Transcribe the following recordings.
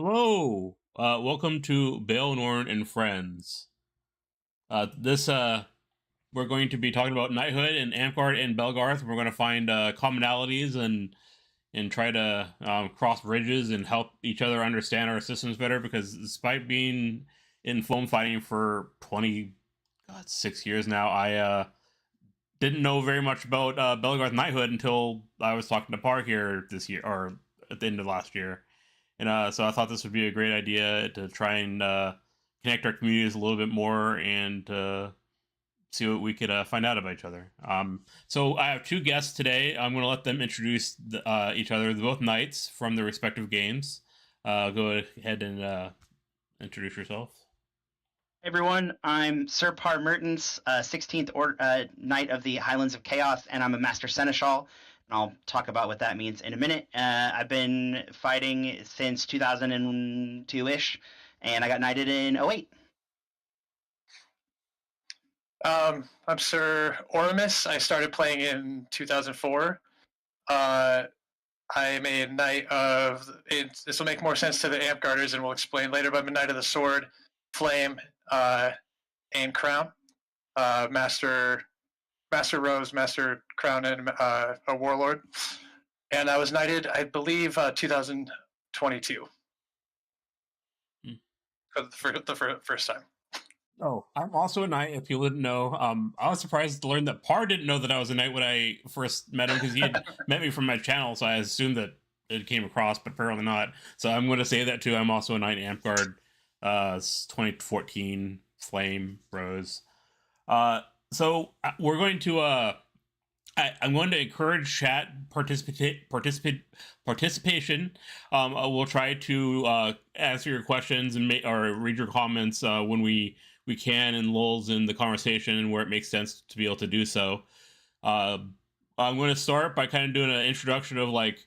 Hello, welcome to Baelnorn and Friends. We're going to be talking about Knighthood and Amtgard and Belegarth. We're going to find commonalities and try to cross bridges and help each other understand our systems better. Because despite being in foam fighting for 6 years now, I didn't know very much about Belegarth Knighthood until I was talking to Par here this year, or at the end of last year. And so I thought this would be a great idea to try and connect our communities a little bit more and see what we could find out about each other. So I have two guests today. I'm going to let them introduce each other. They're both knights from their respective games. Go ahead and introduce yourself. Hey everyone, I'm Sir Par Mertyns, 16th Knight of the Highlands of Chaos, and I'm a Master Seneschal. And I'll talk about what that means in a minute. I've been fighting since 2002-ish, and I got knighted in 08. I'm Sir Oromis. I started playing in 2004. I'm a knight of... This will make more sense to the Amtgarders, and we'll explain later, but I'm a knight of the sword, flame, and crown. Master Rose, Master Crown, and a Warlord. And I was knighted, I believe, 2022. For the first time. Oh, I'm also a knight, if you didn't know. I was surprised to learn that Par didn't know that I was a knight when I first met him, because he had met me from my channel, so I assumed that it came across, but apparently not. So I'm going to say that too. I'm also a knight in Amtgard, 2014, Flame, Rose. So we're going to I'm going to encourage chat participation. We'll try to answer your questions and or read your comments when we can, in lulls in the conversation and where it makes sense to be able to do so. I'm going to start by kind of doing an introduction of like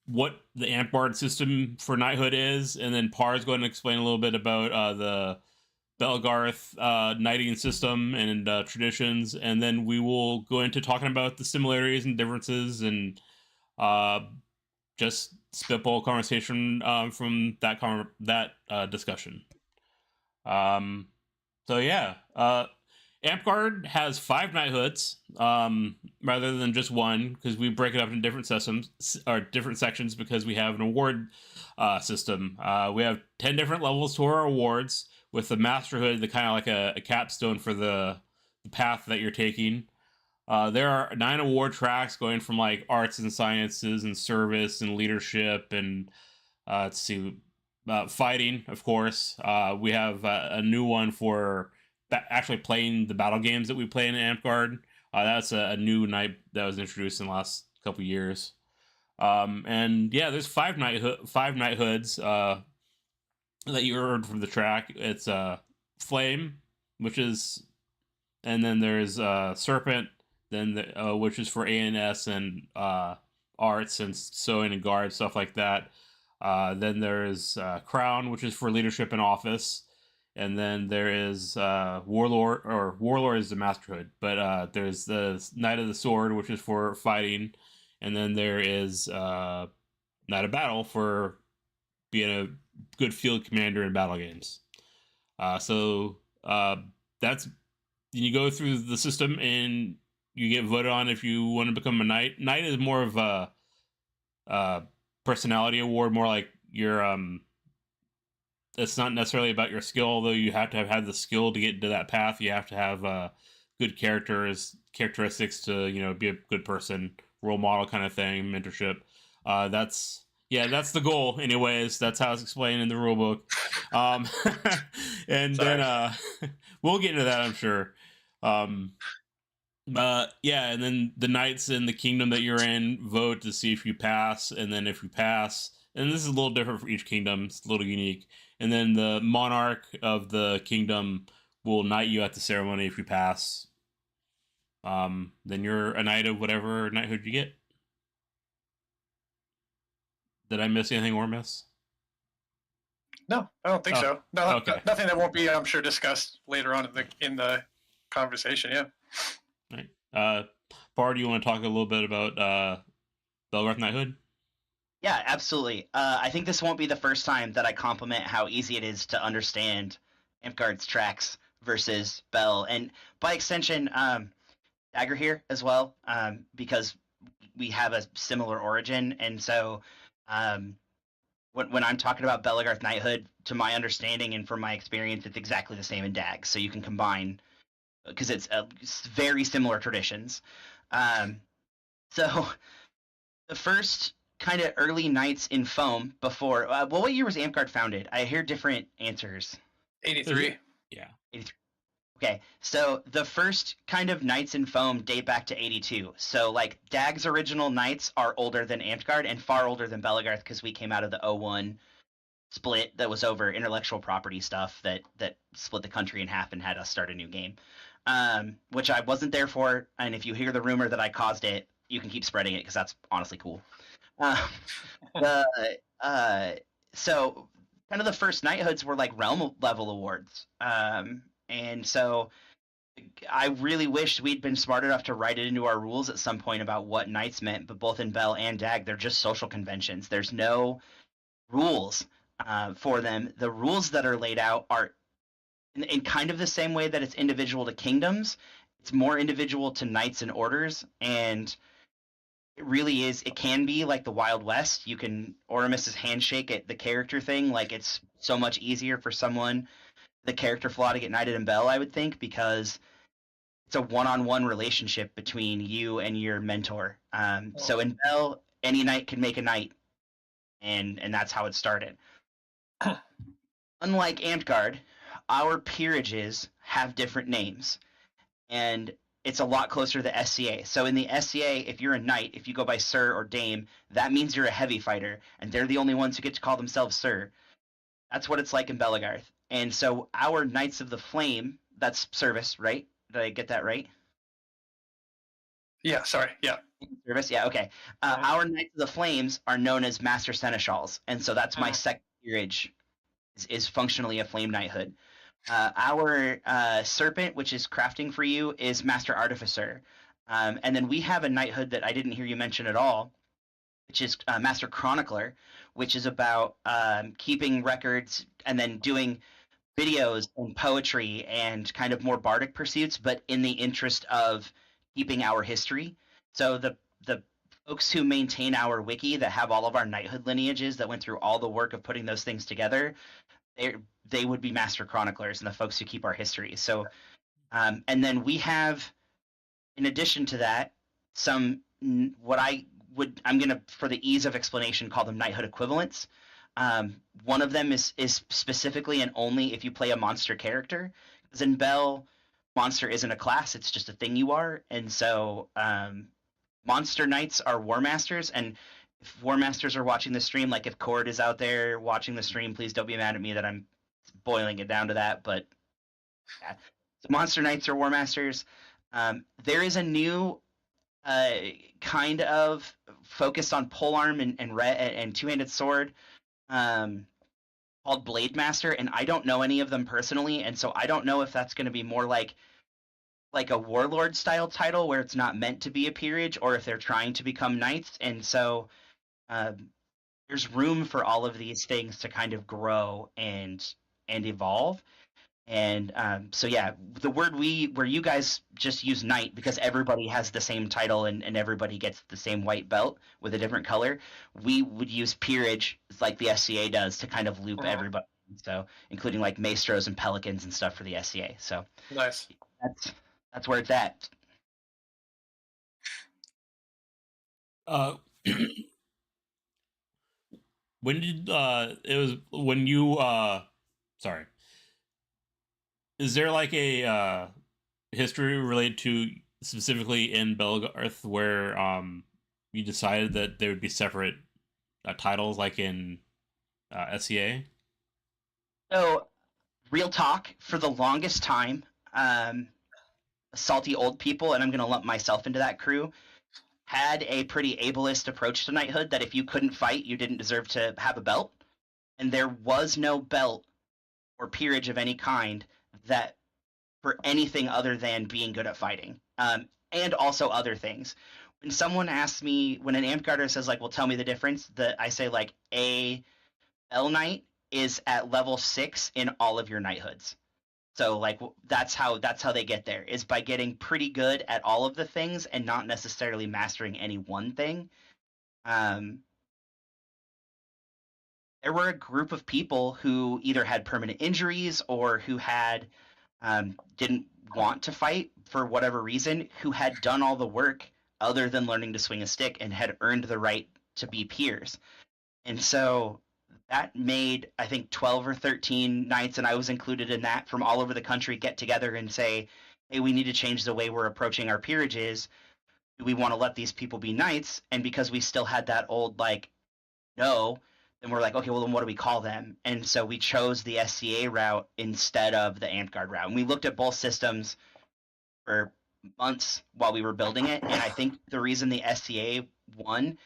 what the Amtgard system for Knighthood is, and then Par is going to explain a little bit about the Belegarth knighting system and traditions, and then we will go into talking about the similarities and differences and just spitball conversation from that discussion. So yeah, Amtgard has 5 knighthoods, rather than just one, because we break it up into different systems or different sections because we have an award system. We have 10 different levels to our awards, with the masterhood, the kind of like a capstone for the path that you're taking. There are 9 award tracks going from like arts and sciences and service and leadership and let's see, fighting, of course. We have a new one for actually playing the battle games that we play in Amtgard. That's a new knight that was introduced in the last couple years. And yeah, there's 5 knighthoods that you earned from the track. It's Flame, which is, and then there's Serpent, then which is for ANS and arts and sewing and guard, stuff like that. Then there's Crown, which is for leadership and office. And then there is Warlord, or Warlord is the masterhood, but there's the Knight of the Sword, which is for fighting. And then there is Knight of Battle for being a good field commander in battle games. So that's, you go through the system and you get voted on if you want to become a knight. Knight is more of a personality award, more like your it's not necessarily about your skill, although you have to have had the skill to get into that path. You have to have good characteristics to be a good person, role model kind of thing, mentorship. That's the goal. Anyways, that's how it's explained in the rule book. And then we'll get into that, I'm sure. Yeah, and then the knights in the kingdom that you're in vote to see if you pass, and then if you pass, and this is a little different for each kingdom, it's a little unique, and then the monarch of the kingdom will knight you at the ceremony if you pass. Then you're a knight of whatever knighthood you get. Did I miss anything, Oromis? No, I don't think so. No, okay. Nothing that won't be, I'm sure, discussed later on in the conversation. Yeah. Right. Par, do you want to talk a little bit about Belegarth Knighthood? Yeah, absolutely. I think this won't be the first time that I compliment how easy it is to understand Amtgard's tracks versus Bell, and by extension, Dagger here as well, because we have a similar origin, and so when I'm talking about Belegarth Knighthood, to my understanding and from my experience, it's exactly the same in Dag, so you can combine, because it's very similar traditions. So the first kind of early knights in foam before, what year was Amtgard founded? I hear different answers. 83. Yeah. 83. Okay, so the first kind of knights in foam date back to 82. So like Dag's original knights are older than Amtgard and far older than Belegarth, because we came out of the 01 split that was over intellectual property stuff that split the country in half and had us start a new game, which I wasn't there for. And if you hear the rumor that I caused it, you can keep spreading it because that's honestly cool. So kind of the first knighthoods were like realm level awards. And so I really wish we'd been smart enough to write it into our rules at some point about what knights meant, but both in Bell and Dag, they're just social conventions. There's no rules for them. The rules that are laid out are in kind of the same way that it's individual to kingdoms. It's more individual to knights and orders, and it really is. It can be like the Wild West. You can Oromis's handshake at the character thing. Like, it's so much easier for someone, the character flaw, to get knighted in Bell, I would think, because it's a one-on-one relationship between you and your mentor. So in Bell, any knight can make a knight, and that's how it started. Unlike Amtgard, our peerages have different names, and it's a lot closer to the SCA. So in the SCA, if you're a knight, if you go by Sir or Dame, that means you're a heavy fighter, and they're the only ones who get to call themselves Sir. That's what it's like in Belegarth. And so our Knights of the Flame, that's service, right? Did I get that right? Yeah, sorry, yeah. Service, yeah, okay. Our Knights of the Flames are known as Master Seneschals, and so that's my second peerage, is functionally a Flame Knighthood. Our Serpent, which is crafting for you, is Master Artificer. And then we have a knighthood that I didn't hear you mention at all, which is Master Chronicler, which is about keeping records and then doing videos and poetry and kind of more bardic pursuits, but in the interest of keeping our history. So the folks who maintain our wiki that have all of our knighthood lineages that went through all the work of putting those things together, they would be master chroniclers and the folks who keep our history. So, and then we have, in addition to that, some I'm gonna, for the ease of explanation, call them knighthood equivalents. One of them is specifically and only if you play a monster character, because in Bell, monster isn't a class; it's just a thing you are. And so, monster knights are war masters. And if war masters are watching the stream, like if Cord is out there watching the stream, please don't be mad at me that I'm boiling it down to that. But yeah, so monster knights are war masters. There is a new kind of focused on polearm and two-handed sword called Blade Master, and I don't know any of them personally, and so I don't know if that's going to be more like a warlord style title where it's not meant to be a peerage, or if they're trying to become knights. And so there's room for all of these things to kind of grow and evolve. And so yeah, the word where you guys just use knight because everybody has the same title and everybody gets the same white belt with a different color, we would use peerage like the SCA does to kind of loop everybody. So including like maestros and pelicans and stuff for the SCA. So nice. That's where it's at. When did it was when you sorry. Is there like a history related to specifically in Belegarth where you decided that there would be separate titles like in SCA? So, real talk, for the longest time, salty old people, and I'm going to lump myself into that crew, had a pretty ableist approach to knighthood that if you couldn't fight, you didn't deserve to have a belt. And there was no belt or peerage of any kind that for anything other than being good at fighting, and also other things. When someone asks me, when an Amtgarder says like, well, tell me the difference, that I say like a Bell Knight is at level 6 in all of your knighthoods. So like that's how they get there, is by getting pretty good at all of the things and not necessarily mastering any one thing. There were a group of people who either had permanent injuries or who had didn't want to fight for whatever reason, who had done all the work other than learning to swing a stick and had earned the right to be peers. And so that made, I think, 12 or 13 knights, and I was included in that, from all over the country get together and say, hey, we need to change the way we're approaching our peerages. Do we want to let these people be knights? And because we still had that old, like, no, then we're like, okay, well, then what do we call them? And so we chose the SCA route instead of the Amtgard route. And we looked at both systems for months while we were building it. And I think the reason the SCA won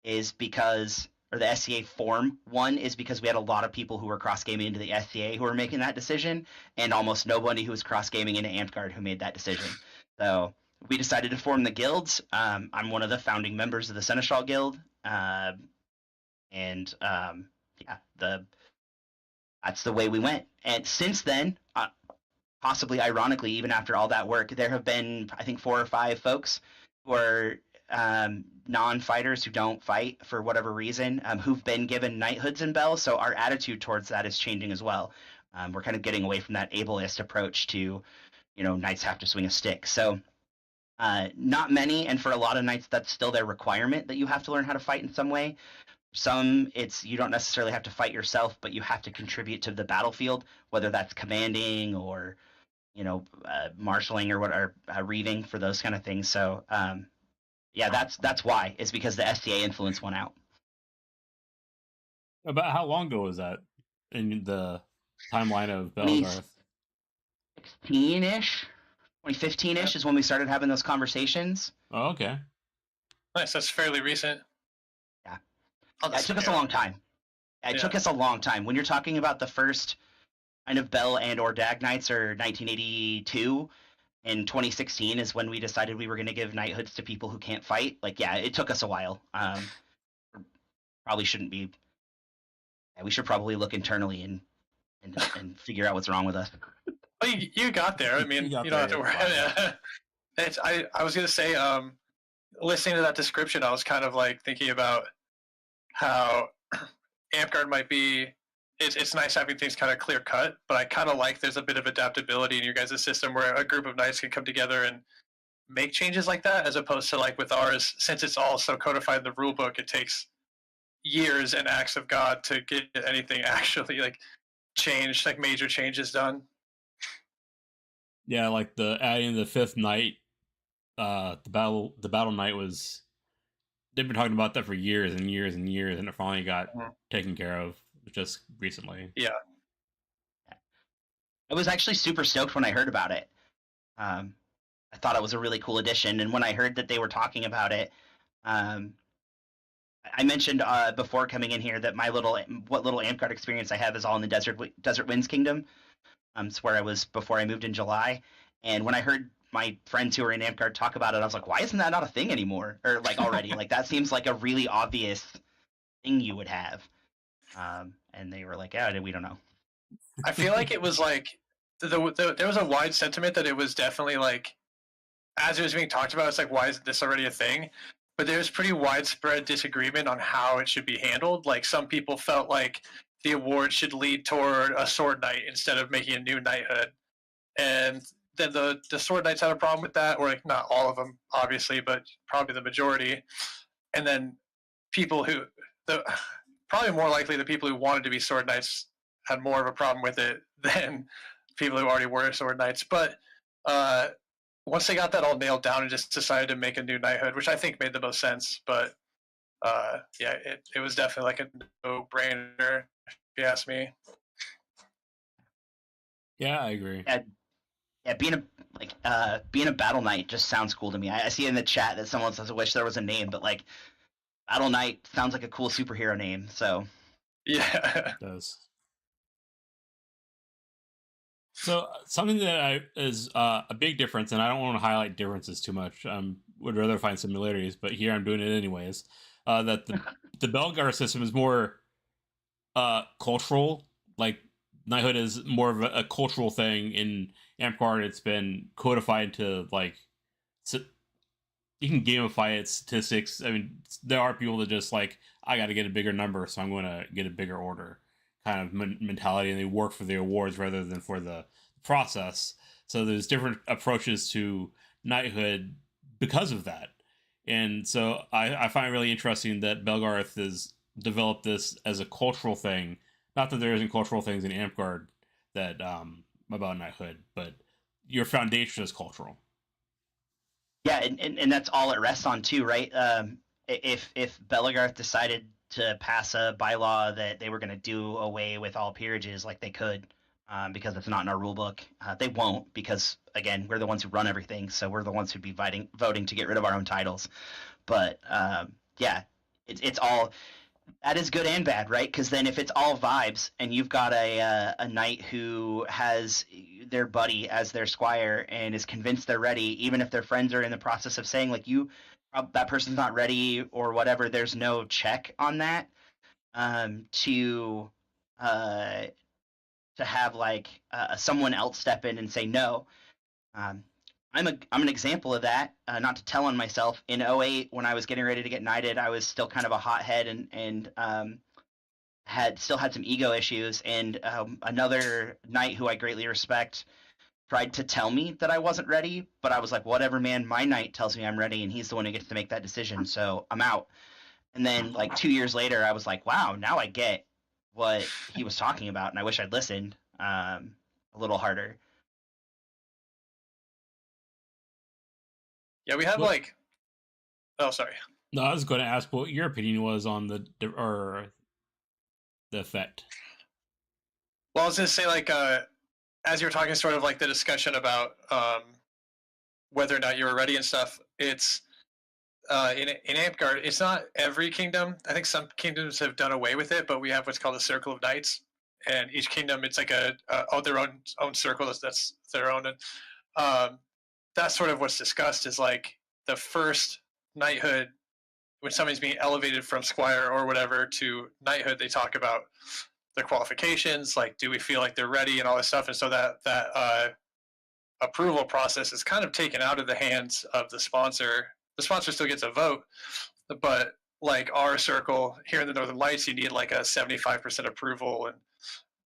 is because, or the SCA form won, is because we had a lot of people who were cross-gaming into the SCA who were making that decision, and almost nobody who was cross-gaming into Amtgard who made that decision. So we decided to form the guilds. I'm one of the founding members of the Seneschal Guild. That's the way we went. And since then, possibly ironically, even after all that work, there have been, I think, 4 or 5 folks who are non-fighters who don't fight for whatever reason, who've been given knighthoods in Bell. So our attitude towards that is changing as well. We're kind of getting away from that ableist approach to, knights have to swing a stick. So not many, and for a lot of knights, that's still their requirement, that you have to learn how to fight in some way. Some, it's you don't necessarily have to fight yourself, but you have to contribute to the battlefield, whether that's commanding or, marshaling or reading, for those kind of things. So, yeah, that's why. It's because the SCA influence went out. About how long ago was that in the timeline of Belegarth? 2016-ish, 2015-ish is when we started having those conversations. Oh, okay. Nice. That's fairly recent. Yeah. It took us a long time. It took us a long time. When you're talking about the first kind of Bell and or Dag Knights, or 1982 and 2016 is when we decided we were going to give knighthoods to people who can't fight. Like, yeah, it took us a while. Probably shouldn't be. Yeah, we should probably look internally and and figure out what's wrong with us. Well, you got there. I mean, you don't have to worry. I was gonna say, listening to that description, I was kind of like thinking about how Amtgard might be. It's nice having things kind of clear cut, but I kind of like there's a bit of adaptability in your guys' system where a group of knights can come together and make changes like that, as opposed to like with ours, since it's all so codified in the rule book, it takes years and acts of God to get anything actually like changed, like major changes done. Yeah, like the adding the fifth knight, the battle knight was. They've been talking about that for years and years and years, and it finally got taken care of just recently. Yeah. I was actually super stoked when I heard about it. I thought it was a really cool addition, and when I heard that they were talking about it, I mentioned before coming in here that what little Amtgard experience I have is all in the Desert Winds Kingdom. It's where I was before I moved in July, and when I heard my friends who were in Amtgard talk about it, I was like, why isn't that not a thing anymore? Or like already, like that seems like a really obvious thing you would have. And they were like, yeah, we don't know. I feel like it was like there was a wide sentiment that it was definitely like, as it was being talked about, it's like, why isn't this already a thing? But there was pretty widespread disagreement on how it should be handled. Like some people felt like the award should lead toward a sword knight instead of making a new knighthood. And then the sword knights had a problem with that, or like not all of them, obviously, but probably the majority. And then people who, probably more likely the people who wanted to be sword knights had more of a problem with it than people who already were sword knights. But once they got that all nailed down and just decided to make a new knighthood, which I think made the most sense, but yeah, it was definitely like a no-brainer, if you ask me. Yeah, I agree. Yeah, being a battle knight just sounds cool to me. I see in the chat that someone says, "I wish there was a name," but like, battle knight sounds like a cool superhero name. So yeah, it does. So something that is a big difference, and I don't want to highlight differences too much. Would rather find similarities, but here I'm doing it anyways. That the Belegarth system is more cultural. Like knighthood is more of a cultural thing. In Amtgard, it's been codified to like you can gamify its statistics. I mean, there are people that just like, I got to get a bigger number, so I'm going to get a bigger order kind of mentality, and they work for the awards rather than for the process. So there's different approaches to knighthood because of that. And so I find it really interesting that Belegarth has developed this as a cultural thing. Not that there isn't cultural things in Amtgard that about knighthood, but your foundation is cultural. Yeah, and that's all it rests on too, right? If Belegarth decided to pass a bylaw that they were going to do away with all peerages, like they could, because it's not in our rule book, they won't, because again, we're the ones who run everything, so we're the ones who'd be voting to get rid of our own titles. But yeah, it's all. That is good and bad, right? Because then if it's all vibes and you've got a knight who has their buddy as their squire and is convinced they're ready, even if their friends are in the process of saying like that person's not ready or whatever, there's no check on that to have like someone else step in and say no. I'm an example of that. Not to tell on myself. In 2008, when I was getting ready to get knighted, I was still kind of a hothead and had some ego issues. And another knight who I greatly respect tried to tell me that I wasn't ready, but I was like, whatever, man. My knight tells me I'm ready, and he's the one who gets to make that decision. So I'm out. And then like 2 years later, I was like, wow, now I get what he was talking about, and I wish I'd listened a little harder. Yeah, we have like. Oh, sorry. No, I was going to ask what your opinion was on the effect. Well, I was going to say, like, as you were talking, sort of like the discussion about whether or not you were ready and stuff. It's in Amtgard. It's not every kingdom. I think some kingdoms have done away with it, but we have what's called a circle of knights, and each kingdom it's like their own circle that's their own. And that's sort of what's discussed is like the first knighthood when somebody's being elevated from squire or whatever to knighthood, they talk about their qualifications, like do we feel like they're ready and all this stuff, and so that approval process is kind of taken out of the hands of the sponsor. The sponsor still gets a vote, but like our circle here in the Northern Lights, you need like a 75% approval and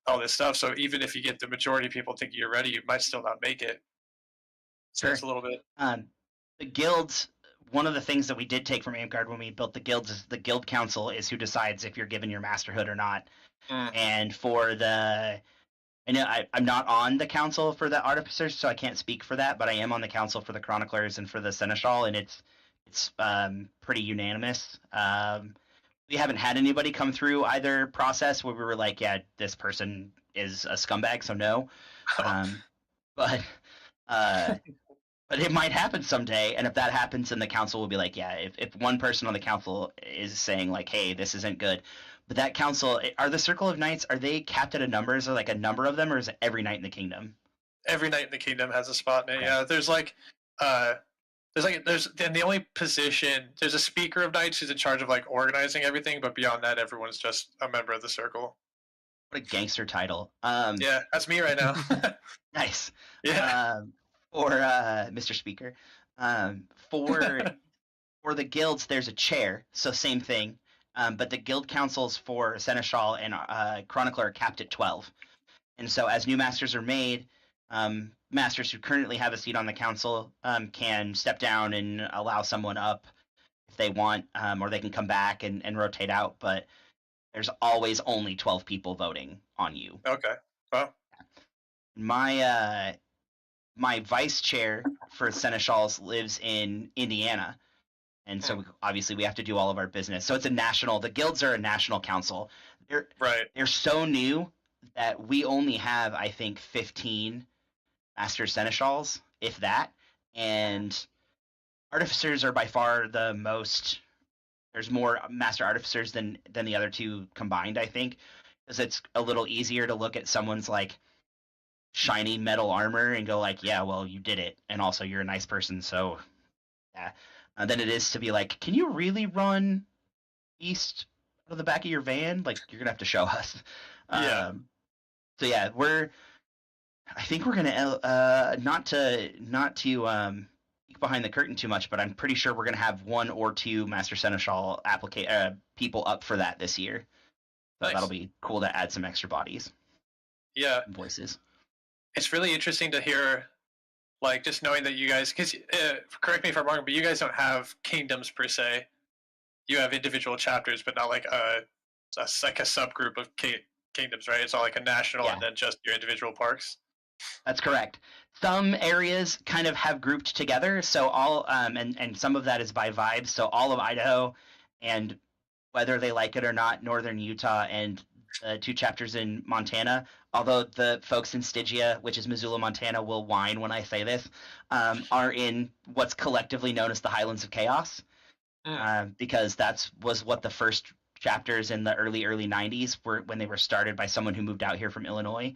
all this stuff. So even if you get the majority of people thinking you're ready, you might still not make it. So Sure. it's a little bit. The guilds. One of the things that we did take from Amtgard when we built the guilds is the guild council is who decides if you're given your masterhood or not. And for the, I know I'm not on the council for the artificers, so I can't speak for that, but I am on the council for the chroniclers and for the seneschal, and it's pretty unanimous. We haven't had anybody come through either process where we were like, yeah, this person is a scumbag, so no. But it might happen someday, and if that happens, then the council will be like, yeah, if one person on the council is saying like, hey, this isn't good, but that council, are the Circle of Knights, are they capped at a number? Is there like a number of them, or is it every knight in the kingdom? Every knight in the kingdom has a spot in it. Okay. Yeah, there's the only position, there's a speaker of knights who's in charge of like organizing everything, but beyond that, everyone's just a member of the circle. What a gangster title. Yeah, that's me right now. Nice. Yeah. Or Mr. Speaker. For the guilds, there's a chair, so same thing. But the guild councils for Seneschal and Chronicler are capped at 12. And so as new masters are made, masters who currently have a seat on the council can step down and allow someone up if they want, or they can come back and rotate out. But there's always only 12 people voting on you. Okay. Well, my vice chair for Seneschals lives in Indiana. And so obviously we have to do all of our business. So it's the guilds are a national council. They're so new that we only have, I think, 15 master seneschals, if that. And artificers are by far the most. There's more master artificers than the other two combined, I think, because it's a little easier to look at someone's like shiny metal armor and go like, yeah, well, you did it, and also you're a nice person, so yeah. Than it is to be like, can you really run east out of the back of your van? Like, you're gonna have to show us. Yeah. So yeah, I think we're gonna not to peek behind the curtain too much, but I'm pretty sure we're gonna have 1 or 2 Master Seneschal people up for that this year. So nice. That'll be cool to add some extra bodies. Yeah. And voices. It's really interesting to hear, like, just knowing that you guys, because correct me if I'm wrong, but you guys don't have kingdoms per se. You have individual chapters, but not like a subgroup of kingdoms, right? It's all like a national and then just your individual parks. That's correct. Some areas kind of have grouped together, so all and some of that is by vibes. So all of Idaho, and whether they like it or not, northern Utah and 2 chapters in Montana. Although the folks in Stygia, which is Missoula, Montana, will whine when I say this, are in what's collectively known as the Highlands of Chaos, because was what the first chapters in the early 90s were, when they were started by someone who moved out here from Illinois,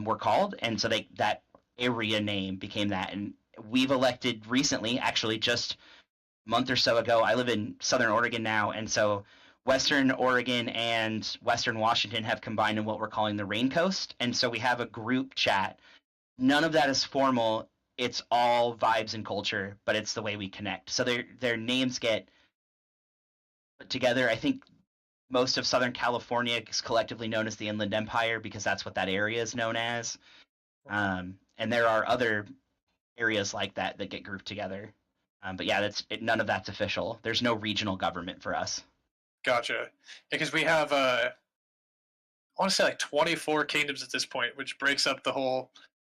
were called, and so that area name became that. And we've elected recently, actually just a month or so ago. I live in Southern Oregon now, and so Western Oregon and Western Washington have combined in what we're calling the Rain Coast, and so we have a group chat. None of that is formal. It's all vibes and culture, but it's the way we connect. So their names get put together. I think most of Southern California is collectively known as the Inland Empire because that's what that area is known as. And there are other areas like that get grouped together. But yeah, none of that's official. There's no regional government for us. Gotcha. Because we have, I want to say like 24 kingdoms at this point, which breaks up the whole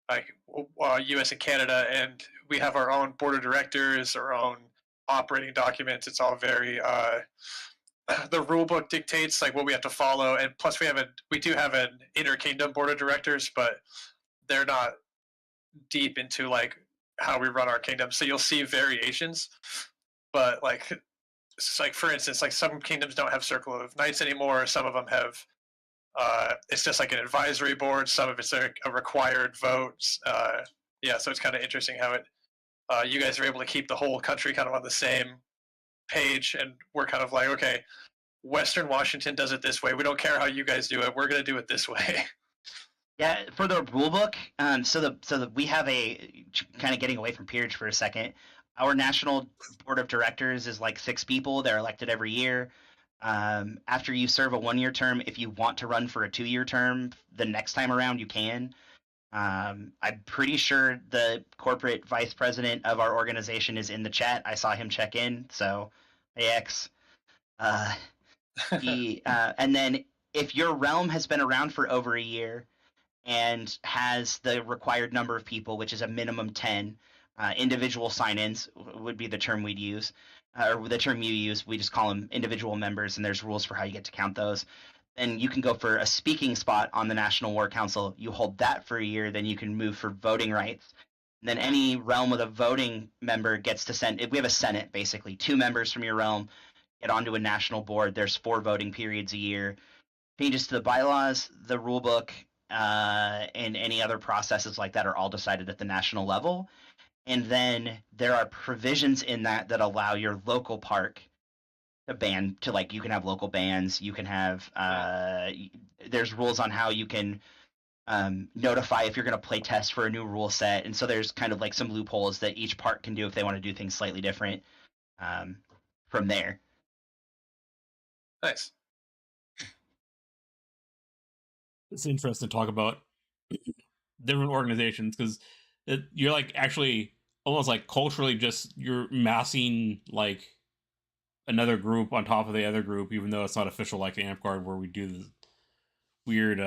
U.S. and Canada, and we have our own board of directors, our own operating documents. It's all very, the rule book dictates like what we have to follow, and plus we do have an inter-kingdom board of directors, but they're not deep into like how we run our kingdom. So you'll see variations, but like, it's like, for instance, like some kingdoms don't have Circle of Knights anymore. Some of them have, it's just like an advisory board. Some of it's a required vote. Yeah, so it's kind of interesting how you guys are able to keep the whole country kind of on the same page, and we're kind of like, okay, Western Washington does it this way. We don't care how you guys do it. We're going to do it this way. Yeah, for the rule book, so we have a kind of getting away from peerage for a second. Our national board of directors is like 6 people. They're elected every year. After you serve a 1-year term, if you want to run for a 2-year term, the next time around you can. I'm pretty sure the corporate vice president of our organization is in the chat. I saw him check in. So, AX. And then if your realm has been around for over a year and has the required number of people, which is a minimum 10, individual sign-ins would be the term we'd use, or the term you use. We just call them individual members, and there's rules for how you get to count those. Then you can go for a speaking spot on the National War Council. You hold that for a year, then you can move for voting rights. And then any realm with a voting member gets to send. If we have a Senate, basically 2 members from your realm get onto a national board. There's 4 voting periods a year. Changes to the bylaws, the rule book, and any other processes like that are all decided at the national level. And then there are provisions in that allow your local park to ban, to like, you can have local bans, you can have, there's rules on how you can notify if you're going to play test for a new rule set. And so there's kind of like some loopholes that each park can do if they want to do things slightly different from there. Nice. It's interesting to talk about different organizations because you're like actually almost like culturally just you're massing like another group on top of the other group, even though it's not official like the Amtgard where we do the weird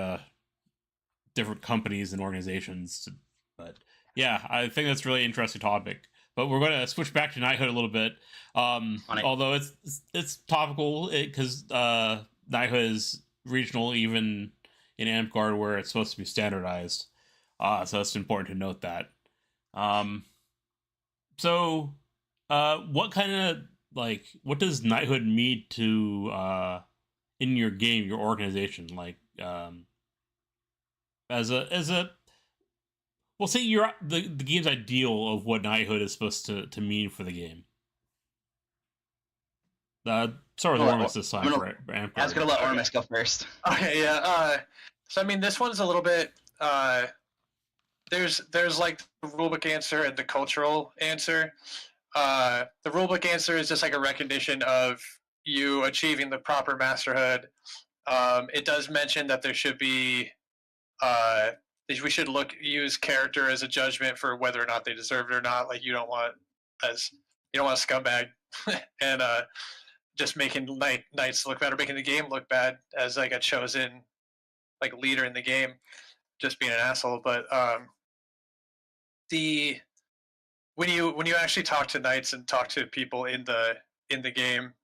different companies and organizations. But yeah, I think that's a really interesting topic. But we're going to switch back to Knighthood a little bit. Although it's topical because Knighthood is regional even in Amtgard where it's supposed to be standardized. So it's important to note that. What kind of like what does Knighthood mean to in your game, your organization? Like as a we'll say you're the game's ideal of what Knighthood is supposed to mean for the game. Sorry, Oromis this time. I was gonna let Oromis go first. Okay, yeah. So I mean, this one's a little bit. There's like the rulebook answer and the cultural answer. The rulebook answer is just like a recognition of you achieving the proper masterhood. It does mention that there should be. We should use character as a judgment for whether or not they deserve it or not. Like you don't want a scumbag and just making knights look bad or making the game look bad as like a chosen like leader in the game, just being an asshole. But when you actually talk to knights and talk to people in the game,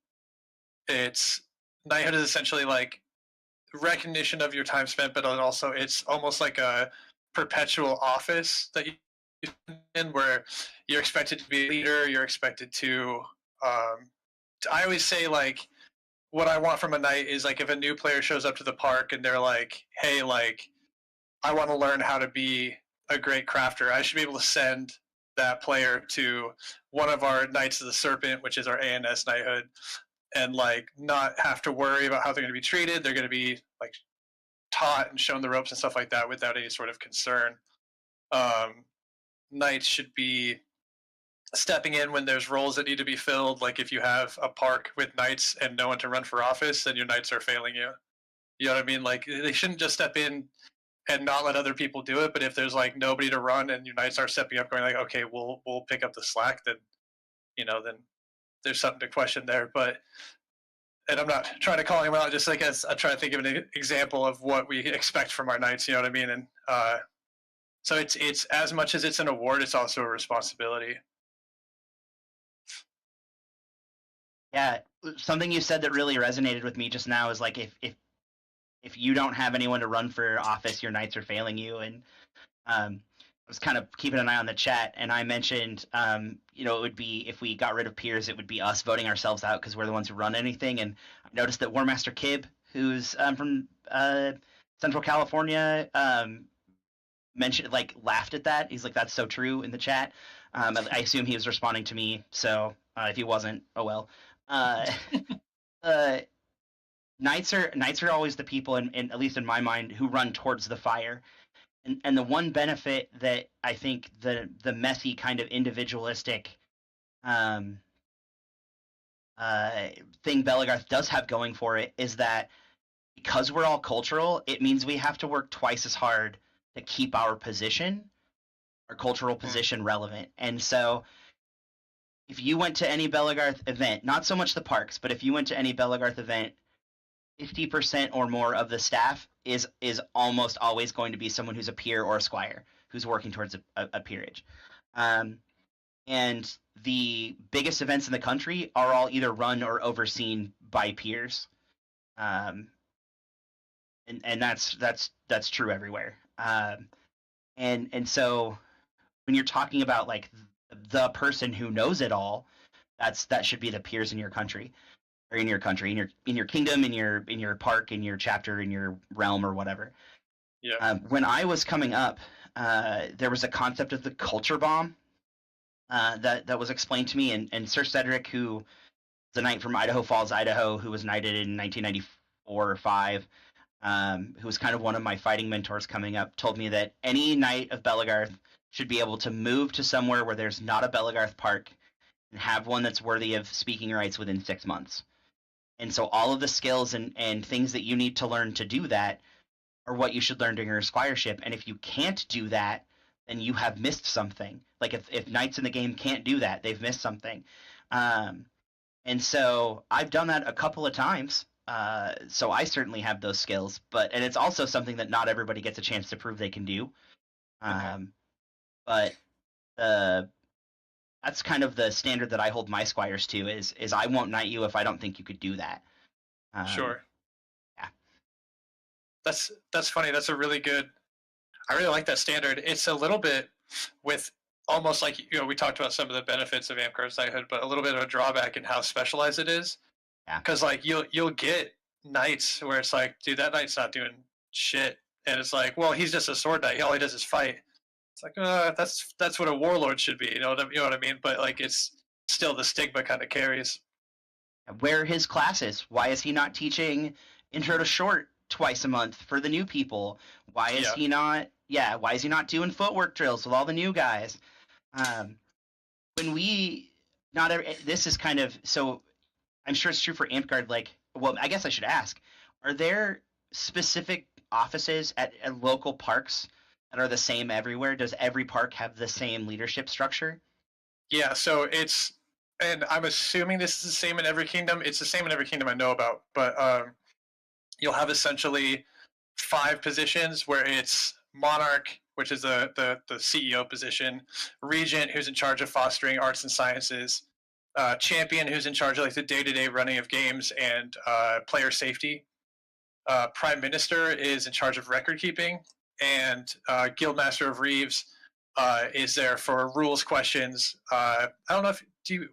it's knighthood is essentially like recognition of your time spent, but also it's almost like a perpetual office that you in where you're expected to be a leader. You're expected to I always say like what I want from a knight is like if a new player shows up to the park and they're like, hey, like I want to learn how to be a great crafter, I should be able to send that player to one of our Knights of the Serpent, which is our ANS knighthood, and like not have to worry about how they're going to be treated. They're going to be like taught and shown the ropes and stuff like that without any sort of concern. Knights should be stepping in when there's roles that need to be filled. Like if you have a park with knights and no one to run for office, then your knights are failing you. You know what I mean? Like they shouldn't just step in and not let other people do it. But if there's like nobody to run and your knights are stepping up, going like, okay, we'll pick up the slack, then then there's something to question there. But and I'm not trying to call him out, just like as I try to think of an example of what we expect from our knights. You know what I mean? And so it's as much as it's an award, it's also a responsibility. Yeah, something you said that really resonated with me just now is like if you don't have anyone to run for office, your knights are failing you. And I was kind of keeping an eye on the chat, and I mentioned, it would be if we got rid of peers, it would be us voting ourselves out because we're the ones who run anything. And I noticed that War Master Kib, who's from Central California, mentioned laughed at that. He's like, "That's so true" in the chat. I assume he was responding to me, so if he wasn't, oh well. knights are always the people, in at least in my mind, who run towards the fire. And the one benefit that I think the messy kind of individualistic um, thing Belegarth does have going for it is that because we're all cultural, it means we have to work twice as hard to keep our cultural position relevant. And so if you went to any Belegarth event, not so much the parks, but if you went to any Belegarth event, 50% or more of the staff is almost always going to be someone who's a peer or a squire who's working towards a peerage. And the biggest events in the country are all either run or overseen by peers. And that's true everywhere. And so when you're talking about like the person who knows it all, that should be the peers in your country, or in your kingdom, in your park, in your chapter, in your realm, or whatever. Yeah. When I was coming up, there was a concept of the culture bomb that was explained to me, and Sir Cedric, who is a knight from Idaho Falls, Idaho, who was knighted in 1994 or 5, who was kind of one of my fighting mentors coming up, told me that any knight of Belegarth should be able to move to somewhere where there's not a Belegarth park and have one that's worthy of speaking rights within 6 months. And so all of the skills and things that you need to learn to do that are what you should learn during your squireship. And if you can't do that, then you have missed something. Like if knights in the game can't do that, they've missed something. And so I've done that a couple of times. So I certainly have those skills, and it's also something that not everybody gets a chance to prove they can do. But that's kind of the standard that I hold my squires to is I won't knight you if I don't think you could do that. Sure. Yeah. That's funny. That's a really good. I really like that standard. It's a little bit with almost like, we talked about some of the benefits of Amtgard's knighthood, but a little bit of a drawback in how specialized it is. Yeah. Because like you'll get knights where it's like, dude, that knight's not doing shit, and it's like, well, he's just a sword knight. All he does is fight. It's like, that's what a warlord should be. You know what I mean? But like, it's still the stigma kind of carries. Where are his classes? Why is he not teaching Intro to Short twice a month for the new people? Why is he not? Yeah, why is he not doing footwork drills with all the new guys? This is kind of, so I'm sure it's true for Amtgard. Like, well, I guess I should ask: are there specific offices at local parks that are the same everywhere? Does every park have the same leadership structure? Yeah, so and I'm assuming this is the same in every kingdom. It's the same in every kingdom I know about, but you'll have essentially 5 positions where it's monarch, which is the CEO position, regent, who's in charge of fostering arts and sciences, champion, who's in charge of like the day-to-day running of games and player safety. Prime minister is in charge of record keeping, and guildmaster of reeves is there for rules questions. I don't know if you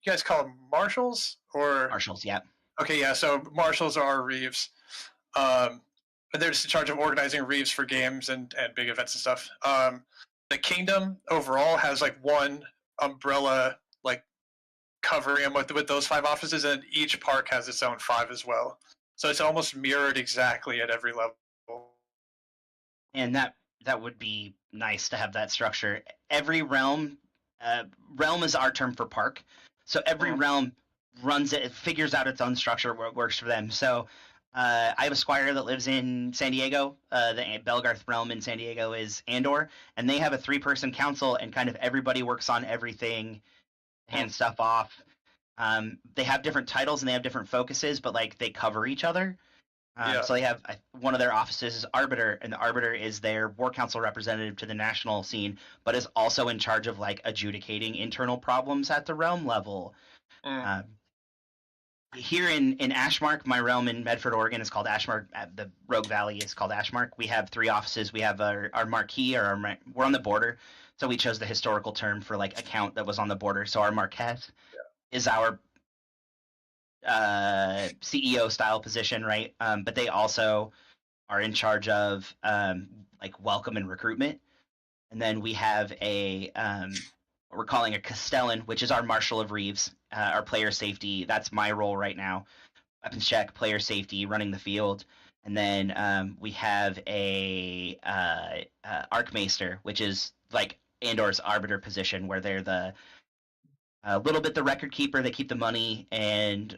guys call them marshals or Marshals? Yeah. Okay, yeah. So marshals are reeves. But they're just in charge of organizing reeves for games and big events and stuff. The kingdom overall has like one umbrella, like covering them with those 5 offices, and each park has its own 5 as well. So it's almost mirrored exactly at every level. And that would be nice to have that structure. Every realm is our term for park. So every realm runs it figures out its own structure where it works for them. So I have a squire that lives in San Diego. The Belegarth realm in San Diego is Andor, and they have a 3-person council, and kind of everybody works on everything, hand stuff off. They have different titles and they have different focuses, but like they cover each other. So they have one of their offices is Arbiter, and the Arbiter is their war council representative to the national scene, but is also in charge of like adjudicating internal problems at the realm level. Here in Ashmark, my realm in Medford, Oregon is called Ashmark. The Rogue Valley is called Ashmark. We have 3 offices. We have our marquee, we're on the border, so we chose the historical term for like a count that was on the border. So our Marquette is our CEO style position, right? But they also are in charge of like welcome and recruitment. And then we have a what we're calling a Castellan, which is our Marshal of Reeves, our player safety. That's my role right now. weapons check, player safety, running the field. And then we have a Archmaester, which is like Andor's arbiter position, where they're a little bit the record keeper. They keep the money and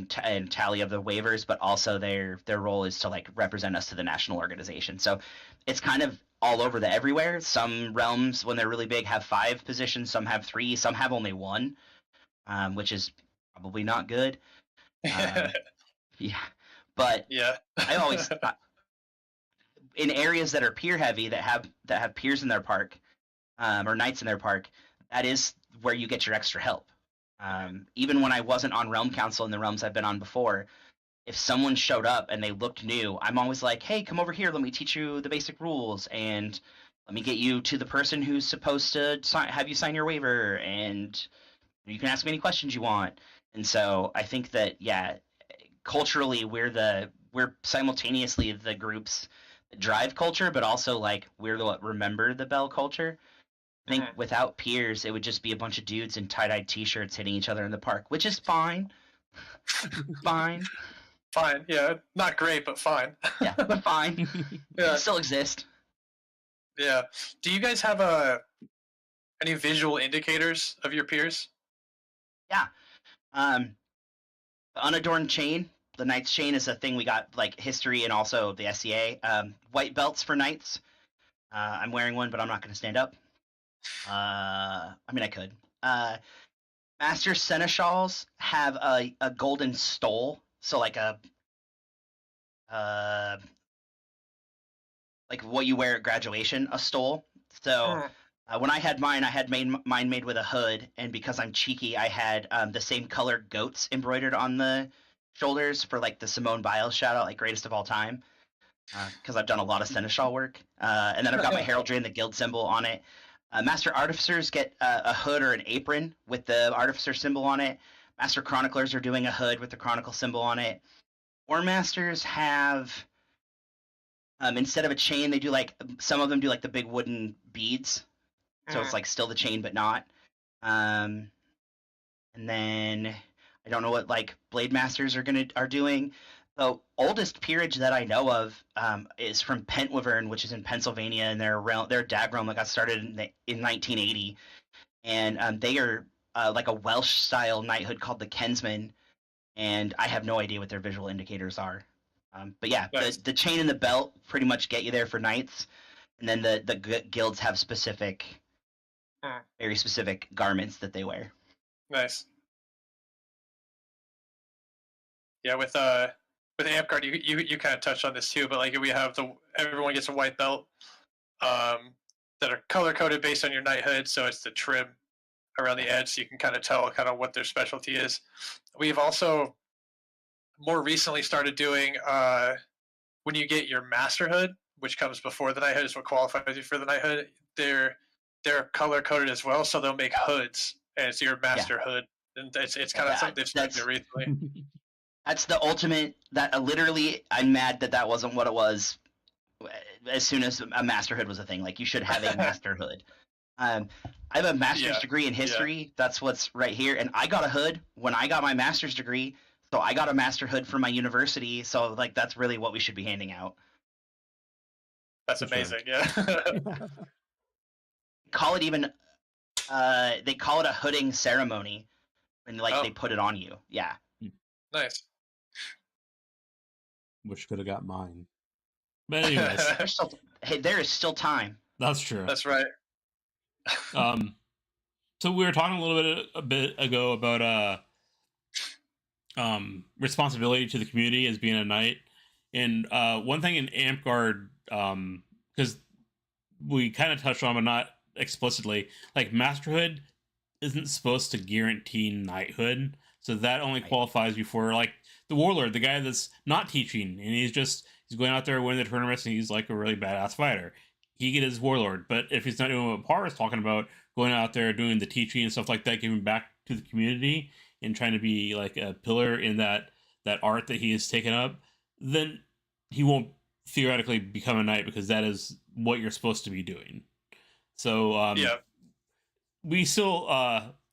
tally of the waivers, but also their role is to like represent us to the national organization. So it's kind of all over the everywhere. Some realms, when they're really big, have 5 positions. Some have 3. Some have only 1, which is probably not good. Yeah, but yeah. I always in areas that are peer heavy, that have peers in their park, or knights in their park, that is where you get your extra help. Even when I wasn't on Realm Council in the realms I've been on before, if someone showed up and they looked new, I'm always like, hey, come over here, let me teach you the basic rules, and let me get you to the person who's supposed to have you sign your waiver, and you can ask me any questions you want. And so I think that, yeah, culturally we're simultaneously the groups that drive culture, but also like we're the what remember the Bell culture. I think without peers, it would just be a bunch of dudes in tie-dyed t-shirts hitting each other in the park, which is fine. Fine. Fine, yeah. Not great, but fine. Yeah, but fine. Yeah. It still exists. Yeah. Do you guys have any visual indicators of your peers? Yeah. The unadorned chain, the Knight's chain, is a thing we got, like history and also the SCA. White belts for Knights. I'm wearing one, but I'm not going to stand up. I mean, I could. Master Seneschals have a golden stole, so like like what you wear at graduation, a stole. So when I had mine, I had mine made with a hood, and because I'm cheeky, I had the same colored goats embroidered on the shoulders for like the Simone Biles shout out, like greatest of all time, because I've done a lot of Seneschal work. And then I've got my heraldry and the guild symbol on it. Master Artificers get a hood or an apron with the Artificer symbol on it. Master Chroniclers are doing a hood with the Chronicle symbol on it. War Masters have, instead of a chain, they do like, some of them do like the big wooden beads. So it's like still the chain, but not. And then I don't know what like Blade Masters are doing. The oldest peerage that I know of is from Pentwyvern, which is in Pennsylvania, and their DAG realm that got started in 1980, and they are like a Welsh style knighthood called the Kinsmen, and I have no idea what their visual indicators are. But yeah, nice. the chain and the belt pretty much get you there for knights, and then the guilds have very specific garments that they wear. Nice. Yeah, with Amtgard, you kind of touched on this too, but like we have everyone gets a white belt that are color coded based on your knighthood, so it's the trim around the edge, so you can kind of tell kind of what their specialty is. We've also more recently started doing when you get your masterhood, which comes before the knighthood, is what qualifies you for the knighthood. They're color coded as well, so they'll make hoods, and it's your master hood, and it's kind of something they've started recently. That's the ultimate. That literally, I'm mad that wasn't what it was. As soon as a masterhood was a thing, like you should have a masterhood. I have a master's degree in history. Yeah. That's what's right here, and I got a hood when I got my master's degree. So I got a masterhood from my university. So like that's really what we should be handing out. That's amazing. Yeah. Call it even. They call it a hooding ceremony, and like they put it on you. Yeah. Nice. Wish could have got mine. But anyways. There is still time. That's true. That's right. So we were talking a bit ago about responsibility to the community as being a knight. And one thing in Amtgard, because we kind of touched on, but not explicitly, like masterhood isn't supposed to guarantee knighthood. So that only qualifies you for like the warlord, the guy that's not teaching, and he's going out there winning the tournaments, and he's like a really badass fighter. He get his warlord, but if he's not doing what Par is talking about, going out there doing the teaching and stuff like that, giving back to the community and trying to be like a pillar in that art that he has taken up, then he won't theoretically become a knight, because that is what you're supposed to be doing. So we still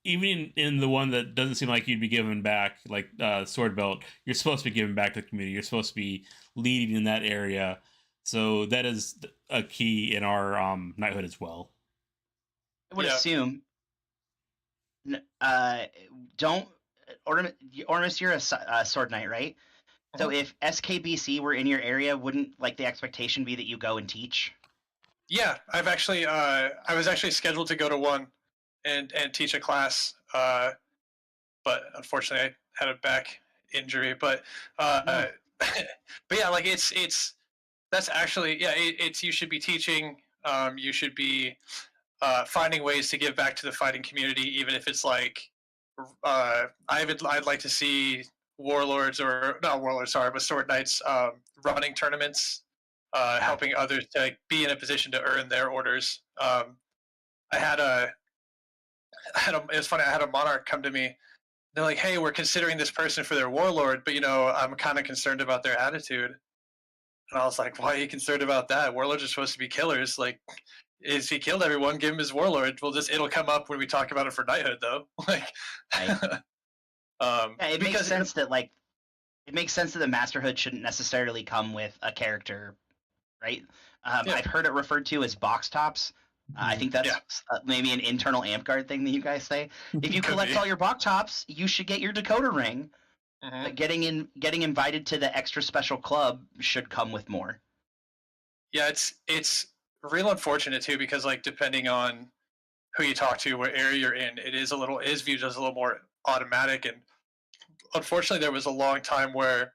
even in the one that doesn't seem like you'd be giving back, like sword belt, you're supposed to be giving back to the community. You're supposed to be leading in that area. So that is a key in our knighthood as well. I would Yeah. assume. Don't Oromis, you're a sword knight, right? So if SKBC were in your area, wouldn't like the expectation be that you go and teach? Yeah, I've actually I was actually scheduled to go to one and teach a class, but unfortunately I had a back injury. But but yeah, like it's that's actually it's you should be teaching. You should be finding ways to give back to the fighting community, even if it's like I'd like to see warlords or not warlords, sorry, but sword knights running tournaments, helping others to like, be in a position to earn their orders. It was funny. I had a monarch come to me. They're like, "Hey, we're considering this person for their warlord, but I'm kind of concerned about their attitude." And I was like, "Why are you concerned about that? Warlords are supposed to be killers. Like, if he killed everyone, give him his warlord. It'll come up when we talk about it for knighthood, though." Like, Right. It makes sense that the masterhood shouldn't necessarily come with a character, right? I've heard it referred to as box tops. I think that's maybe an internal Amtgard thing that you guys say. If you collect all your box tops, you should get your Dakota ring. But getting invited to the extra special club should come with more. Yeah, it's real unfortunate too, because like depending on who you talk to, what area you're in, it is viewed as a little more automatic. And unfortunately, there was a long time where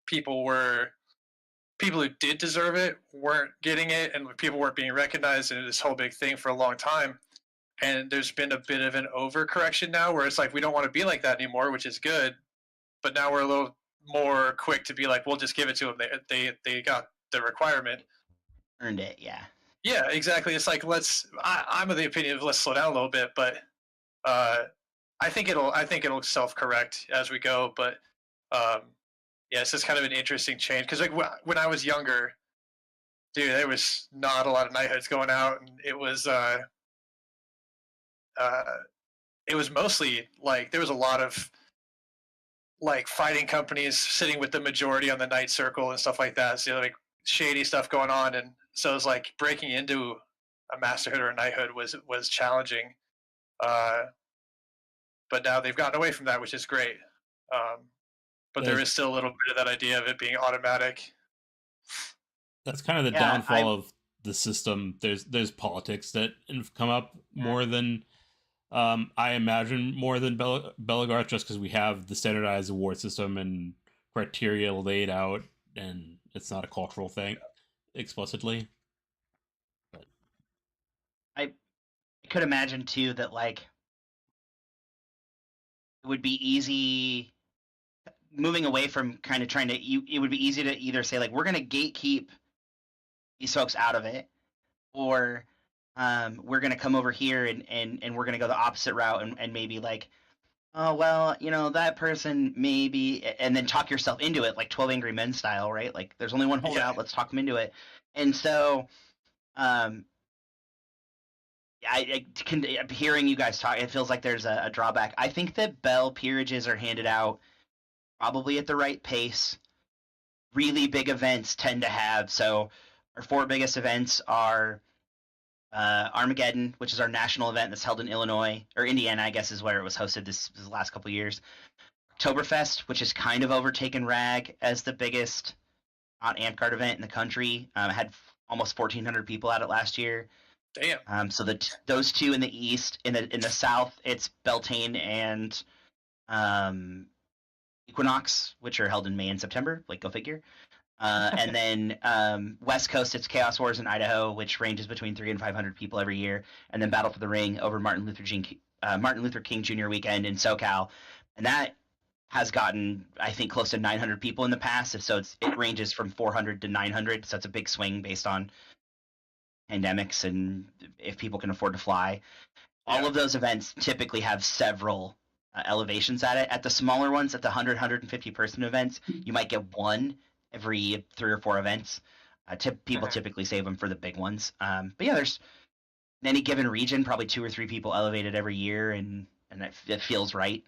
people who did deserve it weren't getting it, and people weren't being recognized, and this whole big thing for a long time. And there's been a bit of an overcorrection now, where it's like we don't want to be like that anymore, which is good. But now we're a little more quick to be like, we'll just give it to them. They got the requirement, earned it, yeah. Yeah, exactly. It's like I'm of the opinion of let's slow down a little bit, but I think it'll self-correct as we go. But yeah, it's just kind of an interesting change because like when I was younger, dude, there was not a lot of knighthoods going out, and it was mostly like there was a lot of like fighting companies sitting with the majority on the knight circle and stuff like that. So like shady stuff going on, and so it was like breaking into a masterhood or a knighthood was challenging. But now they've gotten away from that, which is great. But there is still a little bit of that idea of it being automatic. That's kind of the downfall of the system. There's politics that have come up more than I imagine more than Belegarth, just because we have the standardized award system and criteria laid out, and it's not a cultural thing explicitly. But I could imagine too that like it would be easy moving away from kind of trying to it would be easy to either say like we're going to gatekeep these folks out of it, or we're going to come over here and we're going to go the opposite route and maybe like, oh well, that person maybe, and then talk yourself into it, like 12 Angry Men style, right? Like there's only one holdout, let's talk them into it. And so I can, hearing you guys talk, it feels like there's a drawback. I think that Bell peerages are handed out probably at the right pace. Really big events tend to have, so our 4 biggest events are Armageddon, which is our national event that's held in Illinois, or Indiana, I guess is where it was hosted this last couple of years. Oktoberfest, which has kind of overtaken RAG as the biggest not Amtgard event in the country. Had almost 1,400 people at it last year. Damn. So those two in the east, in the south, it's Beltane and Equinox, which are held in May and September. Like, go figure. And then West Coast, it's Chaos Wars in Idaho, which ranges between 300 and 500 people every year. And then Battle for the Ring over Martin Luther King Jr. weekend in SoCal, and that has gotten, I think, close to 900 people in the past. So it ranges from 400 to 900. So it's a big swing based on pandemics and if people can afford to fly. All of those events typically have several elevations at it. At the smaller ones, at the 100, 150 person events, you might get one every 3 or 4 events. People typically save them for the big ones. But yeah, in any given region, probably 2 or 3 people elevated every year, and it feels right.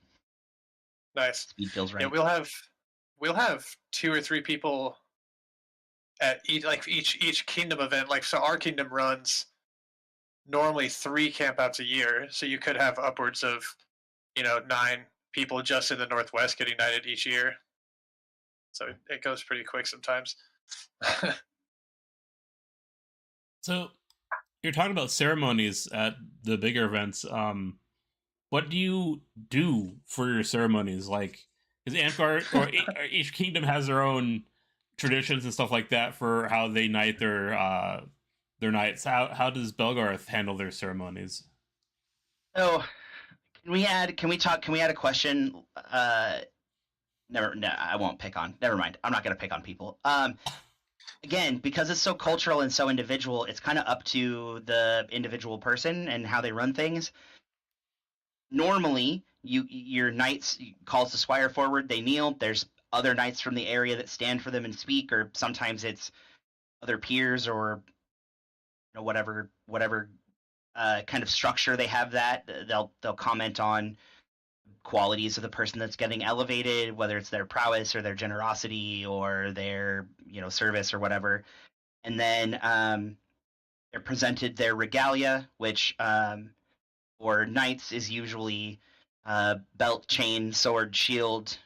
Nice. Speed feels right. Yeah, we'll have 2 or 3 people at each kingdom event. Like, so our kingdom runs normally 3 campouts a year, so you could have upwards of 9 people just in the Northwest getting knighted each year. So it goes pretty quick sometimes. So you're talking about ceremonies at the bigger events. What do you do for your ceremonies? Like, is Amtgard or each kingdom has their own traditions and stuff like that for how they knight their knights? How does Belegarth handle their ceremonies? So can we add a question? No, I won't pick on. Never mind. I'm not going to pick on people. Again, because it's so cultural and so individual, it's kind of up to the individual person and how they run things. Normally, your knights calls the squire forward. They kneel. There's other knights from the area that stand for them and speak, or sometimes it's other peers or whatever kind of structure they have. That they'll comment on qualities of the person that's getting elevated, whether it's their prowess or their generosity or their service or whatever, and then they're presented their regalia, which for knights is usually belt, chain, sword, shield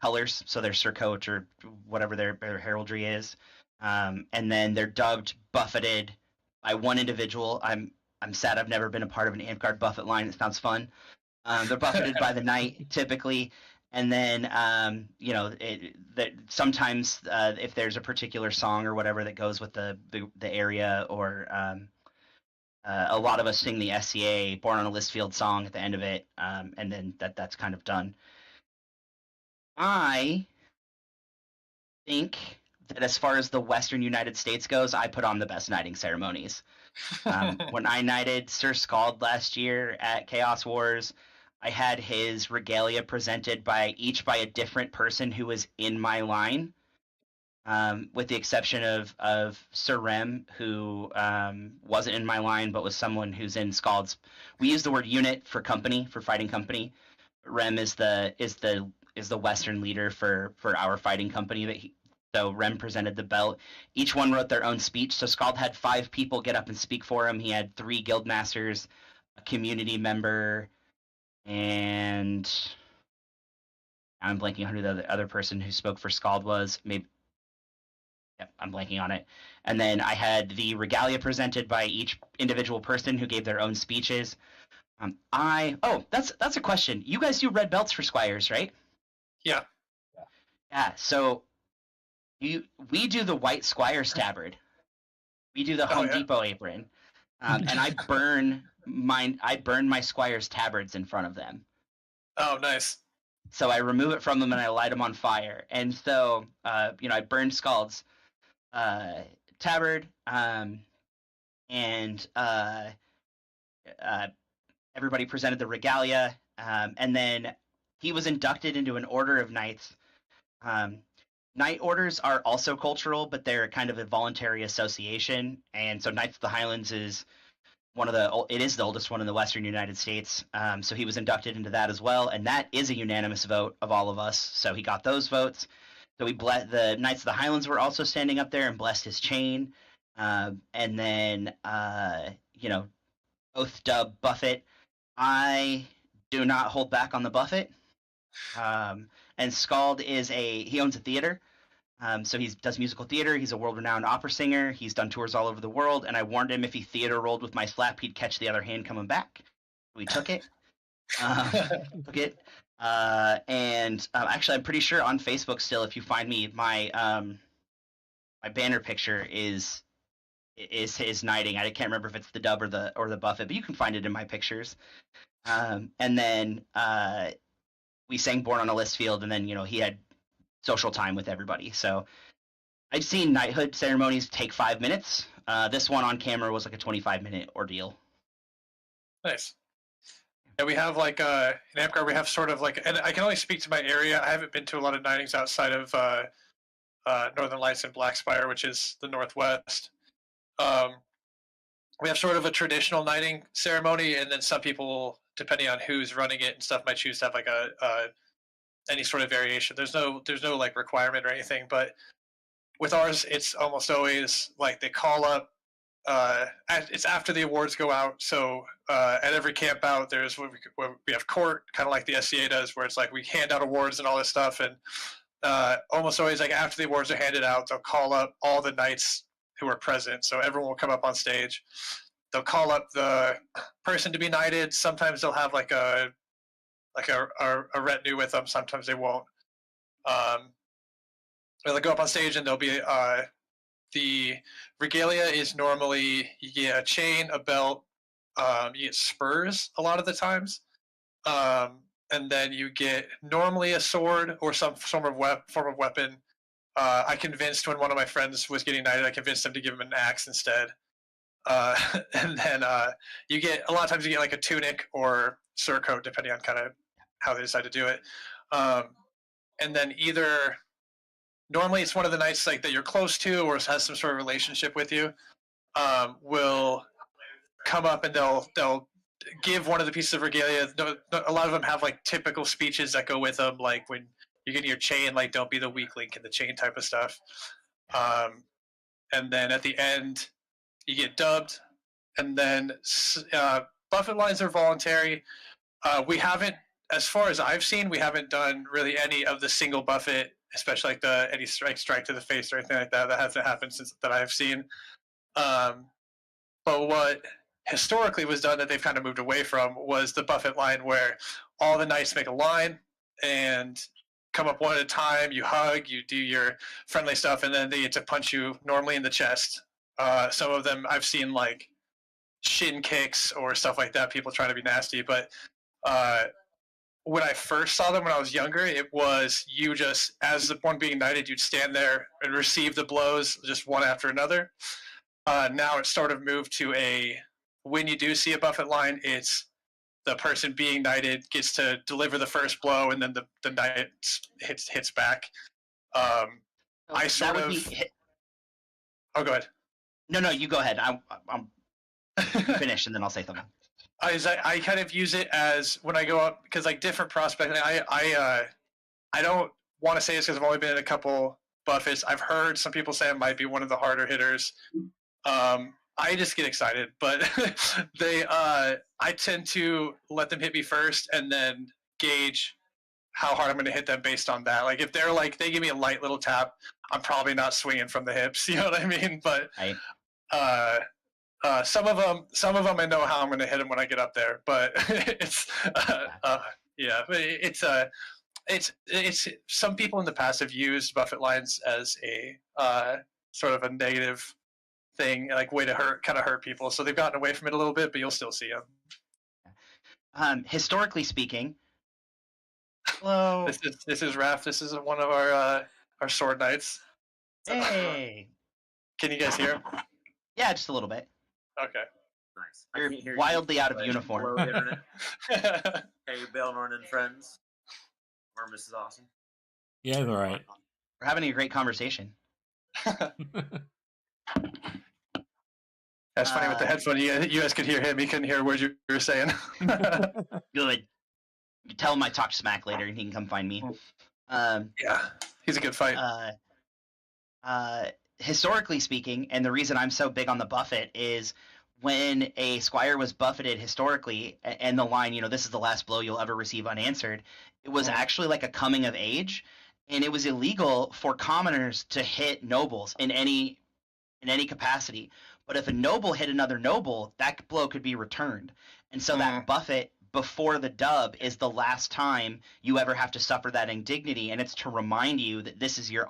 colors, so their surcoat or whatever their heraldry is, and then they're dubbed, buffeted by one individual. I'm sad I've never been a part of an Amtgard buffet line. It sounds fun. They're buffeted by the knight typically, and then sometimes if there's a particular song or whatever that goes with the area, or a lot of us sing the SCA Born on a Listfield song at the end of it, and then that's kind of done. I think that as far as the Western United States goes, I put on the best knighting ceremonies. When I knighted Sir Scald last year at Chaos Wars, I had his regalia presented by a different person who was in my line, with the exception of Sir Rem, who wasn't in my line but was someone who's in Scald's. We use the word unit for company, for fighting company. Rem is the Western leader for our fighting company. So Rem presented the belt. Each one wrote their own speech. So Scald had 5 people get up and speak for him. He had 3 guild masters, a community member, and I'm blanking on who the other person who spoke for Scald was. Maybe, yeah, I'm blanking on it. And then I had the regalia presented by each individual person who gave their own speeches. That's a question. You guys do red belts for squires, right? Yeah. Yeah. So we do the white squire stabard. We do the Home Depot apron, and I burn my squire's tabards in front of them. Oh, nice. So I remove it from them and I light them on fire. And so I burned Scald's tabard, and everybody presented the regalia, and then he was inducted into an order of knights. Knight orders are also cultural, but they're kind of a voluntary association, and so Knights of the Highlands is the oldest one in the Western United States. So he was inducted into that as well, and that is a unanimous vote of all of us. So he got those votes. So the Knights of the Highlands were also standing up there and blessed his chain, and then oath dub buffet. I do not hold back on the buffet. And Scald he owns a theater. So he does musical theater. He's a world-renowned opera singer. He's done tours all over the world. And I warned him if he theater rolled with my slap, he'd catch the other hand coming back. We took it. And actually, I'm pretty sure on Facebook still, if you find me, my banner picture is his knighting. I can't remember if it's the dub or the buffet, but you can find it in my pictures. And then we sang Born on a Listfield, and then he had social time with everybody. So I've seen knighthood ceremonies take 5 minutes. This one on camera was like a 25-minute ordeal. Nice. Yeah, we have in Amtgard, we have sort of and I can only speak to my area. I haven't been to a lot of knightings outside of Northern Lights and Blackspire, which is the Northwest. we have sort of a traditional knighting ceremony, and then some people, depending on who's running it and stuff, might choose to have like a any sort of variation. There's no like requirement or anything, but with ours, it's almost always like they call up. It's after the awards go out, so at every camp out, there's what we have court, kind of like the SCA does, where it's like we hand out awards and all this stuff, and almost always like after the awards are handed out, they'll call up all the knights who are present, so everyone will come up on stage. They'll call up the person to be knighted. Sometimes they'll have like a retinue with them. Sometimes they won't. They'll go up on stage and they'll be the regalia is normally you get a chain, a belt, you get spurs a lot of the times, and then you get normally a sword or some form of weapon. I convinced when one of my friends was getting knighted, I convinced him to give him an axe instead. And then you get a lot of times you get like a tunic or surcoat depending on kind of how they decide to do it. And then either normally it's one of the knights like that you're close to or has some sort of relationship with you will come up and they'll give one of the pieces of regalia. A lot of them have like typical speeches that go with them, like when you get your chain, like don't be the weak link in the chain type of stuff. And then at the end you get dubbed, and then buffet lines are voluntary. We haven't, as far as I've seen, we haven't done really any of the single buffet, especially like any strike to the face or anything like that. That hasn't happened since that I've seen. But what historically was done that they've kind of moved away from was the buffet line, where all the knights make a line and come up one at a time. You hug, you do your friendly stuff, and then they get to punch you normally in the chest. Some of them I've seen like shin kicks or stuff like that, people trying to be nasty. But when I first saw them when I was younger, it was you just, as the one being knighted, you'd stand there and receive the blows just one after another. Now it's sort of moved to when you do see a buffet line, it's the person being knighted gets to deliver the first blow, and then the knight hits back. I sort of... Oh, go ahead. No, you go ahead. I'm finish, and then I'll say something. I kind of use it as when I go up, because like different prospects. I don't want to say this because I've only been in a couple buffets. I've heard some people say I might be one of the harder hitters. I just get excited, but I tend to let them hit me first, and then gauge how hard I'm going to hit them based on that. Like if they're like they give me a light little tap, I'm probably not swinging from the hips. You know what I mean? But some of them I know how I'm going to hit them when I get up there. But it's it's some people in the past have used buffet lines as a sort of a negative thing, like way to hurt people. So they've gotten away from it a little bit, but you'll still see them. Historically speaking, hello. This is Raph. This is one of our sword knights. Hey. Can you guys hear him? Yeah, just a little bit. Okay. Nice. You're wildly out of uniform. Hello, internet. Hey, Baelnorn and Friends. Oromis is awesome. Yeah, all right. We're having a great conversation. That's funny with the headphone. You guys could hear him. He couldn't hear words you were saying. Good. You tell him I talk smack later, and he can come find me. Yeah, he's a good fight. Historically speaking, and the reason I'm so big on the buffet is when a squire was buffeted historically, and the line, this is the last blow you'll ever receive unanswered, it was actually like a coming of age, and it was illegal for commoners to hit nobles in any capacity. But if a noble hit another noble, that blow could be returned. And so that buffet before the dub is the last time you ever have to suffer that indignity, and it's to remind you that this is you're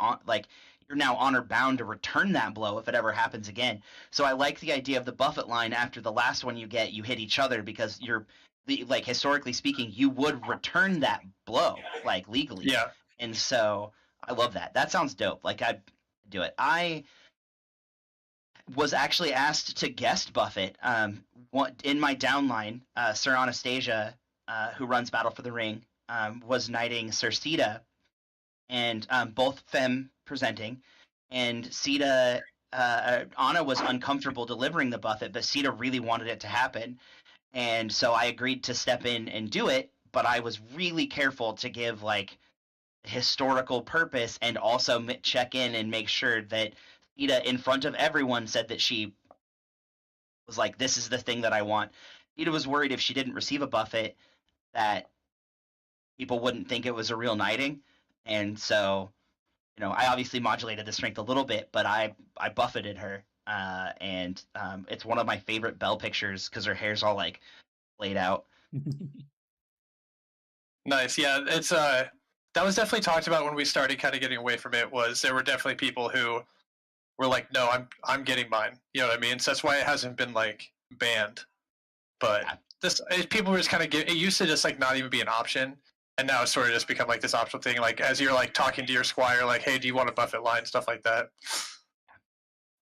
now honor bound to return that blow if it ever happens again. So I like the idea of the buffet line. After the last one you hit each other, because historically speaking, you would return that blow legally. Yeah. And so I love that. That sounds dope. I'd do it. I was actually asked to guest buffet in my downline. Sir Anastasia, who runs Battle for the Ring, was knighting Sir Sita, and both femme presenting, and Sita Anna was uncomfortable delivering the buffet, but Sita really wanted it to happen. And so I agreed to step in and do it, but I was really careful to give like historical purpose and also check in and make sure that Sita, in front of everyone, said that she was like, this is the thing that I want. Sita was worried if she didn't receive a buffet that people wouldn't think it was a real knighting. And so, I obviously modulated the strength a little bit, but I buffeted her. And it's one of my favorite Belle pictures because her hair's all like laid out. Nice. Yeah, it's that was definitely talked about when we started kind of getting away from it. Was there were definitely people who were like, no, I'm getting mine. You know what I mean? So that's why it hasn't been like banned. But people were just kind of it used to just like not even be an option, and now it's sort of just become like this optional thing. Like as you're like talking to your squire, like, hey, do you want a buffet line, stuff like that.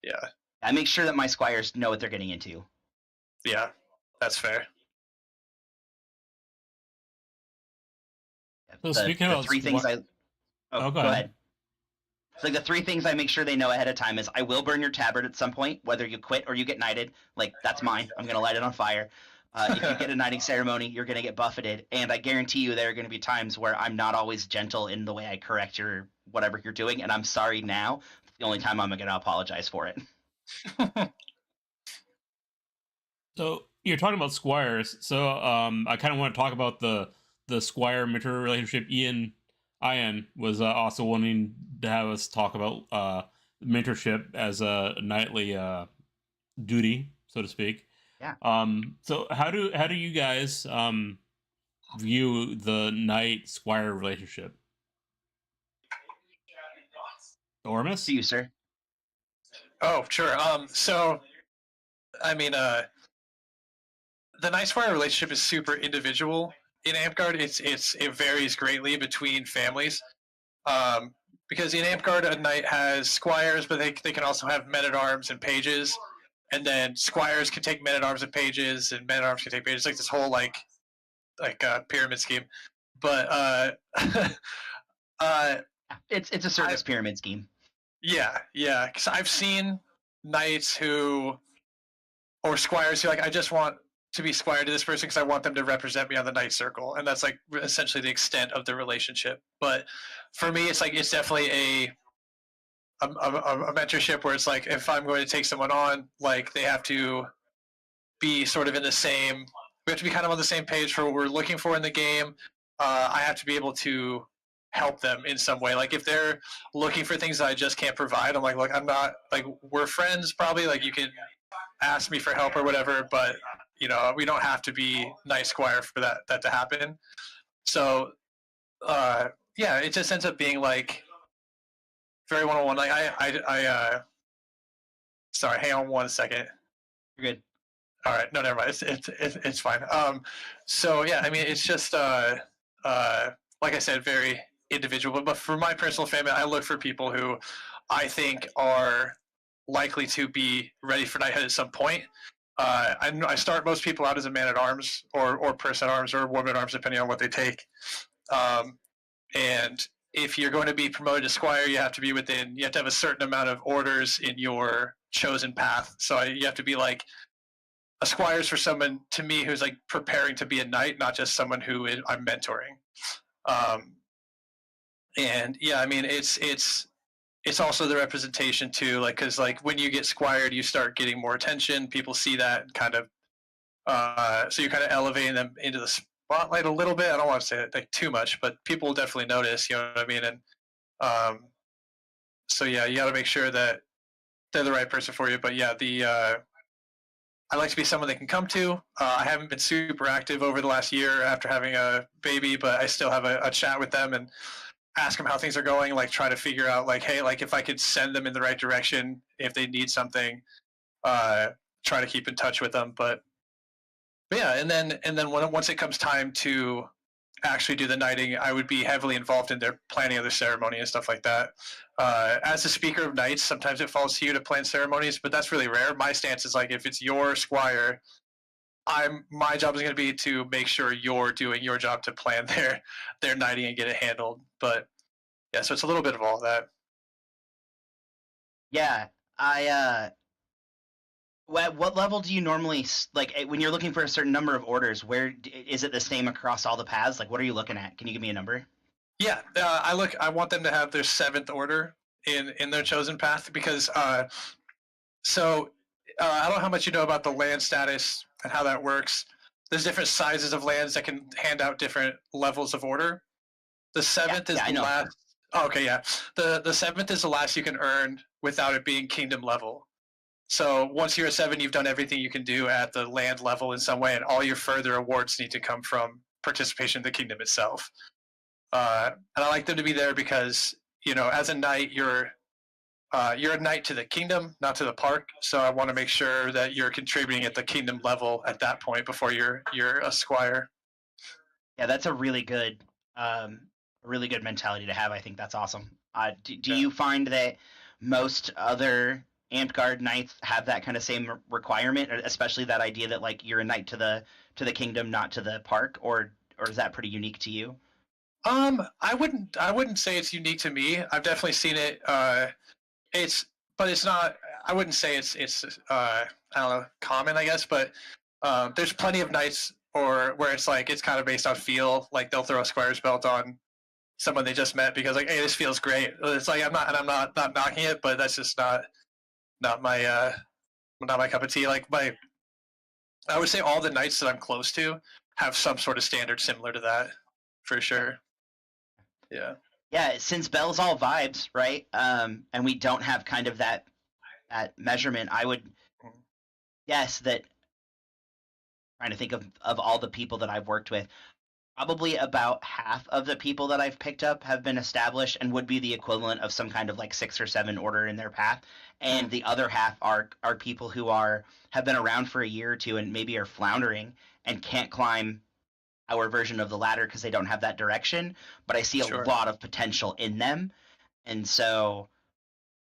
Yeah. I make sure that my squires know what they're getting into. Yeah, that's fair. So speaking of three things, go ahead. Like the three things I make sure they know ahead of time is I will burn your tabard at some point, whether you quit or you get knighted. Like that's mine. I'm gonna light it on fire. If you get a knighting ceremony, you're gonna get buffeted, and I guarantee you there are gonna be times where I'm not always gentle in the way I correct your whatever you're doing, and I'm sorry now. It's the only time I'm gonna apologize for it. So you're talking about squires. So I kind of want to talk about the squire mentor relationship. Ian was also wanting to have us talk about mentorship as a knightly duty, so to speak. Yeah. So how do you guys view the knight squire relationship? Oromis? To you, sir. Oh, sure. So, I mean, the knight squire relationship is super individual. In Amtgard, it varies greatly between families. Because in Amtgard, a knight has squires, but they can also have men-at-arms and pages. And then squires can take men-at-arms and pages, and men-at-arms can take pages. Like this whole like pyramid scheme. But it's a service pyramid scheme. Yeah. Because I've seen knights or squires who like, I just want to be squire to this person because I want them to represent me on the knight circle, and that's like essentially the extent of the relationship. But for me, it's like it's definitely a mentorship where it's like if I'm going to take someone on, like they have to be sort of in the same. We have to be kind of on the same page for what we're looking for in the game. I have to be able to help them in some way. Like if they're looking for things that I just can't provide, I'm like, look, I'm not like we're friends probably. Like you can ask me for help or whatever, but we don't have to be knight squire for that to happen. So yeah, it just ends up being like very one-on-one. Like I sorry, hang on 1 second. You're good. All right, no, never mind. It's fine. So yeah, I mean, it's just like I said, very individual. But for my personal family, I look for people who I think are likely to be ready for knighthood at some point. I start most people out as a man-at-arms or person-at-arms or woman-at-arms, depending on what they take. And if you're going to be promoted to squire, you have to have a certain amount of orders in your chosen path. So you have to be like a squire's for someone, to me, who's like preparing to be a knight, not just someone who I'm mentoring. And yeah, I mean, it's also the representation too, like, because like when you get squired, you start getting more attention. People see that and kind of, so you're kind of elevating them into the spotlight a little bit. I don't want to say it like too much, but people will definitely notice. You know what I mean? And so yeah, you got to make sure that they're the right person for you. But yeah, I like to be someone they can come to. I haven't been super active over the last year after having a baby, but I still have a chat with them and ask them how things are going, like try to figure out like, hey, like if I could send them in the right direction, if they need something, try to keep in touch with them. But yeah, and then once it comes time to actually do the knighting, I would be heavily involved in their planning of the ceremony and stuff like that. As a speaker of knights, sometimes it falls to you to plan ceremonies, but that's really rare. My stance is like, if it's your squire, my job is going to be to make sure you're doing your job to plan their knighting and get it handled. But yeah, so it's a little bit of all that. Yeah, What level do you normally like when you're looking for a certain number of orders? Where is it the same across all the paths? Like, what are you looking at? Can you give me a number? Yeah, I want them to have their 7th order in their chosen path because so I don't know how much you know about the land status and how that works. There's different sizes of lands that can hand out different levels of order. The 7th is the last. Oh, okay, yeah. The 7th is the last you can earn without it being kingdom level. So once you're a 7, you've done everything you can do at the land level in some way, and all your further awards need to come from participation in the kingdom itself. And I like them to be there because, you know, as a knight, you're a knight to the kingdom, not to the park. So I want to make sure that you're contributing at the kingdom level at that point before you're a squire. Yeah, that's a really good mentality to have. I think that's awesome. Do you find that most other Amtgard knights have that kind of same requirement, especially that idea that like you're a knight to the kingdom, not to the park, or is that pretty unique to you? I wouldn't say it's unique to me. I've definitely seen it. But it's not. I wouldn't say it's I don't know, common, I guess. But there's plenty of nights or where it's like it's kind of based on feel. Like they'll throw a squire's belt on someone they just met because like, hey, this feels great. It's like I'm not knocking it, but that's just not my cup of tea. Like I would say all the nights that I'm close to have some sort of standard similar to that, for sure. Yeah. Yeah, since Bell's all vibes, right? And we don't have kind of that measurement. I would guess that, trying to think of all the people that I've worked with, probably about half of the people that I've picked up have been established and would be the equivalent of some kind of like 6 or 7 order in their path. And the other half are people who have been around for a year or two and maybe are floundering and can't climb our version of the ladder because they don't have that direction, but I see a lot of potential in them. And so,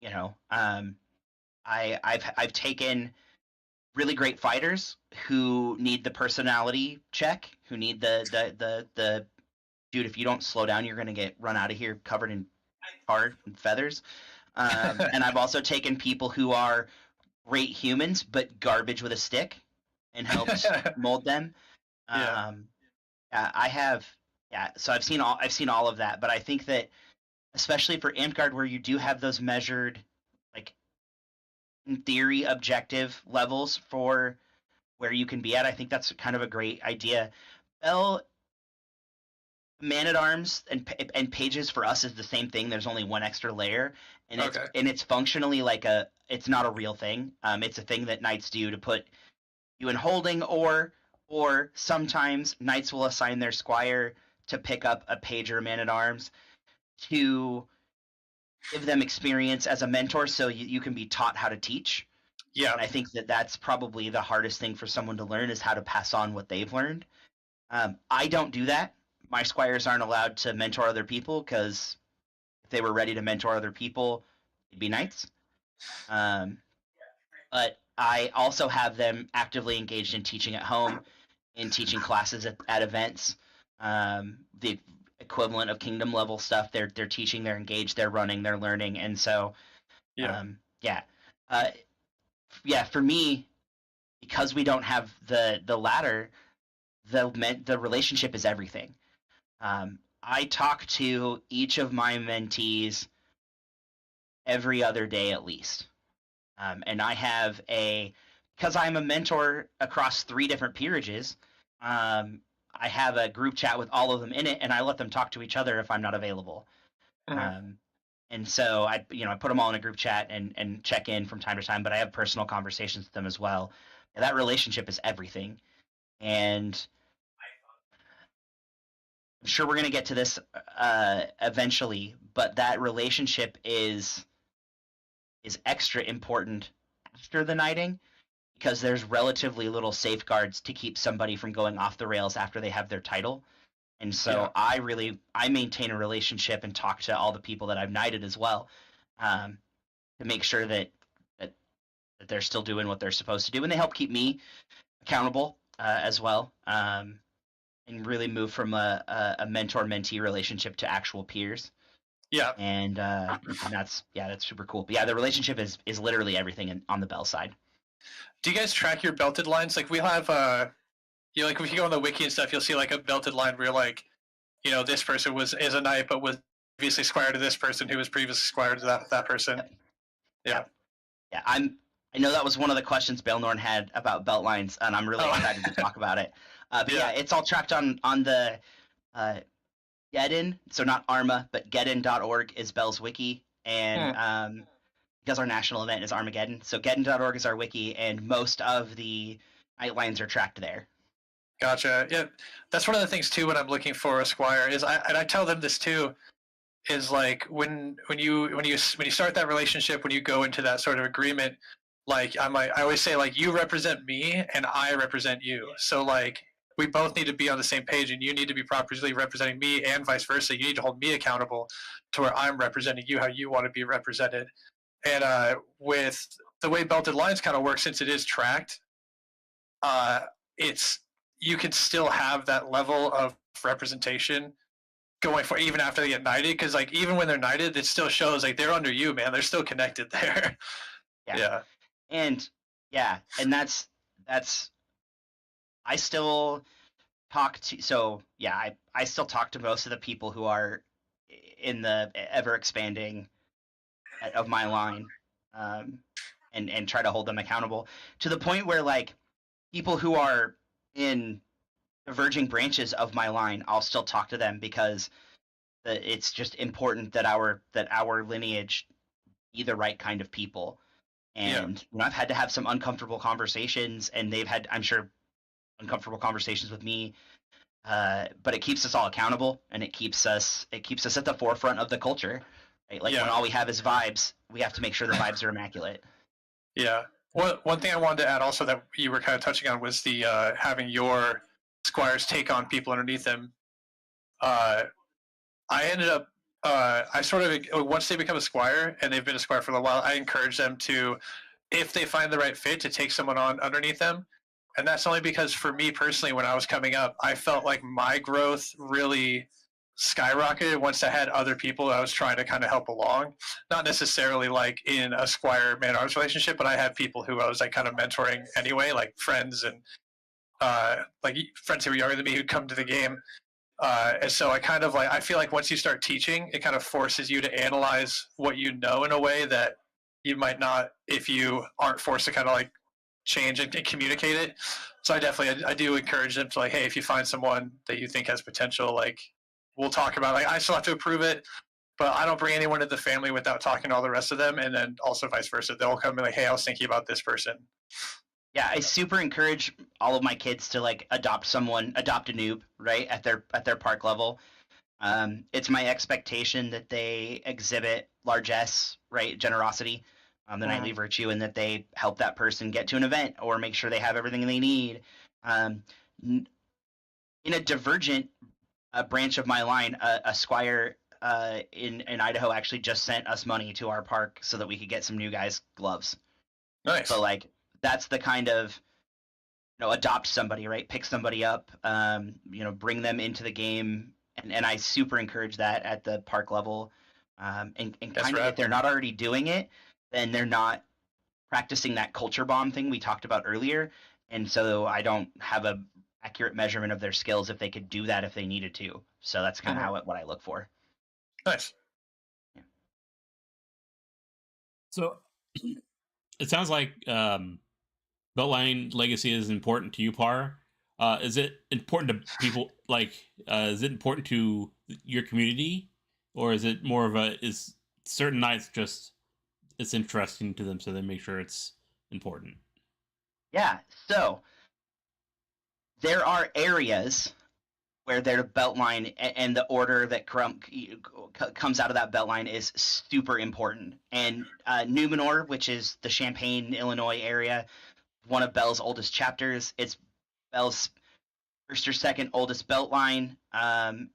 you know, I've taken really great fighters who need the personality check, who need the dude, if you don't slow down, you're going to get run out of here covered in tar and feathers. And I've also taken people who are great humans, but garbage with a stick and helped mold them. I have, so I've seen all of that, but I think that especially for Amtgard, where you do have those measured, like in theory, objective levels for where you can be at, I think that's kind of a great idea. Bell, Man-at-Arms and Pages for us is the same thing. There's only one extra layer, and it's functionally like it's not a real thing. It's a thing that knights do to put you in holding, or sometimes knights will assign their squire to pick up a page or a man-at-arms to give them experience as a mentor so you can be taught how to teach. Yeah. And I think that's probably the hardest thing for someone to learn is how to pass on what they've learned. I don't do that. My squires aren't allowed to mentor other people because if they were ready to mentor other people, they'd be knights. But I also have them actively engaged in teaching at home, in teaching classes at events, the equivalent of kingdom level stuff. They're teaching, they're engaged, they're running, they're learning, and so for me, because we don't have the ladder, the relationship is everything. I talk to each of my mentees every other day at least, and I have because I'm a mentor across 3 different peerages, I have a group chat with all of them in it, and I let them talk to each other if I'm not available. And so I put them all in a group chat and check in from time to time, but I have personal conversations with them as well. And that relationship is everything. And I'm sure we're going to get to this eventually, but that relationship is extra important after the knighting, because there's relatively little safeguards to keep somebody from going off the rails after they have their title. And so I maintain a relationship and talk to all the people that I've knighted as well, to make sure that they're still doing what they're supposed to do. And they help keep me accountable as well, and really move from a mentor-mentee relationship to actual peers. Yeah. And that's super cool. But yeah, the relationship is literally everything on the Bell side. Do you guys track your belted lines? Like we have like if you go on the wiki and stuff, you'll see like a belted line where you're like, this person is a knight, but was previously squire to this person who was previously squire to that person. Yep. Yeah. Yeah, I know that was one of the questions Baelnorn had about belt lines, and I'm really excited to talk about it. But yeah, it's all tracked on the Geddon, so not Arma, but Geddon.org is Bell's wiki, and because our national event is Armageddon, so Geddon.org is our wiki, and most of the night lines are tracked there. Gotcha. Yeah, that's one of the things too when I'm looking for a squire is I tell them this too, is like when you start that relationship, when you go into that sort of agreement, like I always say like you represent me and I represent you. So like we both need to be on the same page, and you need to be properly representing me, and vice versa. You need to hold me accountable to where I'm representing you how you want to be represented. And with the way belted lines kind of work, since it is tracked, you can still have that level of representation going for even after they get knighted, because like even when they're knighted, it still shows like they're under you, man. They're still connected there. Yeah. And that's I still talk to I still talk to most of the people who are in the ever expanding of my line, and try to hold them accountable to the point where like people who are in diverging branches of my line, I'll still talk to them because it's just important that our lineage be the right kind of people. And I've had to have some uncomfortable conversations, and they've had, I'm sure, uncomfortable conversations with me. But it keeps us all accountable, and it keeps us at the forefront of the culture. Right? Like when all we have is vibes, we have to make sure the vibes are immaculate. Yeah. One thing I wanted to add also that you were kind of touching on was the having your squires take on people underneath them. I ended up I sort of, once they become a squire and they've been a squire for a while, I encourage them to, if they find the right fit, to take someone on underneath them. And that's only because for me personally, when I was coming up, I felt like my growth really skyrocketed once I had other people I was trying to kind of help along. Not necessarily like in a squire man arms relationship, but I had people who I was like kind of mentoring anyway, like friends and like friends who were younger than me who'd come to the game. And so I feel like once you start teaching, it kind of forces you to analyze what you know in a way that you might not if you aren't forced to kind of like change and communicate it. So I do encourage them to like, hey, if you find someone that you think has potential, like we'll talk about, like I still have to approve it, but I don't bring anyone into the family without talking to all the rest of them. And then also vice versa. They'll come and like, hey, I was thinking about this person. Yeah, I super encourage all of my kids to like adopt a noob, right, at their park level. It's my expectation that they exhibit largesse, right, generosity, the knightly virtue, and that they help that person get to an event or make sure they have everything they need. In a divergent branch of my line, a squire in Idaho actually just sent us money to our park so that we could get some new guys gloves. Nice. So like that's the kind of, adopt somebody, right? Pick somebody up, bring them into the game. And I super encourage that at the park level. And kind of, if they're not already doing it, then they're not practicing that culture bomb thing we talked about earlier. And so I don't have a accurate measurement of their skills if they could do that if they needed to. So that's kind of what I look for. Nice. Yeah. So it sounds like Beltline legacy is important to you, Par. Is it important to people? Like, is it important to your community, or is it more of is certain knights just it's interesting to them, so they make sure it's important? Yeah. So there are areas where their beltline and the order that comes out of that beltline is super important. And Numenor, which is the Champaign, Illinois area, one of Bell's oldest chapters. It's Bell's first or second oldest beltline,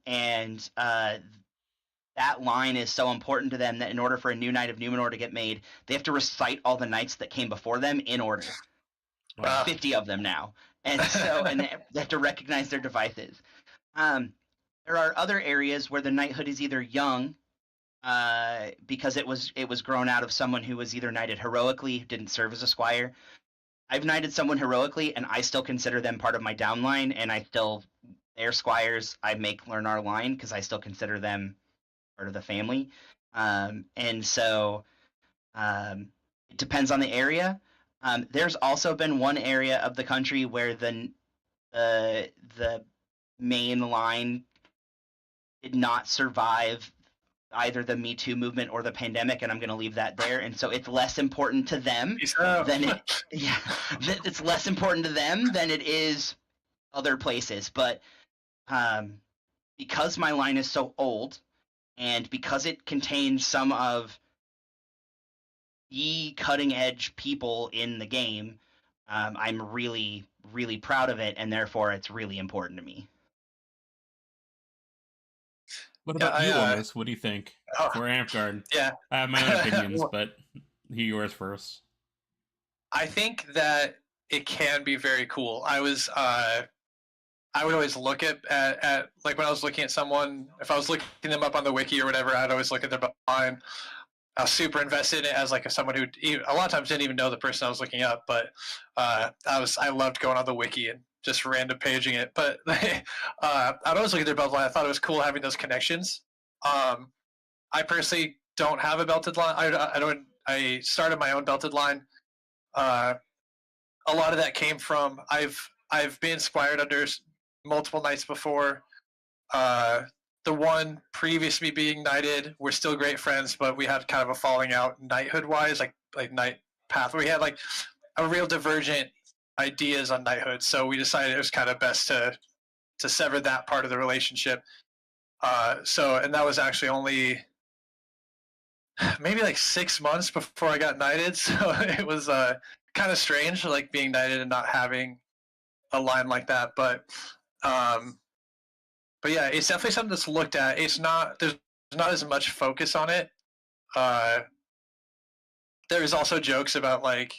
and that line is so important to them that in order for a new Knight of Numenor to get made, they have to recite all the knights that came before them in order. Wow. 50 of them now. And so and they have to recognize their devices. There are other areas where the knighthood is either young, because it was grown out of someone who was either knighted heroically, didn't serve as a squire. I've knighted someone heroically, and I still consider them part of my downline, and they're squires. I make learn our line because I still consider them part of the family. And so it depends on the area. There's also been one area of the country where the main line did not survive either the Me Too movement or the pandemic, and I'm going to leave that there. And so it's less important to them it's less important to them than it is other places. But because my line is so old, and because it contains some of the cutting edge people in the game, I'm really, really proud of it, and therefore it's really important to me. What about you, Oromis? What do you think for Amtgard? Yeah. I have my own opinions, but hear yours first. I think that it can be very cool. I would always look at like when I was looking at someone, if I was looking them up on the wiki or whatever, I'd always look at their line. I was super invested in it as like someone who a lot of times didn't even know the person I was looking up, but I loved going on the wiki and just random paging it. But I'd always look at their belt line. I thought it was cool having those connections. I personally don't have a belted line. I started my own belted line. A lot of that came from I've been squired under multiple knights before. The one previous to me being knighted, we're still great friends, but we had kind of a falling out knighthood wise, like knight path. We had like a real divergent ideas on knighthood, so we decided it was kind of best to sever that part of the relationship. And that was actually only maybe like 6 months before I got knighted, so it was kind of strange, like being knighted and not having a line like that. But yeah, it's definitely something that's looked at. There's not as much focus on it. There's also jokes about like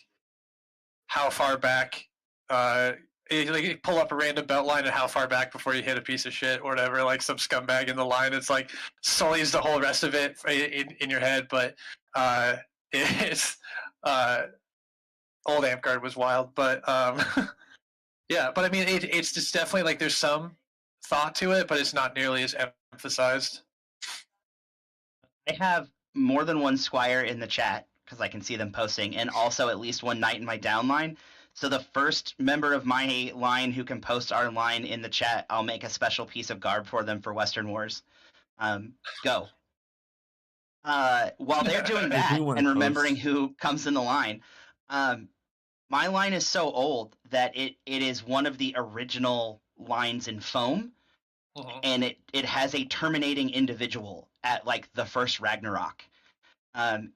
how far back you pull up a random belt line and how far back before you hit a piece of shit or whatever, like some scumbag in the line. It's like sullies the whole rest of it in your head. But it's old Amtgard was wild. But yeah, but I mean it's just definitely like there's some thought to it, but it's not nearly as emphasized. I have more than one squire in the chat because I can see them posting, and also at least one knight in my downline. So the first member of my line who can post our line in the chat, I'll make a special piece of garb for them for Western Wars. Go. While they're doing that and remembering who comes in the line, my line is so old that it is one of the original lines in foam. And it has a terminating individual at like the first Ragnarok.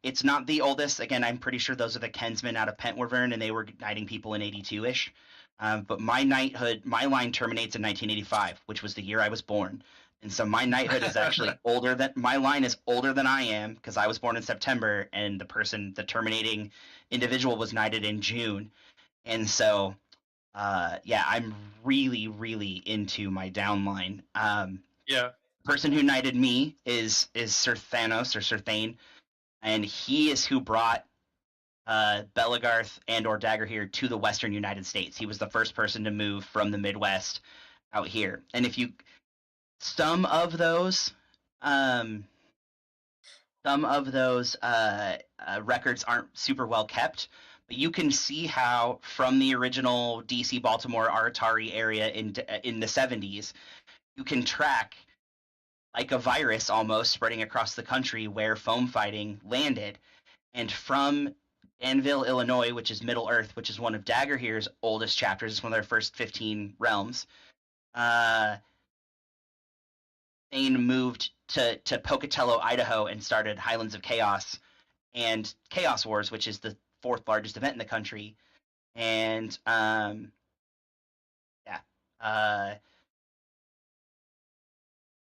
It's not the oldest. Again, I'm pretty sure those are the Kinsmen out of Pentwyvern, and they were knighting people in 82-ish. But my knighthood, my line terminates in 1985, which was the year I was born. And so my knighthood is actually my line is older than I am because I was born in September, and the terminating individual was knighted in June. And so yeah, I'm really, really into my downline. Yeah. The person who knighted me is Sir Thanos or Sir Thane, and he is who brought Belegarth and or Daggerheer to the Western United States. He was the first person to move from the Midwest out here. And some of those records aren't super well kept. You can see how from the original DC Baltimore Atari area in the 70s, you can track like a virus almost spreading across the country where foam fighting landed. And from Danville, Illinois, which is Middle Earth, which is one of Daggerheer's oldest chapters, it's one of their first 15 realms, Thane moved to Pocatello, Idaho, and started Highlands of Chaos and Chaos Wars, which is the 4th largest event in the country. And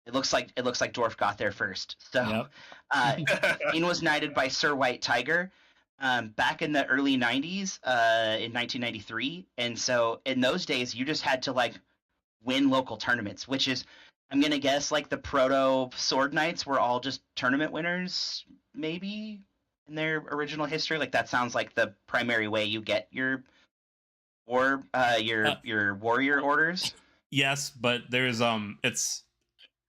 it looks like Dwarf got there first. So Thane was knighted by Sir White Tiger back in the early 90s in 1993. And so in those days you just had to like win local tournaments, which is I'm gonna guess like the proto sword knights were all just tournament winners, maybe in their original history. Like that sounds like the primary way you get your your warrior orders. Yes, but there's it's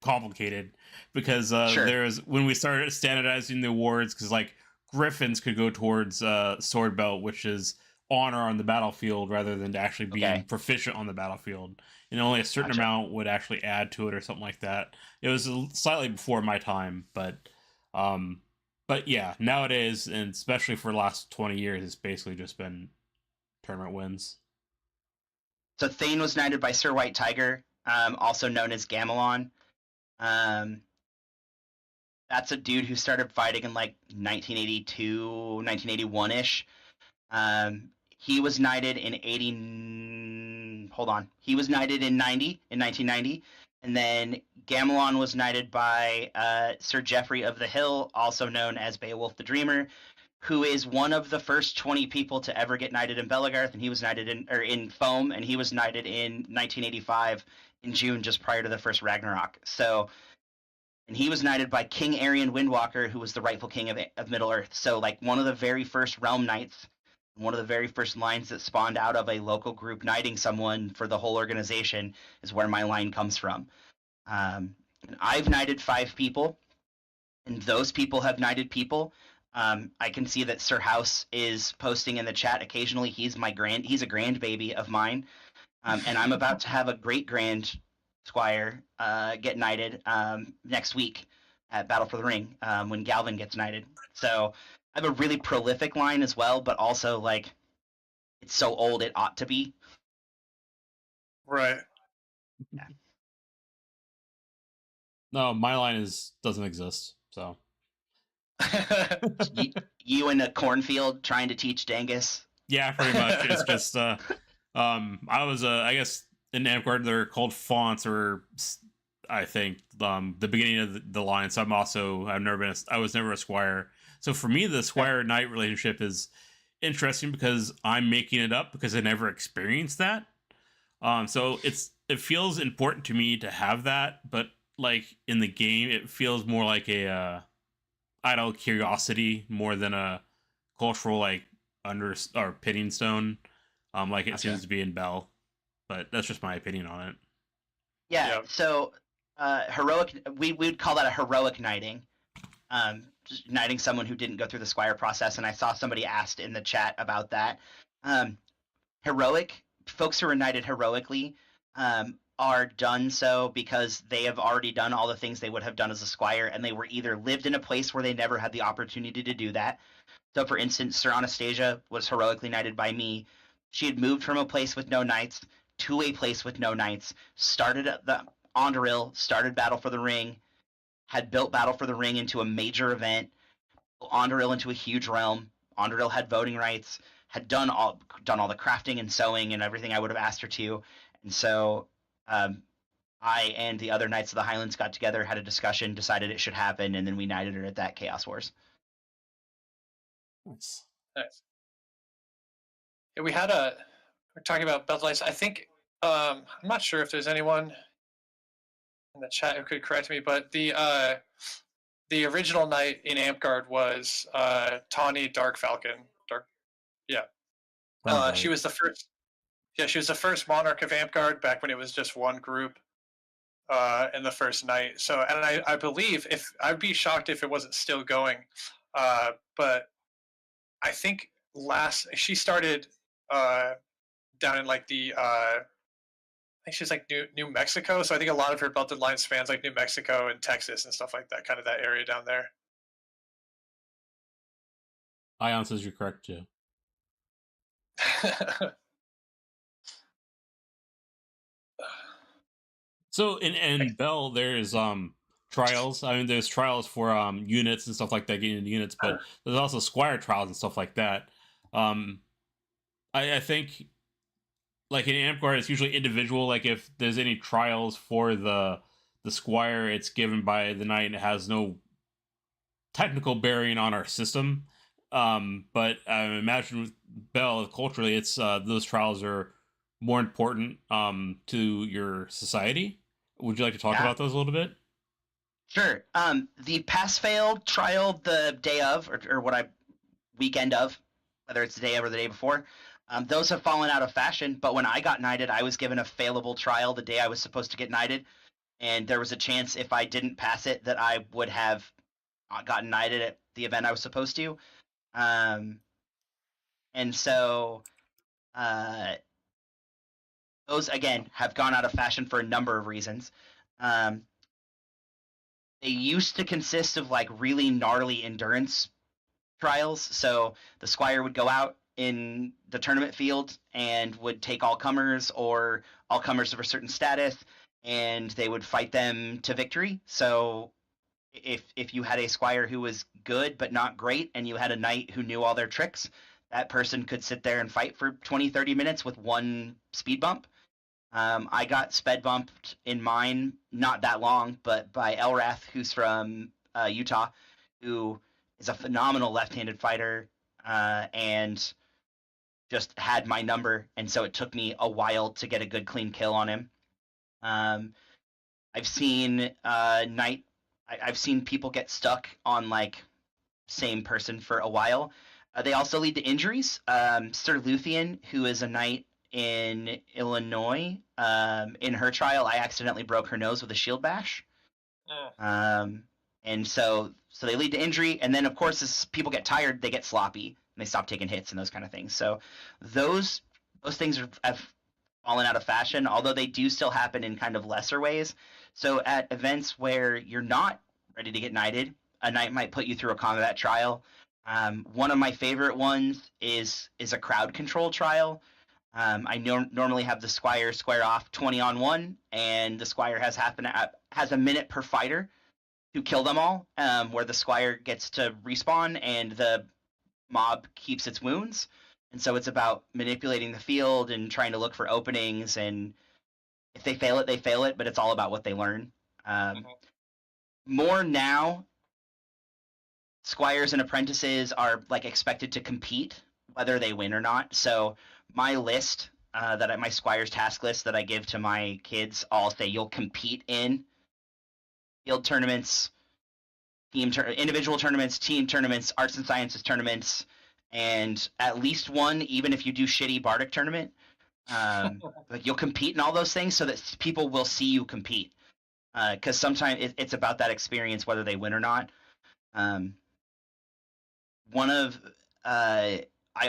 complicated because Sure. there's when we started standardizing the awards, because like griffins could go towards sword belt, which is honor on the battlefield rather than actually being Okay. proficient on the battlefield, and only a certain Gotcha. amount would actually add to it or something like that. It was slightly before my time, um but yeah, nowadays, and especially for the last 20 years, it's basically just been tournament wins. So Thane was knighted by Sir White Tiger, also known as Gamelon. Um, that's a dude who started fighting in like 1982, 1981 ish. He was knighted in 80. Hold on. He was knighted in 1990. And then Gamelon was knighted by Sir Geoffrey of the Hill, also known as Beowulf the Dreamer, who is one of the first 20 people to ever get knighted in Belegarth, and he was knighted in Foam, and he was knighted in 1985 in June, just prior to the first Ragnarok. So, and he was knighted by King Arion Windwalker, who was the rightful king of Middle Earth. So, like one of the very first realm knights, one of the very first lines that spawned out of a local group knighting someone for the whole organization is where my line comes from. I've knighted 5 people, and those people have knighted people. I can see that Sir House is posting in the chat occasionally. He's a grandbaby of mine, and I'm about to have a great grand squire get knighted next week at Battle for the Ring when Galvin gets knighted. So I have a really prolific line as well, but also like it's so old it ought to be. Right. Yeah. No, my line doesn't exist. So You in a cornfield trying to teach Dangus. yeah, pretty much. It's just I was I guess in Amtgard they're called fonts, or I think the beginning of the line. So I was never a squire. So for me, the squire knight relationship is interesting because I'm making it up because I never experienced that. So it feels important to me to have that, but like in the game, it feels more like a idle curiosity more than a cultural like under or pitting stone, like it Gotcha. seems to be in Bell. But that's just my opinion on it. Yeah. Yeah. So heroic, we would call that a heroic knighting. Just knighting someone who didn't go through the squire process, and I saw somebody asked in the chat about that. Heroic folks who are knighted heroically are done so because they have already done all the things they would have done as a squire, and they were either lived in a place where they never had the opportunity to do that. So, for instance, Sir Anastasia was heroically knighted by me. She had moved from a place with no knights to a place with no knights, started at the Onderil, started Battle for the Ring, had built Battle for the Ring into a major event, Onderil into a huge realm. Onderil had voting rights, had done all the crafting and sewing and everything I would have asked her to, and so I and the other Knights of the Highlands got together, had a discussion, decided it should happen, and then we knighted her at that Chaos Wars. Nice. Nice. Yeah, we're talking about belt lights. I think I'm not sure if there's anyone in the chat who could correct me, but the original knight in Amtgard was Tawny Dark Falcon. She was the first. Yeah, she was the first monarch of Amtgard back when it was just one group, and the first knight. So, and I believe if I'd be shocked if it wasn't still going, but I think she started down in like the I think she's like New Mexico. So I think a lot of her belted line spans like New Mexico and Texas and stuff like that, kind of that area down there. Ion says you're correct too. So in Bell there's trials. I mean, there's trials for units and stuff like that, getting into units, but there's also squire trials and stuff like that. I think like in Amtgard, it's usually individual. Like if there's any trials for the squire, it's given by the knight and it has no technical bearing on our system. But I imagine with Bell culturally, it's those trials are more important to your society. Would you like to talk Yeah. about those a little bit? Sure. The pass-fail trial the day of, or weekend of, whether it's the day of or the day before, those have fallen out of fashion. But when I got knighted, I was given a failable trial the day I was supposed to get knighted, and there was a chance if I didn't pass it that I would have gotten knighted at the event I was supposed to. And so those again have gone out of fashion for a number of reasons. They used to consist of like really gnarly endurance trials. So the squire would go out in the tournament field and would take all comers or all comers of a certain status, and they would fight them to victory. So if you had a squire who was good but not great, and you had a knight who knew all their tricks, that person could sit there and fight for 20-30 minutes with one speed bump. I got sped bumped in mine not that long, but by Elrath, who's from Utah, who is a phenomenal left-handed fighter and just had my number, and so it took me a while to get a good clean kill on him. I've seen I've seen people get stuck on like same person for a while. They also lead to injuries. Sir Luthien, who is a knight in Illinois, in her trial, I accidentally broke her nose with a shield bash. And so they lead to injury, and then of course as people get tired, they get sloppy and they stop taking hits and those kind of things. So those things have fallen out of fashion, although they do still happen in kind of lesser ways. So at events where you're not ready to get knighted, a knight might put you through a combat trial. One of my favorite ones is a crowd control trial. I normally have the squire square off 20-on-1, and the squire has a minute per fighter to kill them all, where the squire gets to respawn and the mob keeps its wounds. And so it's about manipulating the field and trying to look for openings, and if they fail it, they fail it, but it's all about what they learn. More now, squires and apprentices are like expected to compete whether they win or not. So my list, my squire's task list that I give to my kids, all say you'll compete in field tournaments, individual tournaments, team tournaments, arts and sciences tournaments, and at least one, even if you do shitty bardic tournament, like you'll compete in all those things so that people will see you compete. Because sometimes it's about that experience, whether they win or not. I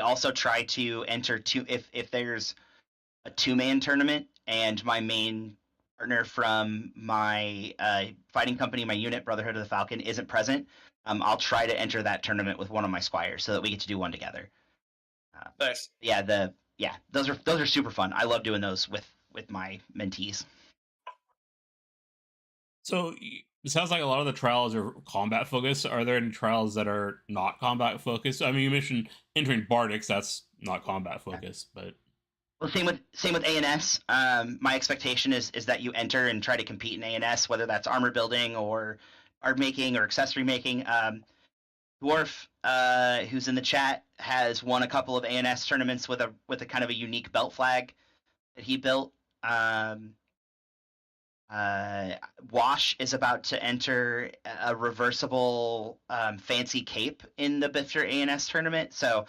also try to enter if there's a 2-man tournament and my main partner from my fighting company, my unit, Brotherhood of the Falcon, isn't present, I'll try to enter that tournament with one of my squires so that we get to do one together. Nice. Those are super fun. I love doing those with my mentees. So it sounds like a lot of the trials are combat focused. Are there any trials that are not combat focused? I mean, you mentioned entering Bardics, that's not combat focused, but well, same with ANS. My expectation is that you enter and try to compete in ANS, whether that's armor building or art making or accessory making. Dwarf, who's in the chat, has won a couple of ANS tournaments with a kind of a unique belt flag that he built. Wash is about to enter a reversible fancy cape in the Bifter ANS tournament. So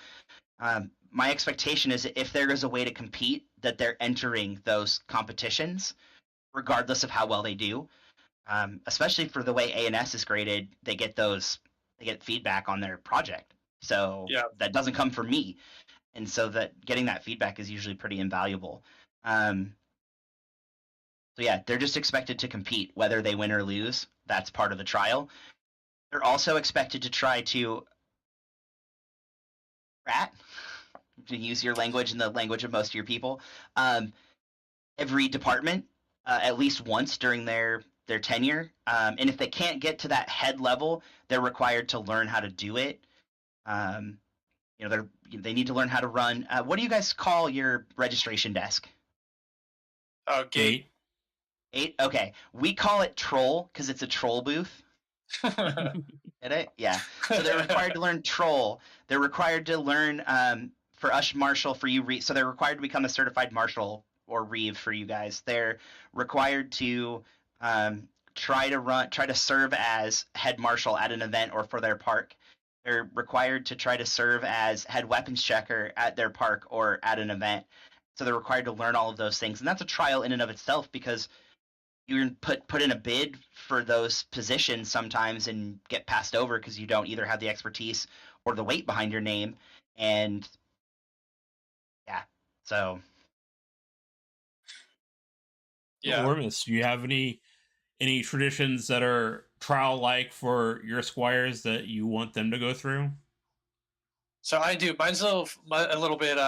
my expectation is if there is a way to compete, that they're entering those competitions, regardless of how well they do. Especially for the way ANS is graded, they get feedback on their project. So that doesn't come from me. And so that getting that feedback is usually pretty invaluable. So yeah, they're just expected to compete, whether they win or lose. That's part of the trial. They're also expected to try to rat, to use your language and the language of most of your people, every department at least once during their tenure. And if they can't get to that head level, they're required to learn how to do it. They need to learn how to run. What do you guys call your registration desk? Oh, gate. 8? Okay. We call it troll because it's a troll booth. Get it? Yeah. So they're required to learn troll. They're required to learn for us marshal, for you so they're required to become a certified marshal or reeve for you guys. They're required to try to serve as head marshal at an event or for their park. They're required to try to serve as head weapons checker at their park or at an event. So they're required to learn all of those things, and that's a trial in and of itself because you're put in a bid for those positions sometimes and get passed over because you don't either have the expertise or the weight behind your name. And yeah, so Yeah. Oromis, do you have any traditions that are trial like for your squires that you want them to go through? So I do. Mine's a little bit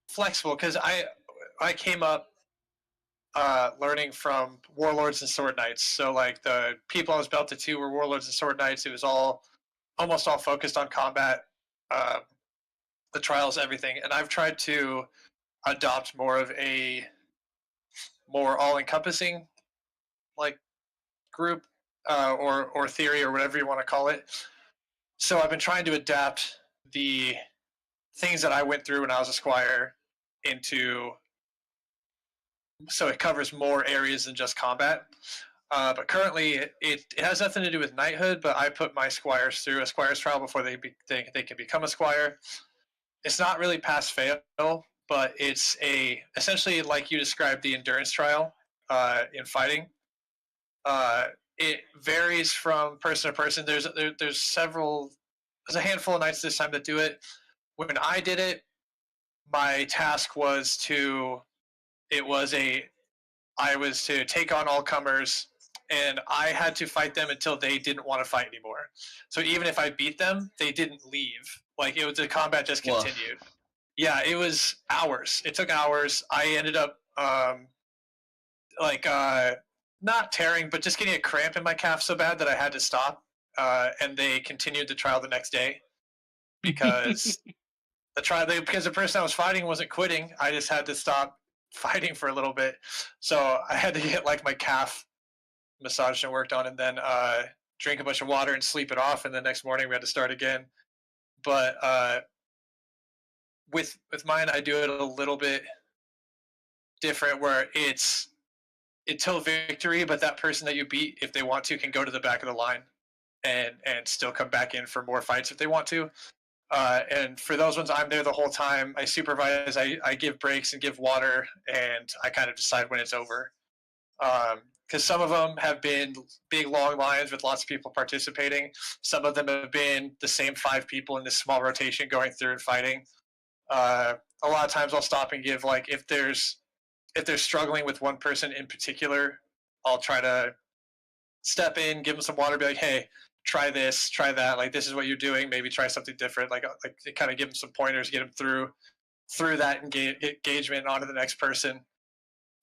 flexible because I came up learning from warlords and sword knights. So like the people I was belted to were warlords and sword knights. It was almost all focused on combat, the trials, everything. And I've tried to adopt more of a more all-encompassing like group or theory or whatever you want to call it. So I've been trying to adapt the things that I went through when I was a squire into so it covers more areas than just combat. But currently, it has nothing to do with knighthood. But I put my squires through a squire's trial before they can become a squire. It's not really pass fail, but it's essentially like you described the endurance trial in fighting. It varies from person to person. There's a handful of knights this time that do it. When I did it, my task was I was to take on all comers, and I had to fight them until they didn't want to fight anymore. So even if I beat them, they didn't leave. Like the combat just continued. Woof. Yeah, it was hours. It took hours. I ended up not tearing, but just getting a cramp in my calf so bad that I had to stop. And they continued the trial the next day because because the person I was fighting wasn't quitting. I just had to stop fighting for a little bit. So I had to get like my calf massaged and worked on, and then drink a bunch of water and sleep it off. And the next morning we had to start again. But with mine, I do it a little bit different, where it's until victory, but that person that you beat, if they want to, can go to the back of the line and still come back in for more fights if they want to. And for those ones, I'm there the whole time. I supervise, I give breaks and give water, and I kind of decide when it's over. Because some of them have been big, long lines with lots of people participating. Some of them have been the same 5 people in this small rotation going through and fighting. A lot of times I'll stop and give, like, if they're struggling with one person in particular, I'll try to step in, give them some water, be like, hey, try this, try that. Like, this is what you're doing. Maybe try something different. Like kind of give them some pointers, get them through that engagement onto the next person.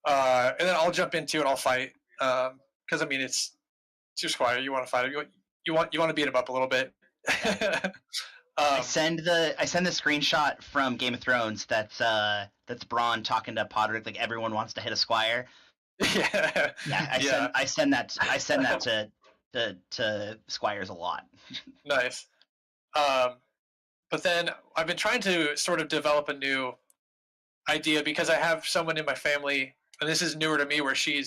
And then I'll jump into it. I'll fight. Because I mean, it's your squire. You want to fight him. You want to beat him up a little bit. I send the screenshot from Game of Thrones that's Bronn talking to Podrick, like everyone wants to hit a squire. Yeah. I send that to squires a lot. Nice. But then I've been trying to sort of develop a new idea, because I have someone in my family, and this is newer to me, where she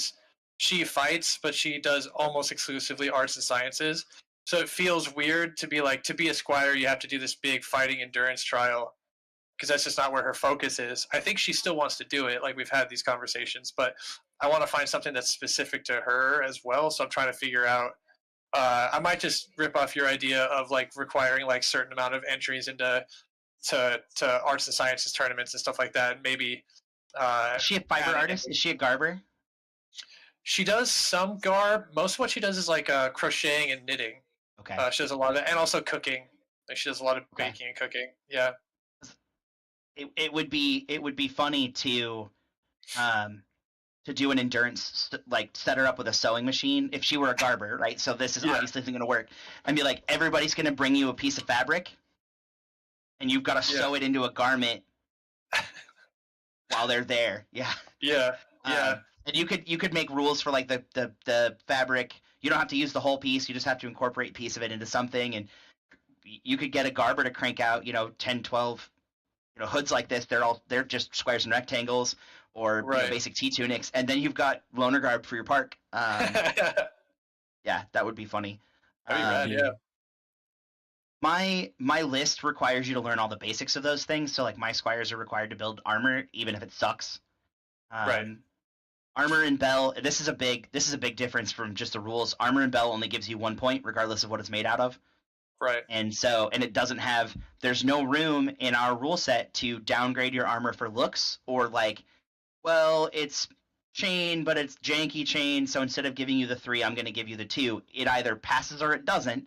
fights, but she does almost exclusively arts and sciences. So it feels weird to be a squire, you have to do this big fighting endurance trial, because that's just not where her focus is. I think she still wants to do it, like we've had these conversations, but I want to find something that's specific to her as well. So I'm trying to figure out, I might just rip off your idea of like requiring like certain amount of entries into to arts and sciences tournaments and stuff like that. And maybe is she a fiber artist? Is she a garber? She does some garb. Most of what she does is like crocheting and knitting. Okay. She does a lot of, and also cooking. Like she does a lot of baking and cooking. Yeah. It would be funny to do an endurance, like set her up with a sewing machine if she were a garber, right? So this is obviously going to work, and be like, everybody's going to bring you a piece of fabric, and you've got to sew it into a garment while they're there. Yeah. Yeah. Yeah. And you could make rules for like the fabric. You don't have to use the whole piece. You just have to incorporate a piece of it into something, and you could get a garber to crank out 10, 12 hoods like this. They're just squares and rectangles, or Right. basic T tunics, and then you've got loner garb for your park. That'd Yeah, that would be funny. be rad, yeah. My list requires you to learn all the basics of those things. So like my squires are required to build armor, even if it sucks. Right. Armor and bell. This is a big difference from just the rules. Armor and bell only gives you 1 point, regardless of what it's made out of. Right. And it doesn't have. There's no room in our rule set to downgrade your armor for looks or like, well, it's chain, but it's janky chain. So instead of giving you the 3, I'm going to give you the 2. It either passes or it doesn't.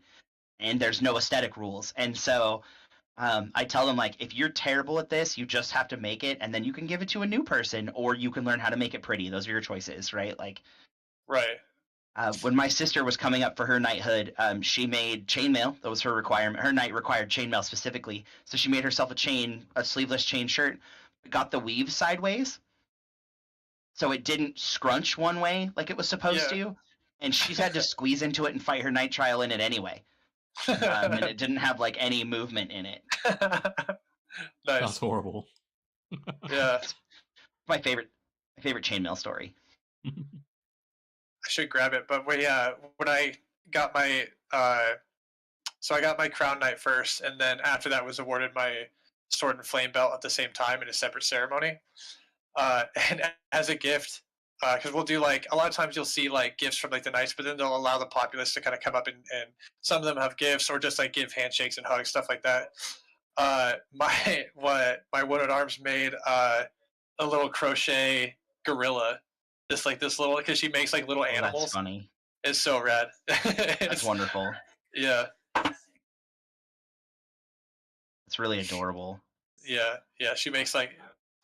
And there's no aesthetic rules. And so I tell them, like, if you're terrible at this, you just have to make it, and then you can give it to a new person, or you can learn how to make it pretty. Those are your choices, right? Like, Right. When my sister was coming up for her knighthood, she made chainmail. That was her requirement. Her knight required chainmail specifically. So she made herself a sleeveless chain shirt, got the weave sideways, so it didn't scrunch one way like it was supposed to. And she had to squeeze into it and fight her night trial in it anyway. And it didn't have like any movement in it. Nice. That's horrible. Yeah. My favorite chainmail story. I should grab it, but when I got my so I got my crown knight first, and then after that was awarded my sword and flame belt at the same time in a separate ceremony. And as a gift, because we'll do like a lot of times you'll see like gifts from like the knights, but then they'll allow the populace to kind of come up and some of them have gifts or just like give handshakes and hugs, stuff like that. My one at arms made a little crochet gorilla, just like this little, because she makes like little animals. That's funny. It's so rad. That's wonderful. Yeah. It's really adorable. Yeah. She makes like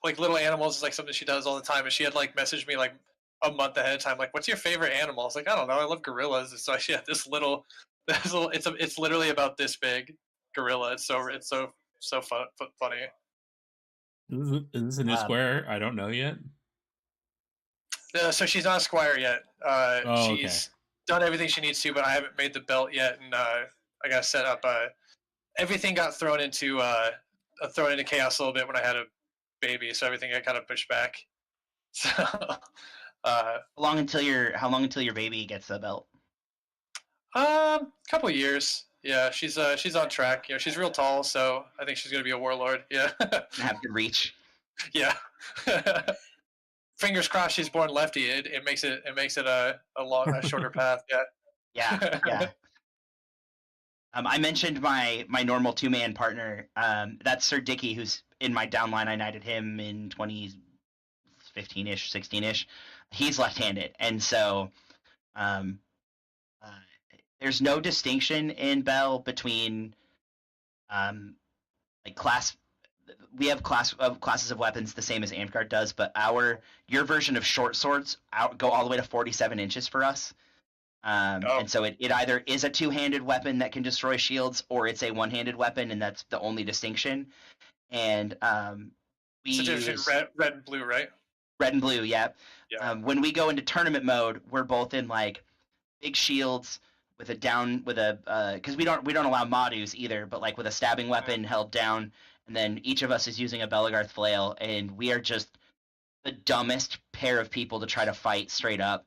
little animals is like something she does all the time, and she had like messaged me like a month ahead of time, like, "What's your favorite animal?" I was like, "I don't know. I love gorillas." And so she had this little. It's literally about this big gorilla. It's so funny. Is this a new square? I don't know yet. So she's not a squire yet. She's done everything she needs to, but I haven't made the belt yet, and I got set up. Everything got thrown into chaos a little bit when I had a baby, so everything got kind of pushed back. So, how long until your baby gets the belt? Couple of years. Yeah, she's on track. You know, she's real tall, so I think she's gonna be a warlord. Yeah. Have good reach. Yeah. Fingers crossed she's born lefty. It makes it a shorter path. Yeah. Yeah. I mentioned my normal 2-man partner. That's Sir Dicky, who's in my downline. I knighted him in 2015-ish, 16-ish. He's left-handed, and so there's no distinction in Bell between like class. We have classes of weapons the same as Amtgard does, but your version of short swords go all the way to 47 inches for us. And so it either is a 2-handed weapon that can destroy shields, or it's a 1-handed weapon, and that's the only distinction. And we use red and blue, right? Red and blue, yeah. When we go into tournament mode, we're both in like big shields with because we don't allow Madus either, but like with a stabbing weapon held down, and then each of us is using a Belegarth flail, and we are just the dumbest pair of people to try to fight straight up.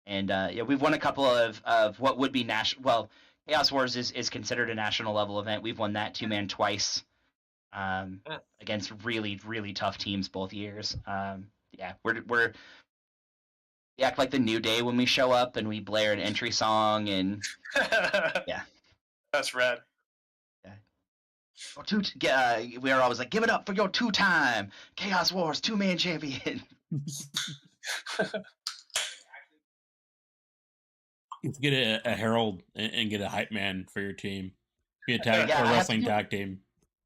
We've won a couple of what would be national. Well, Chaos Wars is considered a national level event. We've won that 2-man twice against really, really tough teams both years. We act like the New Day when we show up, and we blare an entry song, and yeah, that's rad. Yeah, we are always like, "Give it up for your 2-time Chaos Wars 2-man champion." Let's get a herald and get a hype man for your team. Be a wrestling tag team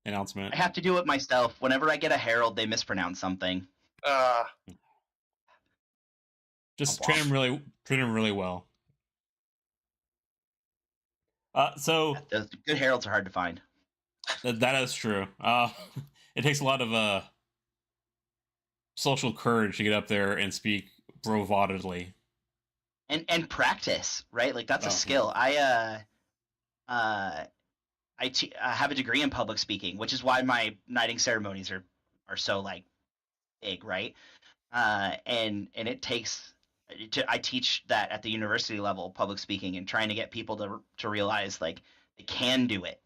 announcement. I have to do it myself. Whenever I get a herald, they mispronounce something. Just train them really well. So those good heralds are hard to find. That is true. It takes a lot of social courage to get up there and speak bravadly. And practice, right? Like that's a skill. I have a degree in public speaking, which is why my knighting ceremonies are so like big, right? And it takes. I teach that at the university level, public speaking, and trying to get people to realize like they can do it,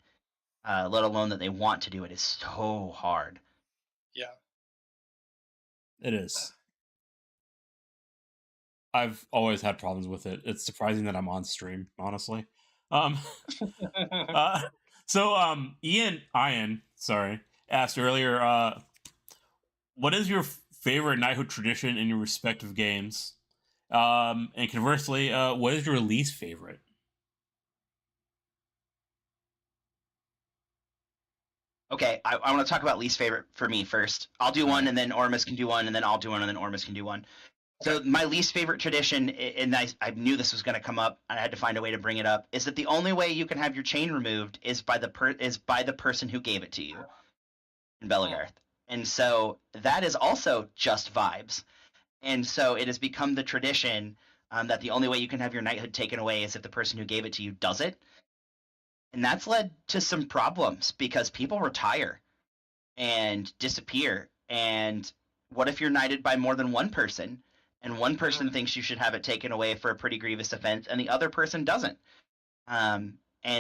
let alone that they want to do it, is so hard. Yeah. It is. I've always had problems with it. It's surprising that I'm on stream, honestly. Um, Ian, sorry, asked earlier, what is your favorite knighthood tradition in your respective games? And conversely, what is your least favorite? Okay, I want to talk about least favorite for me first. I'll do one, Alright. and then Oromis can do one, and then I'll do one, and then Oromis can do one. So my least favorite tradition, and I knew this was going to come up, and I had to find a way to bring it up, is that the only way you can have your chain removed is by the person who gave it to you in Belegarth. And so that is also just vibes. And so it has become the tradition that the only way you can have your knighthood taken away is if the person who gave it to you does it. And that's led to some problems because people retire and disappear. And what if you're knighted by more than one person? And one person thinks you should have it taken away for a pretty grievous offense, and the other person doesn't. And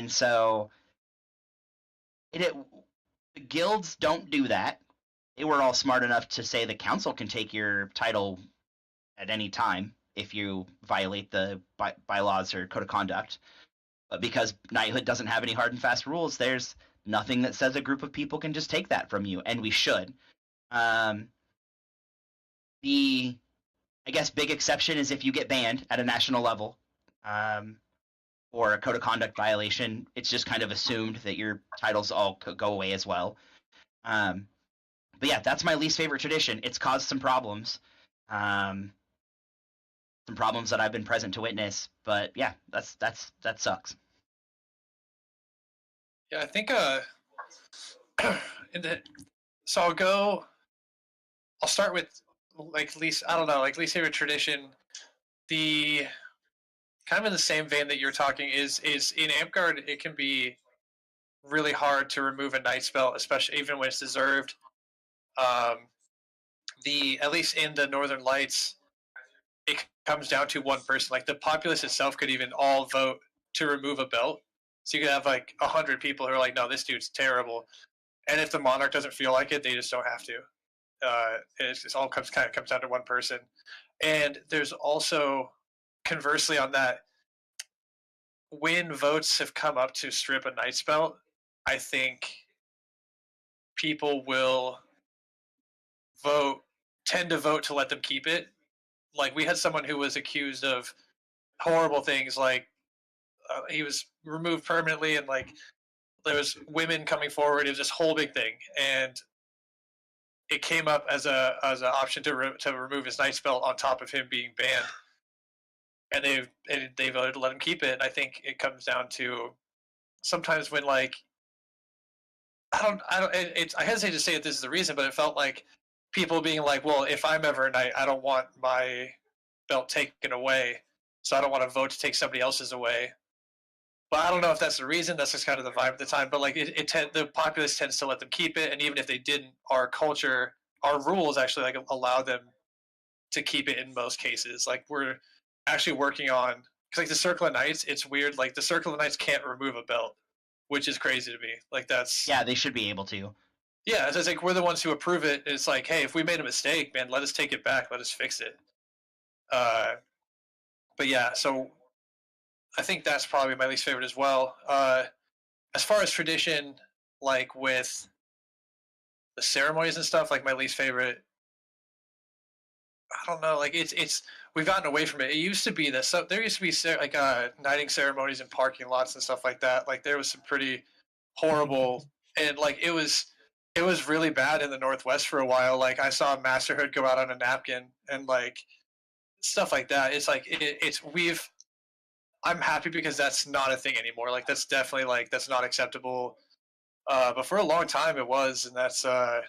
so the guilds don't do that. They were all smart enough to say the council can take your title at any time if you violate the bylaws or code of conduct. But because knighthood doesn't have any hard and fast rules, there's nothing that says a group of people can just take that from you, and we should. The, I guess, big exception is if you get banned at a national level, or a code of conduct violation. It's just kind of assumed that your titles all go away as well. But yeah, that's my least favorite tradition. It's caused some problems. Some problems that I've been present to witness. But yeah, that sucks. Yeah, I think so I'll start with like least favorite tradition. The kind of in the same vein that you're talking is in Amtgard, it can be really hard to remove a night spell, especially even when it's deserved. At least in the Northern Lights, it comes down to one person. Like the populace itself could even all vote to remove a belt. So you could have like 100 people who are like, no, this dude's terrible. And if the monarch doesn't feel like it, they just don't have to. It all comes down to one person. And there's also, conversely on that, when votes have come up to strip a knight's belt, I think people will tend to vote to let them keep it. Like we had someone who was accused of horrible things, like he was removed permanently, and like there was women coming forward. It was this whole big thing, and it came up as an option to remove his knight's belt on top of him being banned, and they voted to let him keep it. And I think it comes down to sometimes when like I hesitate to say that this is the reason, but it felt like people being like, well, if I'm ever a knight, I don't want my belt taken away, so I don't want to vote to take somebody else's away. But I don't know if that's the reason. That's just kind of the vibe at the time. But like the populace tends to let them keep it, and even if they didn't, our culture, our rules actually like allow them to keep it in most cases. Like we're actually working on, because like the Circle of Knights, it's weird. Like the Circle of Knights can't remove a belt, which is crazy to me. Like that's Yeah, they should be able to. Yeah, it's like we're the ones who approve it. It's like, hey, if we made a mistake, man, let us take it back. Let us fix it. But yeah, so I think that's probably my least favorite as well. As far as tradition, like with the ceremonies and stuff, like my least favorite, I don't know. Like it's we've gotten away from it. It used to be this. So there used to be like knighting ceremonies in parking lots and stuff like that. Like there was some pretty horrible and like it was really bad in the Northwest for a while. Like I saw a masterhood go out on a napkin and like stuff like that. It's like I'm happy because that's not a thing anymore. Like that's definitely like that's not acceptable. But for a long time it was, and that's so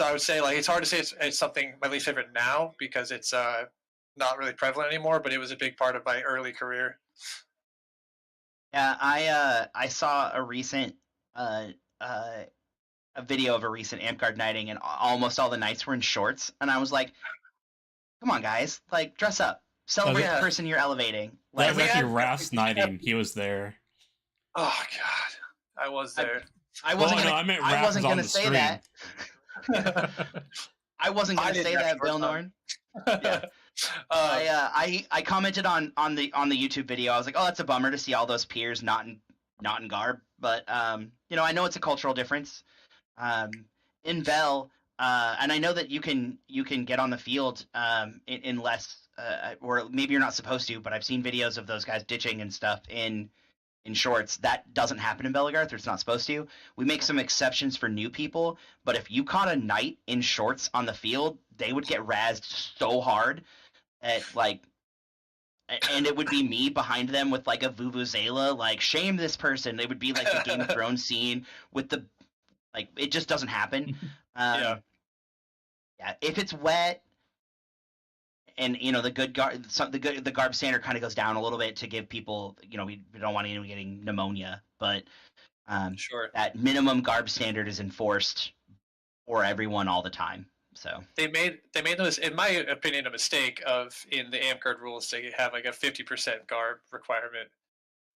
I would say like it's hard to say it's something my least favorite now because it's not really prevalent anymore. But it was a big part of my early career. Yeah, I saw a recent a video of a recent Amtgard knighting, and almost all the knights were in shorts, and I was like, "Come on, guys! Like, dress up, celebrate Yeah. the person you're elevating." That Like, was we actually had- Raph's knighting. He was there. Oh God, I was there. I wasn't Well, no, gonna. I meant I Raph wasn't was on gonna the say stream. that. I wasn't I gonna didn't say have that, shorts on. Baelnorn. Yeah. Um, I commented on the YouTube video. I was like, "Oh, that's a bummer to see all those peers not in garb." But you know, I know it's a cultural difference. In Bell, and I know that you can get on the field in less, or maybe you're not supposed to. But I've seen videos of those guys ditching and stuff in shorts. That doesn't happen in Belegarth, or it's not supposed to. We make some exceptions for new people, but if you caught a knight in shorts on the field, they would get razzed so hard at like, and it would be me behind them with like a vuvuzela, like, shame this person. They would be like the Game of Thrones scene with the, like, it just doesn't happen. Yeah. Yeah, if it's wet and you know the garb standard kind of goes down a little bit to give people, you know, we don't want anyone getting pneumonia, but sure. that minimum garb standard is enforced for everyone all the time. So They made those, in my opinion, a mistake of in the Amtgard rules to have like a 50% garb requirement.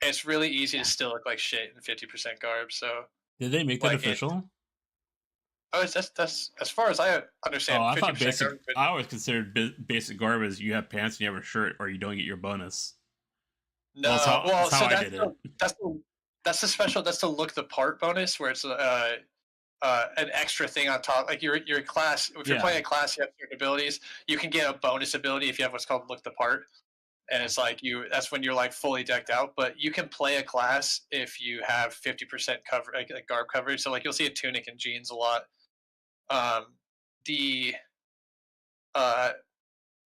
And it's really easy to still look like shit in 50% garb. So Did they make that Like, official? that's as far as I understand. Oh, I thought 50% basic. garb, but I always considered basic garb as you have pants and you have a shirt, or you don't get your bonus. no, That's how- well, that's how so I that's did the, that's the special. That's the look the part bonus, where it's an extra thing on top. Like your class, if you're Yeah. playing a class, you have certain abilities. You can get a bonus ability if you have what's called look the part, and it's like that's when you're like fully decked out. But you can play a class if you have 50% cover, like garb coverage. So like you'll see a tunic and jeans a lot. The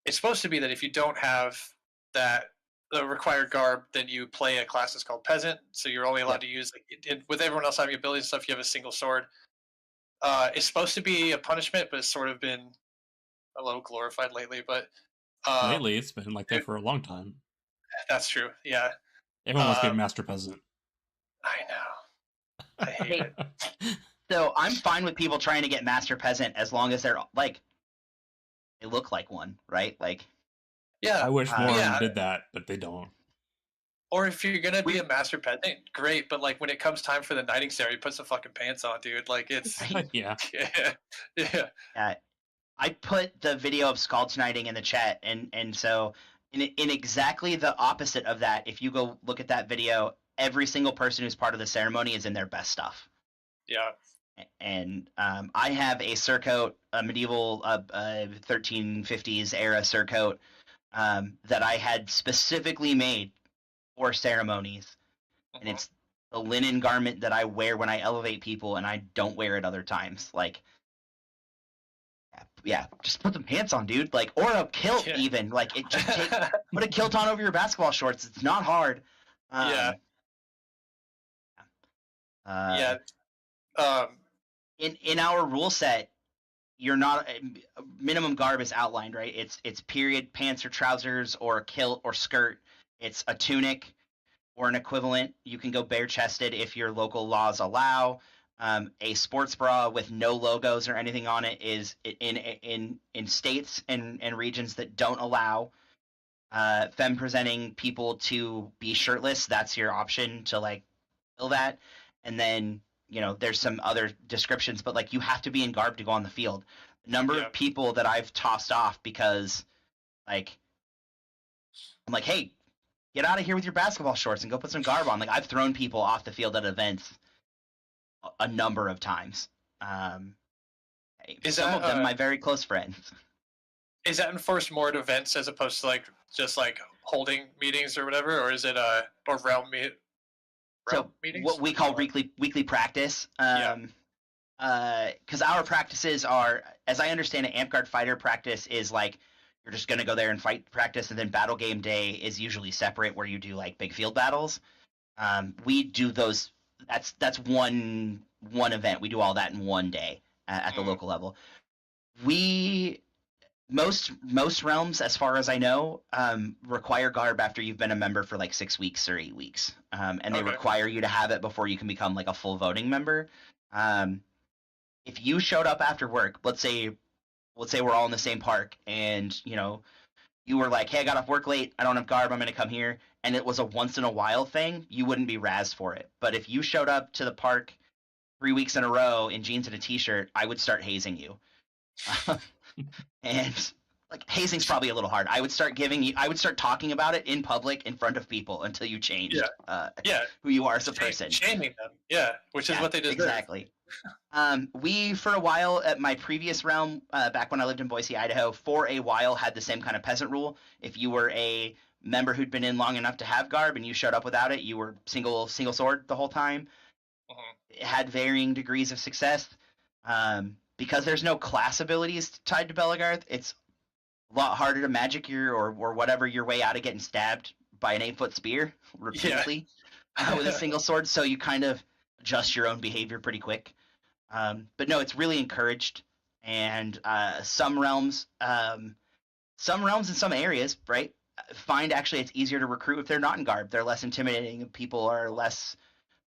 it's supposed to be that if you don't have the required garb, then you play a class that's called peasant. So you're only allowed to use, like, with everyone else having abilities and stuff, you have a single sword. It's supposed to be a punishment, but it's sort of been a little glorified lately. But Lately, it's been like that for a long time. that's true. Yeah, Everyone wants to be a master peasant. I know. I hate it. So I'm fine with people trying to get master peasant as long as they're like, they look like one, right? Like, Yeah, I wish more of yeah. them did that, but they don't. Or if you're gonna be a master peasant, great. But like when it comes time for the knighting ceremony, put some fucking pants on, dude. Like it's Yeah. yeah. I put the video of Scald's knighting in the chat, and so in exactly the opposite of that, if you go look at that video, every single person who's part of the ceremony is in their best stuff. Yeah. And I have a surcoat, a medieval 1350s era surcoat that I had specifically made for ceremonies, and it's the linen garment that I wear when I elevate people, and I don't wear it other times. Like, yeah, just put some pants on, dude. Like, or a kilt, even. Like, it just put a kilt on over your basketball shorts. It's not hard. Yeah. In our rule set, you're not, minimum garb is outlined, right? It's period pants or trousers or a kilt or skirt. It's a tunic or an equivalent. You can go bare chested if your local laws allow. A sports bra with no logos or anything on it is in states and regions that don't allow femme presenting people to be shirtless. That's your option to like fill that. And then, you know, there's some other descriptions, but like you have to be in garb to go on the field. The number of people that I've tossed off because like I'm like, hey, get out of here with your basketball shorts and go put some garb on. Like, I've thrown people off the field at events a number of times. Some of them my very close friends. Is that enforced more at events as opposed to like just like holding meetings or whatever, or is it or realm meetings? What we call weekly practice. Because our practices are, as I understand it, Amtgard fighter practice is like you're just gonna go there and fight practice, and then battle game day is usually separate, where you do like big field battles. We do those. That's one event. We do all that in one day at the local level. Most realms, as far as I know, require garb after you've been a member for like 6 weeks or 8 weeks, and they require you to have it before you can become like a full voting member. if you showed up after work, let's say we're all in the same park, and you were like, hey, I got off work late, I don't have garb, I'm going to come here, and it was a once in a while thing, you wouldn't be razzed for it. But if you showed up to the park 3 weeks in a row in jeans and a t-shirt, I would start hazing you. And like, hazing's probably a little hard. I would start talking about it in public in front of people until you changed who you are as a person. Shaming them, which is what they deserve. Exactly. We, for a while at my previous realm, back when I lived in Boise, Idaho, for a while had the same kind of peasant rule. If you were a member who'd been in long enough to have garb and you showed up without it, you were single sword the whole time. It had varying degrees of success. Because there's no class abilities tied to Belegarth, it's a lot harder to magic or whatever your way out of getting stabbed by an 8-foot spear repeatedly with a single sword. So you kind of adjust your own behavior pretty quick. But no, it's really encouraged. And some realms in some areas, right, find actually it's easier to recruit if they're not in garb. They're less intimidating. People are less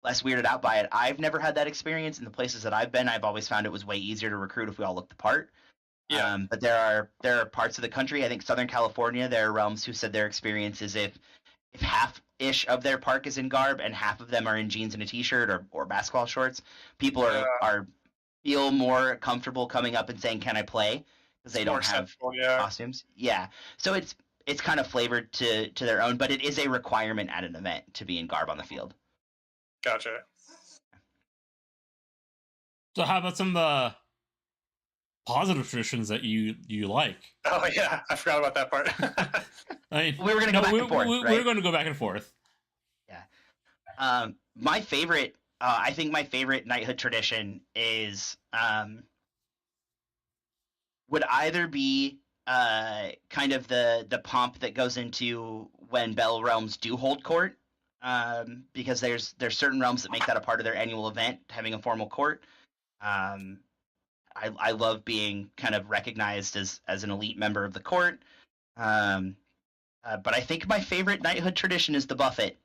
weirded out by it. I've never had that experience. In the places that I've been, I've always found it was way easier to recruit if we all looked the part. But there are parts of the country, I think Southern California, there are realms who said their experience is if half-ish of their park is in garb and half of them are in jeans and a t-shirt or basketball shorts, people are feel more comfortable coming up and saying, can I play? Because they don't have costumes. So it's kind of flavored to their own, but it is a requirement at an event to be in garb on the field. Gotcha. So how about some positive traditions that you like? Oh yeah, I forgot about that part. I mean, we were going to go back and forth, right? We're going to go back and forth. Yeah. My favorite, I think my favorite knighthood tradition is would either be kind of the pomp that goes into when Bell realms do hold court. Because there's certain realms that make that a part of their annual event, having a formal court. I love being kind of recognized as an elite member of the court. But I think my favorite knighthood tradition is the buffet.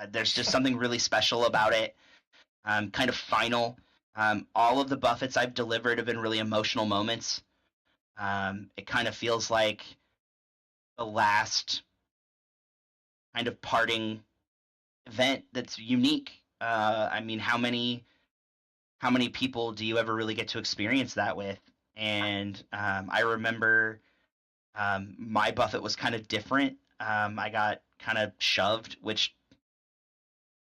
There's just something really special about it. Kind of final. All of the buffets I've delivered have been really emotional moments. It kind of feels like the last kind of parting event that's unique. I mean, how many people do you ever really get to experience that with? And I remember my buffet was kind of different. I got kind of shoved, which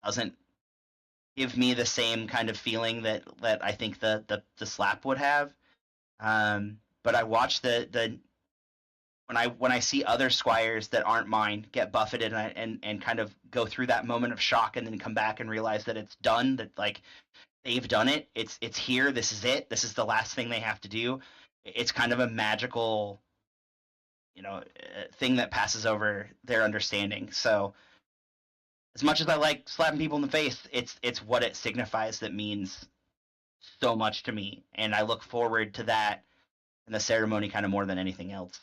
doesn't give me the same kind of feeling that I think the slap would have. But I watched when I see other squires that aren't mine get buffeted and kind of go through that moment of shock and then come back and realize that it's done, that like they've done it, it's here, this is it, this is the last thing they have to do. It's kind of a magical, thing that passes over their understanding. So as much as I like slapping people in the face, it's what it signifies that means so much to me, and I look forward to that in the ceremony kind of more than anything else,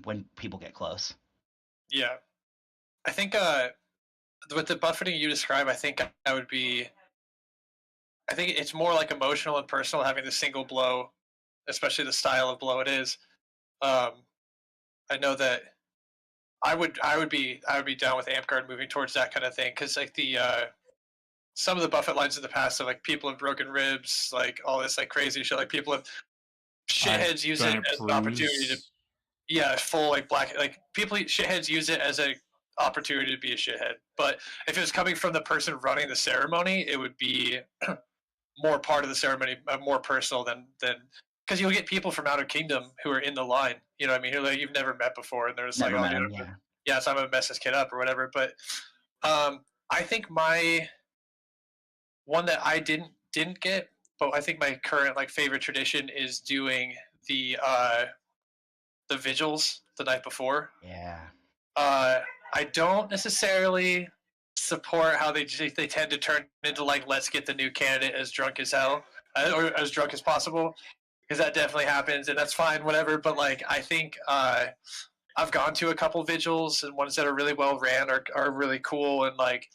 when people get close. Yeah. I think with the buffeting you describe, I think it's more like emotional and personal, having the single blow, especially the style of blow it is. I know that I would be down with Amtgard moving towards that kind of thing, because like the some of the buffet lines in the past of like people have broken ribs, like all this like crazy shit, like people have shitheads use it as an opportunity to full like black, like shitheads use it as a opportunity to be a shithead. But if it was coming from the person running the ceremony, it would be more part of the ceremony, more personal than because you'll get people from Outer Kingdom who are in the line, you know what I mean, who like you've never met before, and they're just so I'm gonna mess this kid up or whatever. But I think my one that I didn't get, but I think my current like favorite tradition is doing the vigils the night before. I don't necessarily support how they tend to turn into like, let's get the new candidate as drunk as hell, or as drunk as possible, because that definitely happens, and that's fine, whatever. But like, I think I've gone to a couple vigils, and ones that are really well ran are really cool, and like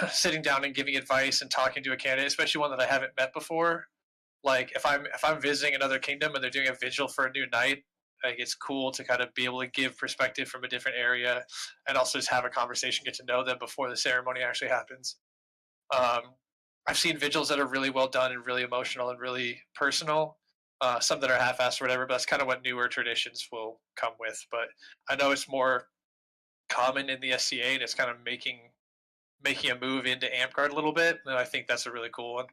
sitting down and giving advice and talking to a candidate, especially one that I haven't met before, like if I'm visiting another kingdom and they're doing a vigil for a new knight, like it's cool to kind of be able to give perspective from a different area, and also just have a conversation, get to know them before the ceremony actually happens. I've seen vigils that are really well done and really emotional and really personal. Some that are half-assed or whatever, but that's kind of what newer traditions will come with. But I know it's more common in the SCA, and it's kind of making a move into Amtgard a little bit, and I think that's a really cool one.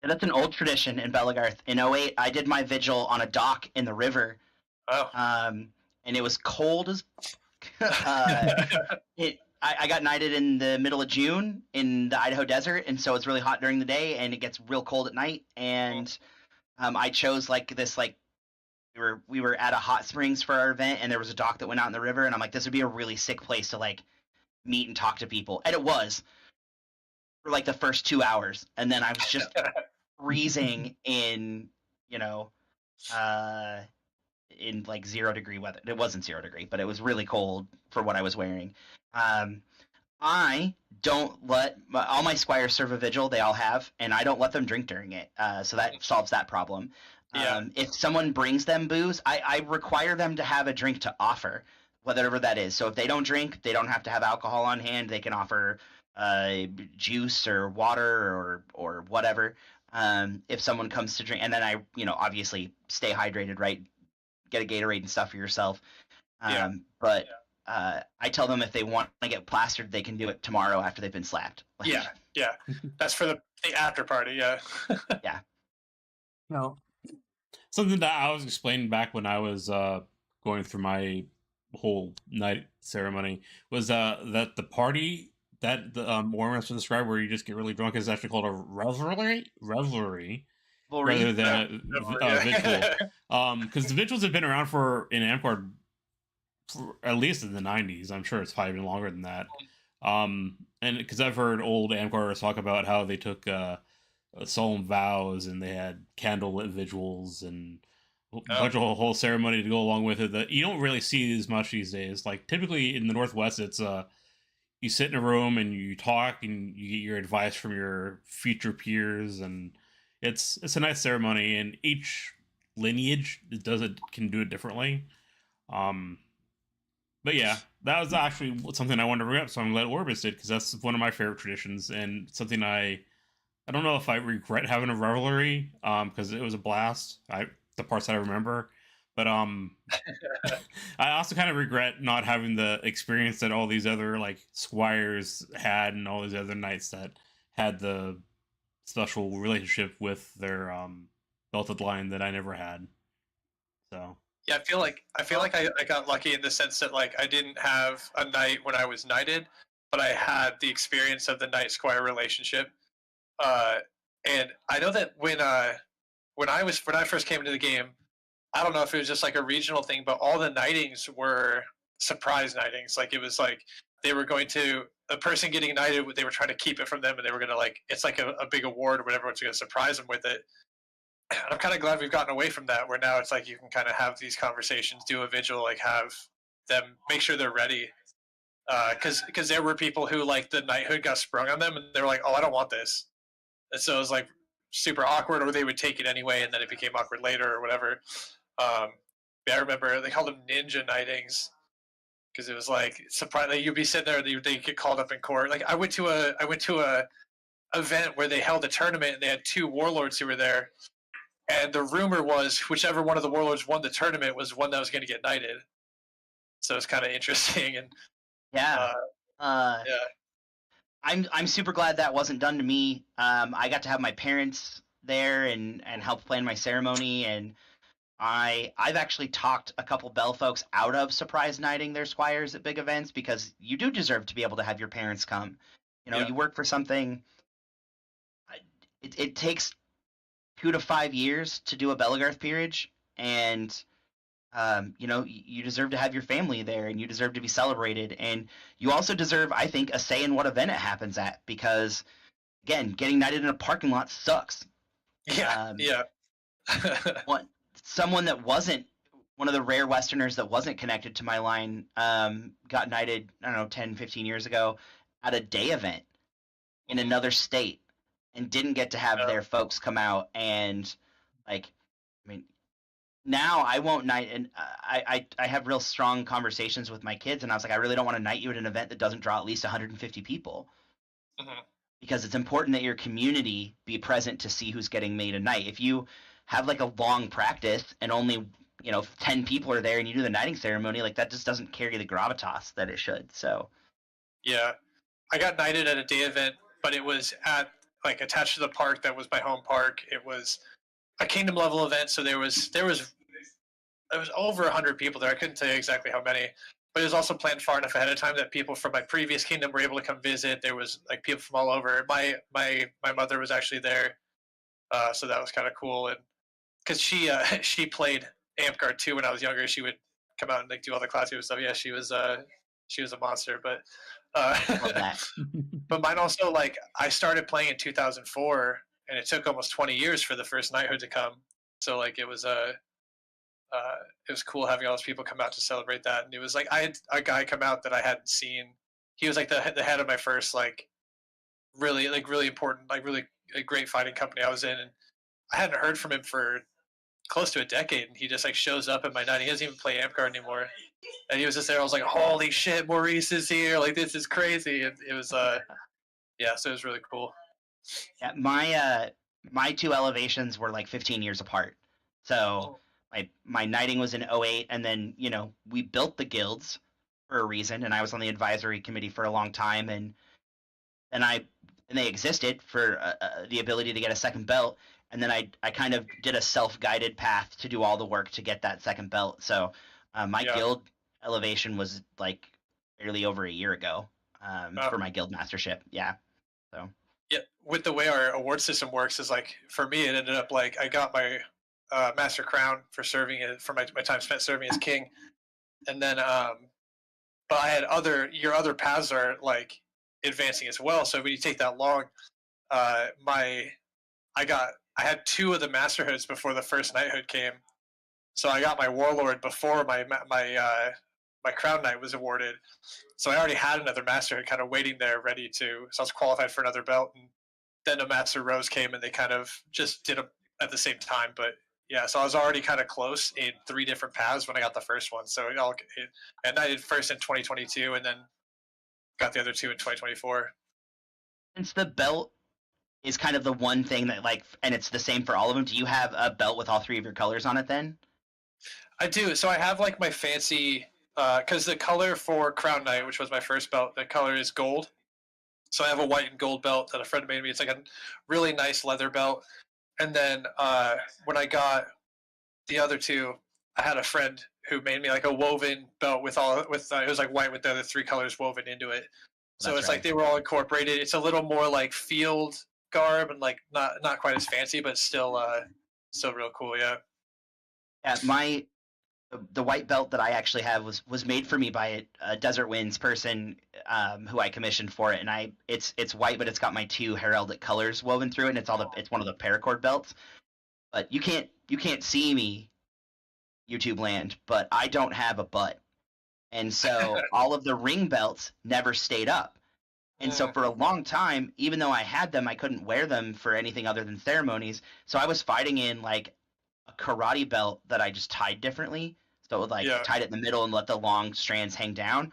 And that's an old tradition in Belegarth. In '08, I did my vigil on a dock in the river. Oh. And it was cold as I got knighted in the middle of June in the Idaho desert, and so it's really hot during the day and it gets real cold at night. And I chose like this, like we were at a hot springs for our event, and there was a dock that went out in the river, and I'm like, this would be a really sick place to like meet and talk to people. And it was for like the first 2 hours, and then I was just freezing in, in like 0 degree weather. It wasn't 0 degree, but it was really cold for what I was wearing. I don't let all my squires serve a vigil. They all have, and I don't let them drink during it. So that solves that problem. Yeah. If someone brings them booze, I require them to have a drink to offer, whatever that is. So if they don't drink, they don't have to have alcohol on hand. They can offer juice or water or whatever. If someone comes to drink, and then I, obviously stay hydrated, right? Get a Gatorade and stuff for yourself. But I tell them if they want to get plastered, they can do it tomorrow after they've been slapped. Yeah. That's for the after party. Yeah. Yeah. No. Something that I was explaining back when I was going through my whole night ceremony was that the party that the Oromis described, where you just get really drunk, is actually called a revelry rather than a vigil. Because the vigils have been around in Amtgard for at least in the 90s. I'm sure it's probably been longer than that. And because I've heard old Amtgarders talk about how they took solemn vows and they had candlelit vigils and a bunch of whole ceremony to go along with it that you don't really see as much these days. Like typically in the Northwest, it's you sit in a room and you talk and you get your advice from your future peers, and it's a nice ceremony, and each lineage can do it differently. But yeah, that was actually something I wanted to bring up, so I'm glad Oromis did, because that's one of my favorite traditions and something I don't know if I regret having a revelry, because it was a blast. The parts that I remember, but I also kind of regret not having the experience that all these other like squires had, and all these other knights that had the special relationship with their belted line that I never had. So yeah, I feel like I got lucky in the sense that like I didn't have a knight when I was knighted, but I had the experience of the knight squire relationship. And I know that when I first came into the game, I don't know if it was just like a regional thing, but all the knightings were surprise knightings. Like it was like they were going to the person getting knighted, they were trying to keep it from them, and they were gonna like it's like a big award or whatever. It's gonna surprise them with it. And I'm kind of glad we've gotten away from that, where now it's like you can kind of have these conversations, do a vigil, like have them make sure they're ready. Because there were people who like the knighthood got sprung on them, and they were like, "Oh, I don't want this," and so it was like super awkward, or they would take it anyway, and then it became awkward later or whatever. I remember they called them ninja knightings because it was like surprising. Like, you'd be sitting there, and they get called up in court. Like I went to a event where they held a tournament, and they had 2 warlords who were there, and the rumor was whichever one of the warlords won the tournament was one that was going to get knighted. So it's kind of interesting, and yeah. I'm super glad that wasn't done to me. I got to have my parents there and help plan my ceremony, and I've actually talked a couple Bell folks out of surprise knighting their squires at big events, because you do deserve to be able to have your parents come. You work for something. It takes 2 to 5 years to do a Belegarth peerage, and you deserve to have your family there, and you deserve to be celebrated, and you also deserve, I think, a say in what event it happens at, because again, getting knighted in a parking lot sucks. Someone that wasn't one of the rare Westerners that wasn't connected to my line got knighted, I don't know, 10, 15 years ago at a day event in another state. and didn't get to have their folks come out and like, I mean, now I won't knight, and I have real strong conversations with my kids, and I was like, I really don't want to knight you at an event that doesn't draw at least 150 people. Because it's important that your community be present to see who's getting made a knight. If you have like a long practice and only 10 people are there and you do the knighting ceremony, like that just doesn't carry the gravitas that it should. So yeah, I got knighted at a day event, but it was at like attached to the park that was my home park. It was a kingdom level event, so there was over 100 people there. I couldn't tell you exactly how many, but it was also planned far enough ahead of time that people from my previous kingdom were able to come visit. There was like people from all over. My mother was actually there, so that was kind of cool. And because she played Amtgard too when I was younger, she would come out and like do all the classy stuff. Yeah, she was a monster. But but mine also, like, I started playing in 2004, and it took almost 20 years for the first knighthood to come. So like it was cool having all those people come out to celebrate that. And it was like I had a guy come out that I hadn't seen. He was like the head of my first like really important, like really a great fighting company I was in, and I hadn't heard from him for close to a decade. And he just like shows up at my night. He doesn't even play Amtgard anymore, and he was just there. I was like, holy shit, Maurice is here! Like this is crazy. And it was yeah, so it was really cool. Yeah, my two elevations were like 15 years apart. So my knighting was in 08, and then we built the guilds for a reason, and I was on the advisory committee for a long time, and they existed for the ability to get a second belt, and then I kind of did a self-guided path to do all the work to get that second belt. So my guild elevation was like barely over a year ago for my guild mastership. Yeah. So yeah, with the way our award system works is like, for me it ended up like I got my master crown for serving it, for my time spent serving as king, and then but I had your other paths are like advancing as well. So when you take that long, I had two of the masterhoods before the first knighthood came, so I got my warlord before my crown knight was awarded. So I already had another masterhood kind of waiting there, ready to. So I was qualified for another belt, and then a master rose came, and they kind of just did them at the same time. But yeah, so I was already kind of close in 3 different paths when I got the first one. So and I did first in 2022, and then got the other 2 in 2024. Since the belt is kind of the one thing that and it's the same for all of them, do you have a belt with all 3 of your colors on it then? I do. So I have like my fancy, because the color for Crown Knight, which was my first belt, the color is gold. So I have a white and gold belt that a friend made me. It's like a really nice leather belt. And then when I got the other 2, I had a friend who made me like a woven belt with it was like white with the other 3 colors woven into it. So it's like they were all incorporated. It's a little more like field garb and like not quite as fancy, but still real cool. Yeah. Yeah, the white belt that I actually have was made for me by a Desert Winds person who I commissioned for it, and it's white, but it's got my 2 heraldic colors woven through it, and it's one of the paracord belts. But you can't see me, YouTube land, but I don't have a butt, and so all of the ring belts never stayed up. And so for a long time, even though I had them, I couldn't wear them for anything other than ceremonies. So I was fighting in like a karate belt that I just tied differently. So it would tied it in the middle and let the long strands hang down,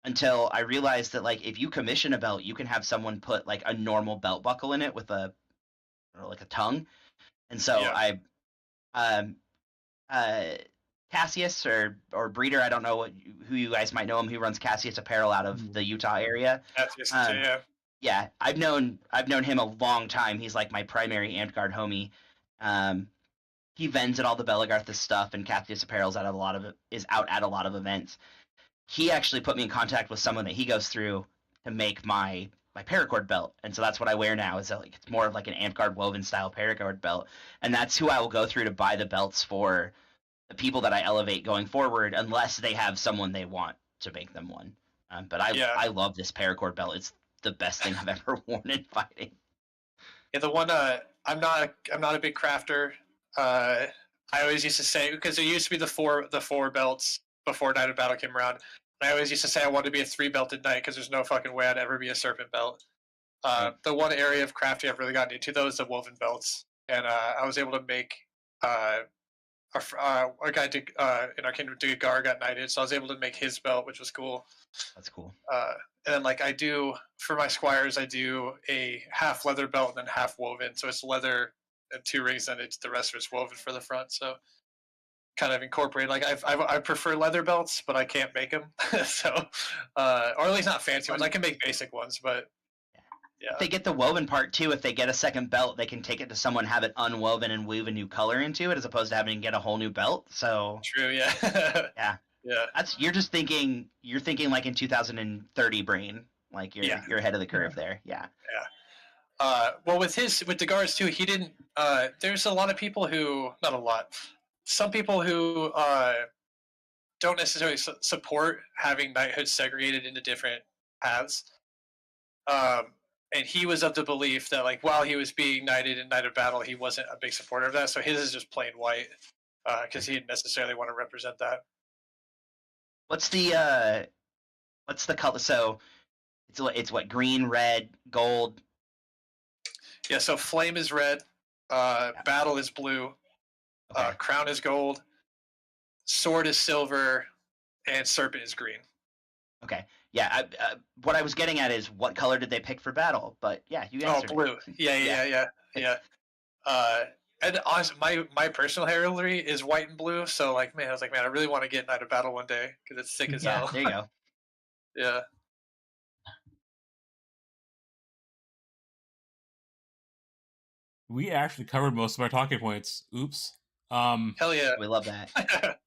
until I realized that like if you commission a belt, you can have someone put like a normal belt buckle in it with a tongue. And so Cassius or Breeder, I don't know who you guys might know him, who runs Cassius Apparel out of the Utah area. Cassius, yeah, I've known him a long time. He's like my primary Amtgard homie. He vends at all the Belegarth stuff, and Cassius Apparel is out at a lot of events. He actually put me in contact with someone that he goes through to make my paracord belt, and so that's what I wear now. Is like it's more of like an Amtgard woven style paracord belt, and that's who I will go through to buy the belts for the people that I elevate going forward, unless they have someone they want to make them one. But I love this paracord belt. It's the best thing I've ever worn in fighting. Yeah, the one I'm not a big crafter. I always used to say, because there used to be the four belts before Night of Battle came around. And I always used to say I wanted to be a 3-belted knight because there's no fucking way I'd ever be a serpent belt. The one area of crafting I've really gotten into though is the woven belts, and I was able to make our guy in our kingdom, Gar, got knighted, so I was able to make his belt, which was cool. That's cool. And then like I do for my squires, I do a half leather belt and then half woven, so it's leather and 2 rings, and the rest of it's woven for the front. So kind of incorporate like I prefer leather belts, but I can't make them. So or at least not fancy ones. I can make basic ones, but yeah. If they get the woven part too, if they get a second belt, they can take it to someone, have it unwoven, and weave a new color into it, as opposed to having to get a whole new belt. So true, yeah. Yeah. You're thinking like in 2030 brain, like you're ahead of the curve there. Yeah. Well, with the guards too, he didn't. There's a lot of people who, not a lot, some people who don't necessarily support having knighthood segregated into different paths. And he was of the belief that, like, while he was being knighted in Knight of Battle, he wasn't a big supporter of that. So his is just plain white, because he didn't necessarily want to represent that. What's the color? So it's what, green, red, gold. Yeah. So flame is red, battle is blue, Okay. crown is gold, sword is silver, and serpent is green. Okay. Yeah. What I was getting at is, what color did they pick for battle? But yeah, you answered. Oh, blue. Yeah. And honestly, my personal heraldry is white and blue. So like, man, I was like, man, I really want to get Knight of Battle one day because it's sick as hell. There you go. Yeah. We actually covered most of our talking points. Oops. Hell yeah. We love that.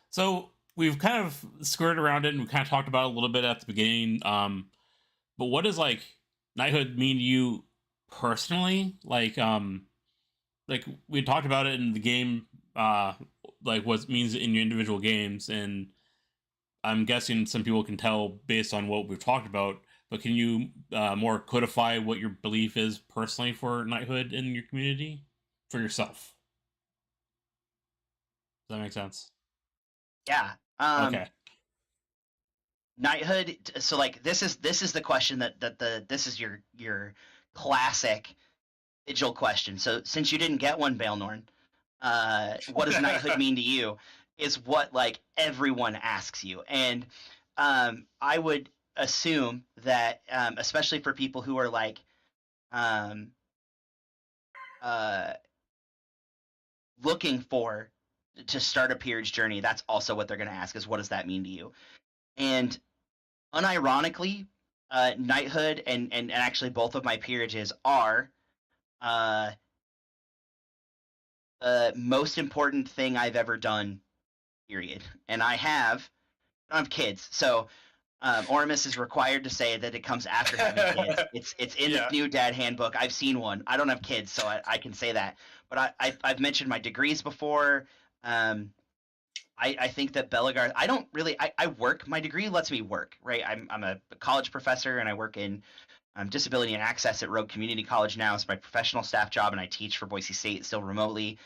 So we've kind of skirted around it, and we kind of talked about it a little bit at the beginning. But what does like knighthood mean to you personally? Like we talked about it in the game, like what it means in your individual games, and I'm guessing some people can tell based on what we've talked about. But can you more codify what your belief is personally for knighthood in your community, for yourself? Does that make sense? Yeah. Okay. Knighthood. So like, this is the question this is your classic Vigil question. So since you didn't get one, Baelnorn, what does knighthood mean to you? Is what like everyone asks you, and I would assume that especially for people who are like looking to start a peerage journey, that's also what they're going to ask, is what does that mean to you? And unironically, knighthood and actually both of my peerages are the most important thing I've ever done, period. And I don't have kids, so Oromis is required to say that it comes after having kids. It's in the new dad handbook. I've seen one. I don't have kids, so I can say that. But I've mentioned my degrees before. I think that Belegarth, I don't really, I work, my degree lets me work, right? I'm a college professor, and I work in disability and access at Rogue Community College now. It's my professional staff job, and I teach for Boise State still remotely.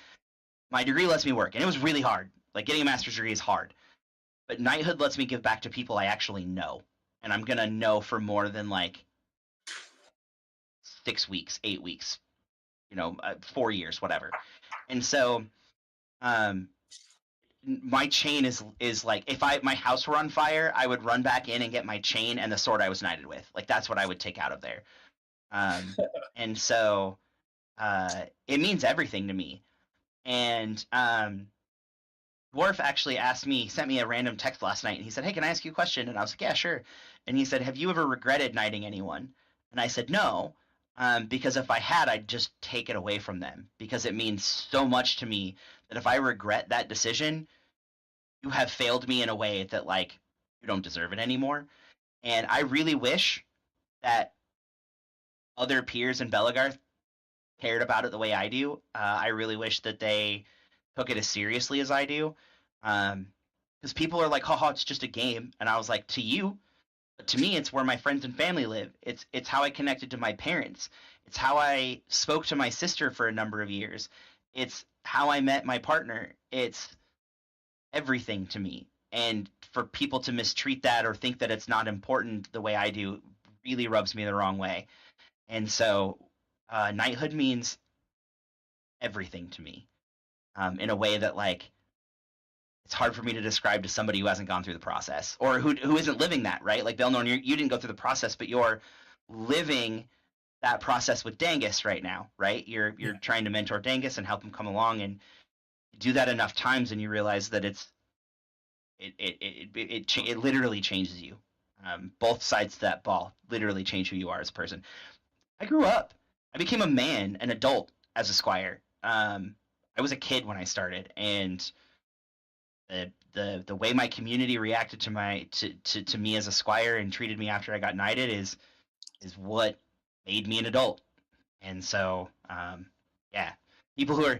My degree lets me work, and it was really hard. Like, getting a master's degree is hard. But knighthood lets me give back to people I actually know. And I'm going to know for more than like 6 weeks, 8 weeks, 4 years, whatever. And so my chain is like, if my house were on fire, I would run back in and get my chain and the sword I was knighted with. Like, that's what I would take out of there. And so it means everything to me. And Dwarf actually sent me a random text last night, and he said, "Hey, can I ask you a question?" And I was like, "Yeah, sure." And he said, "Have you ever regretted knighting anyone?" And I said, "No, because if I had, I'd just take it away from them, because it means so much to me that if I regret that decision, you have failed me in a way that, like, you don't deserve it anymore." And I really wish that other peers in Belegarth cared about it the way I do. I really wish that they took it as seriously as I do, because people are like, haha, it's just a game. And I was like, to you, but to me, it's where my friends and family live. It's how I connected to my parents. It's how I spoke to my sister for a number of years. It's how I met my partner. It's everything to me. And for people to mistreat that or think that it's not important the way I do really rubs me the wrong way. And so knighthood means everything to me, in a way that like it's hard for me to describe to somebody who hasn't gone through the process or who isn't living that, right? Like Baelnorn, you didn't go through the process, but you're living that process with Dangus right now, right? You're trying to mentor Dangus and help him come along, and you do that enough times and you realize that it literally changes you. Both sides to that ball literally change who you are as a person. I grew up. I became a man, an adult, as a squire. I was a kid when I started, and the way my community reacted to me as a squire and treated me after I got knighted is what made me an adult. And so, yeah, people who are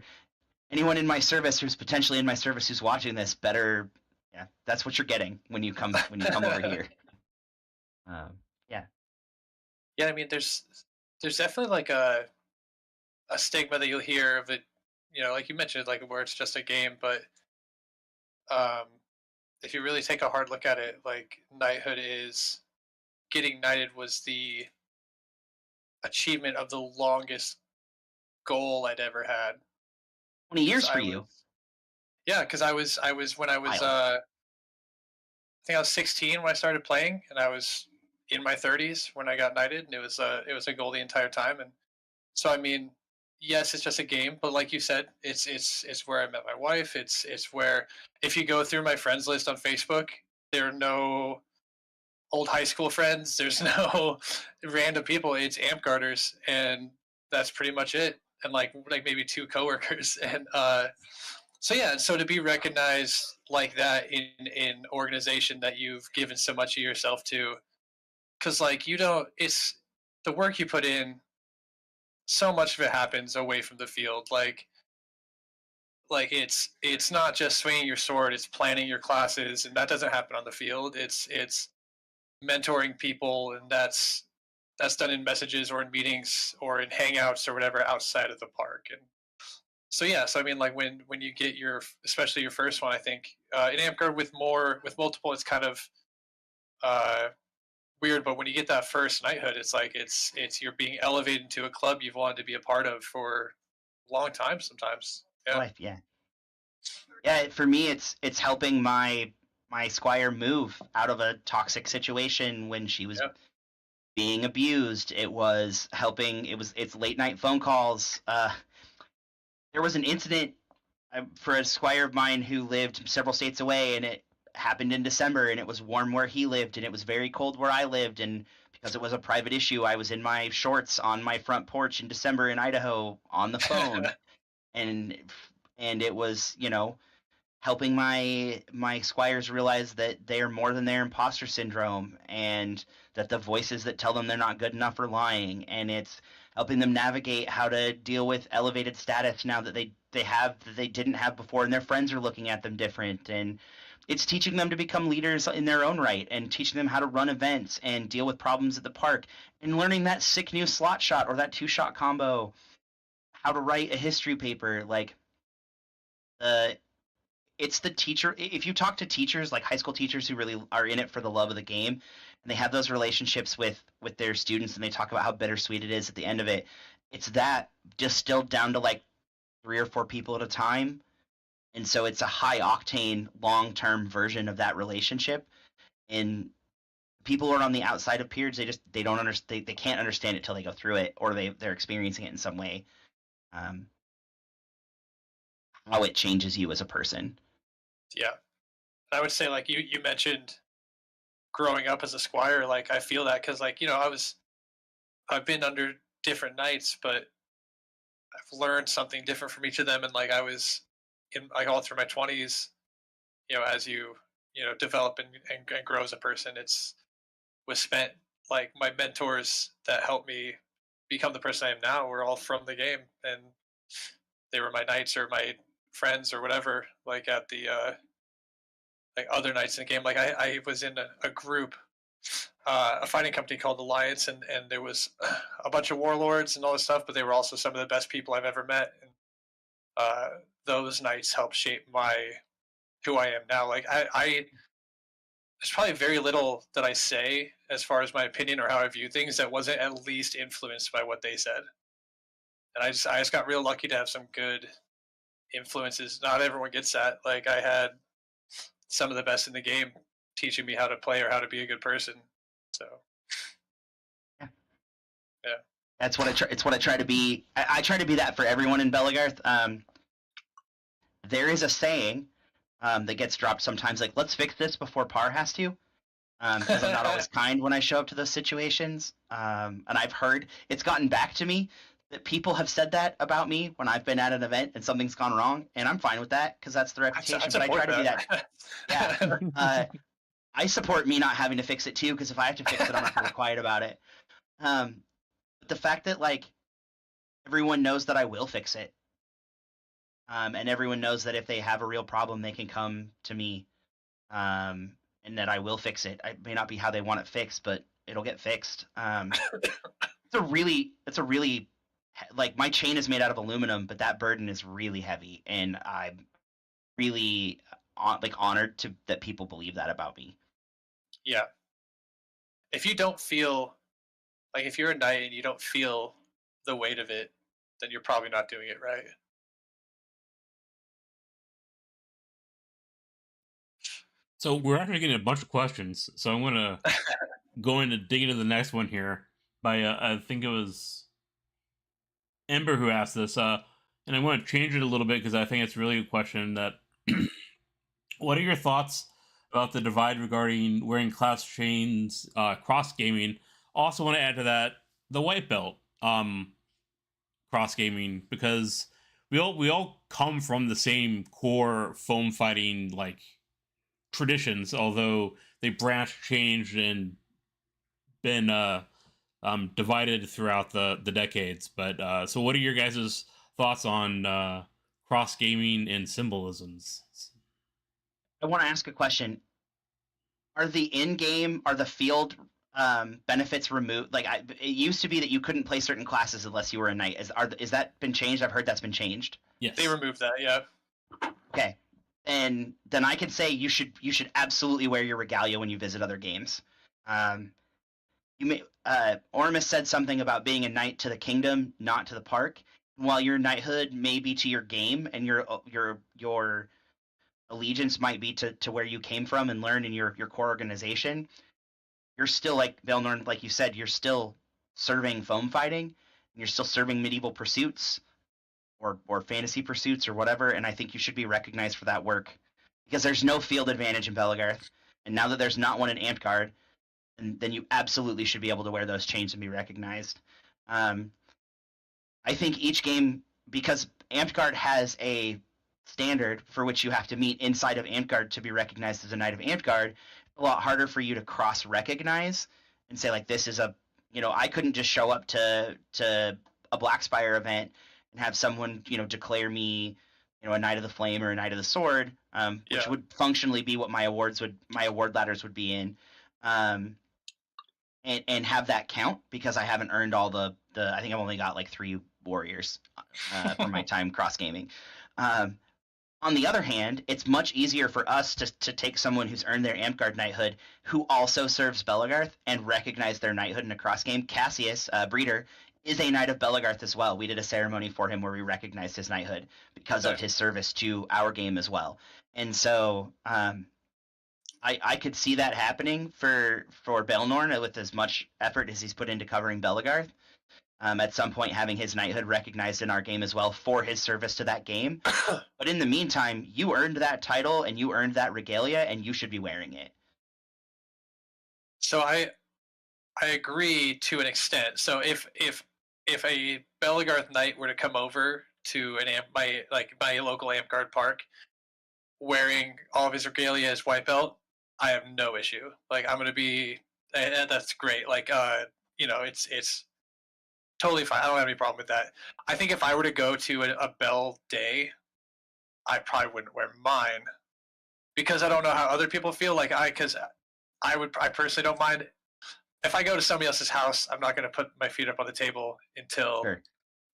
anyone in my service who's potentially in my service who's watching this better, yeah, that's what you're getting when you come over here. Yeah. Yeah, I mean, there's definitely like a stigma that you'll hear of it, like you mentioned, like where it's just a game, but if you really take a hard look at it, like knighthood is getting knighted was the achievement of the longest goal I'd ever had. 20 years for you. Yeah, because I was when I was I think I was 16 when I started playing, and I was in my 30s when I got knighted, and it was a goal the entire time. And so I mean, yes, it's just a game, but like you said, it's where I met my wife. It's where, if you go through my friends list on Facebook, there are no old high school friends. There's no random people. It's Amtgarders, and that's pretty much it. And like maybe 2 coworkers. And so yeah, so to be recognized like that in organization that you've given so much of yourself to, because like it's the work you put in. So much of it happens away from the field. Like it's not just swinging your sword. It's planning your classes, and that doesn't happen on the field. It's mentoring people, and that's done in messages or in meetings or in hangouts or whatever outside of the park. And so yeah, so I mean, like when you get especially your first one, I think in Amtgard with multiple, it's kind of weird. But when you get that first knighthood, it's like it's you're being elevated into a club you've wanted to be a part of for a long time sometimes. Yeah. Life, yeah. Yeah, for me it's helping my squire move out of a toxic situation when she was being abused. It was helping. It's late night phone calls. There was an incident for a squire of mine who lived several states away, and it happened in December, and it was warm where he lived, and it was very cold where I lived, and because it was a private issue, I was in my shorts on my front porch in December in Idaho on the phone, and it was, helping my squires realize that they are more than their imposter syndrome, and that the voices that tell them they're not good enough are lying, and it's helping them navigate how to deal with elevated status now that they didn't have before, and their friends are looking at them different, and it's teaching them to become leaders in their own right, and teaching them how to run events and deal with problems at the park, and learning that sick new slot shot or that 2-shot combo, how to write a history paper. Like it's the teacher. If you talk to teachers, like high school teachers who really are in it for the love of the game, and they have those relationships with their students, and they talk about how bittersweet it is at the end of it, it's that distilled down to like 3 or 4 people at a time. And so it's a high octane, long-term version of that relationship. And people who are on the outside of peers, they don't understand. They can't understand it till they go through it, or they're experiencing it in some way. How it changes you as a person. Yeah, I would say like you mentioned growing up as a squire. Like I feel that because like I've been under different knights, but I've learned something different from each of them, and like I was in like all through my 20s, as you develop and grow as a person, was spent like my mentors that helped me become the person I am now were all from the game, and they were my knights or my friends or whatever, like at the like other nights in the game. Like I was in a group, a fighting company called Alliance, and there was a bunch of warlords and all this stuff, but they were also some of the best people I've ever met. And those nights helped shape who I am now. Like I there's probably very little that I say as far as my opinion or how I view things that wasn't at least influenced by what they said. And I just got real lucky to have some good influences. Not everyone gets that. Like, I had some of the best in the game teaching me how to play or how to be a good person. So yeah. That's what I try. It's what I try to be. I try to be that for everyone in Belegarth. There is a saying that gets dropped sometimes, like, let's fix this before Par has to, because I'm not always kind when I show up to those situations. And I've heard it's gotten back to me that people have said that about me when I've been at an event and something's gone wrong, and I'm fine with that because that's the reputation. But I try to be that. Yeah. I support me not having to fix it too, because if I have to fix it, I'm not going to be quiet about it. But the fact that, like, everyone knows that I will fix it. And everyone knows that if they have a real problem, they can come to me, and that I will fix it. It may not be how they want it fixed, but it'll get fixed. It's a really, like, my chain is made out of aluminum, but that burden is really heavy, and I'm really honored that people believe that about me. Yeah. If you don't feel like, if you're a knight and you don't feel the weight of it, then you're probably not doing it right. So we're actually getting a bunch of questions. So I'm gonna go into dig into the next one here. By I think it was Ember who asked this. And I want to change it a little bit because I think it's really a question that. What are your thoughts about the divide regarding wearing class chains, cross gaming? Also, want to add to that the white belt cross gaming, because we all come from the same core foam fighting like traditions, although they branched, changed, and been divided throughout the decades. But so what are your guys' thoughts on cross gaming and symbolisms? I want to ask a question. Are the field benefits removed? Like, it used to be that you couldn't play certain classes unless you were a knight. Is that been changed? I've heard that's been changed. Yes, they removed that. Yeah. Okay, and then I can say you should absolutely wear your regalia when you visit other games. Oromis said something about being a knight to the kingdom, not to the park. While your knighthood may be to your game, and your allegiance might be to where you came from and learned in your core organization, you're still, like Baelnorn, like you said, you're still serving foam fighting, and you're still serving medieval pursuits or fantasy pursuits or whatever, and I think you should be recognized for that work, because there's no field advantage in Belegarth, and now that there's not one in Amtgard, then you absolutely should be able to wear those chains and be recognized. I think each game, because Amtgard has a standard for which you have to meet inside of Amtgard to be recognized as a Knight of Amtgard, a lot harder for you to cross-recognize and say, like, this is I couldn't just show up to a Blackspire event and have someone, declare me, a Knight of the Flame or a Knight of the Sword, which would functionally be what my award ladders would be in, and have that count, because I haven't earned all the I think I've only got like 3 warriors for my time cross-gaming. On the other hand, it's much easier for us to take someone who's earned their Amtgard knighthood, who also serves Belegarth, and recognize their knighthood in a cross game. Cassius, Breeder, is a Knight of Belegarth as well. We did a ceremony for him where we recognized his knighthood because of his service to our game as well. And so I could see that happening for Baelnorn with as much effort as he's put into covering Belegarth. At some point having his knighthood recognized in our game as well for his service to that game. But in the meantime, you earned that title and you earned that regalia, and you should be wearing it. So I agree to an extent. So if a Belegarth knight were to come over to my local Amtgard park wearing all of his regalia as white belt, I have no issue. Like, I'm going to be, that's great. Like, it's totally fine. I don't have any problem with that. I think if I were to go to a Bell day, I probably wouldn't wear mine, because I don't know how other people feel. I personally don't mind. If I go to somebody else's house, I'm not going to put my feet up on the table until,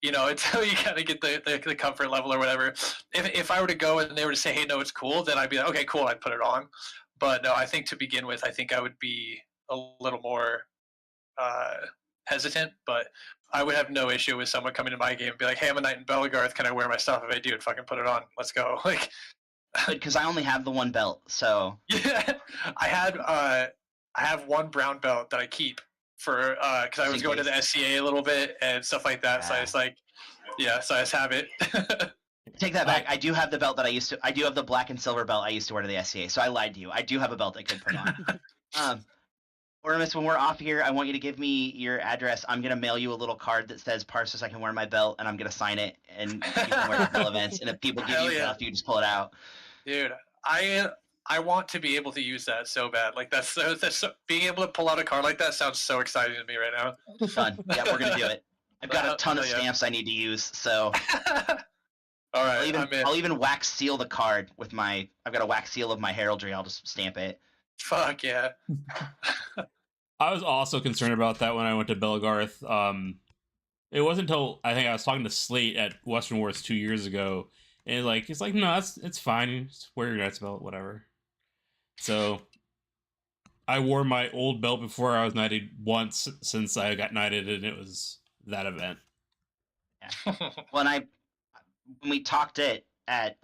until you kind of get the comfort level or whatever. If I were to go and they were to say, hey, no, it's cool, then I'd be like, okay, cool, I'd put it on. But no, I think to begin with, I think I would be a little more hesitant, but I would have no issue with someone coming to my game and be like, "Hey, I'm a knight in Belegarth. Can I wear my stuff?" If I do, fucking put it on. Let's go. Like, Because I only have the one belt, so yeah, I have one brown belt that I keep for because I was going to the SCA a little bit and stuff like that. So I just like, yeah, so I just have it. take that back. I do have the belt that I do have the black and silver belt I used to wear to the SCA. So I lied to you. I do have a belt I could put on. Oromis, when we're off here, I want you to give me your address. I'm gonna mail you a little card that says Parse so I can wear my belt, and I'm gonna sign it, and you can wear it at bell events. And if people give you stuff, you just pull it out. Dude, I want to be able to use that so bad. Like that's being able to pull out a card like that sounds so exciting to me right now. Done. Yeah, we're gonna do it. I've got a ton of stamps I need to use, so. All right, I'll even wax seal the card with my. I've got a wax seal of my heraldry. I'll just stamp it. Fuck yeah. I was also concerned about that when I went to Belegarth. It wasn't until I think I was talking to Slate at Western Wars 2 years ago, and it's like no, it's fine. Just wear your knight's belt, whatever. So I wore my old belt before I was knighted once since I got knighted, and it was that event. Yeah. Well, when we talked at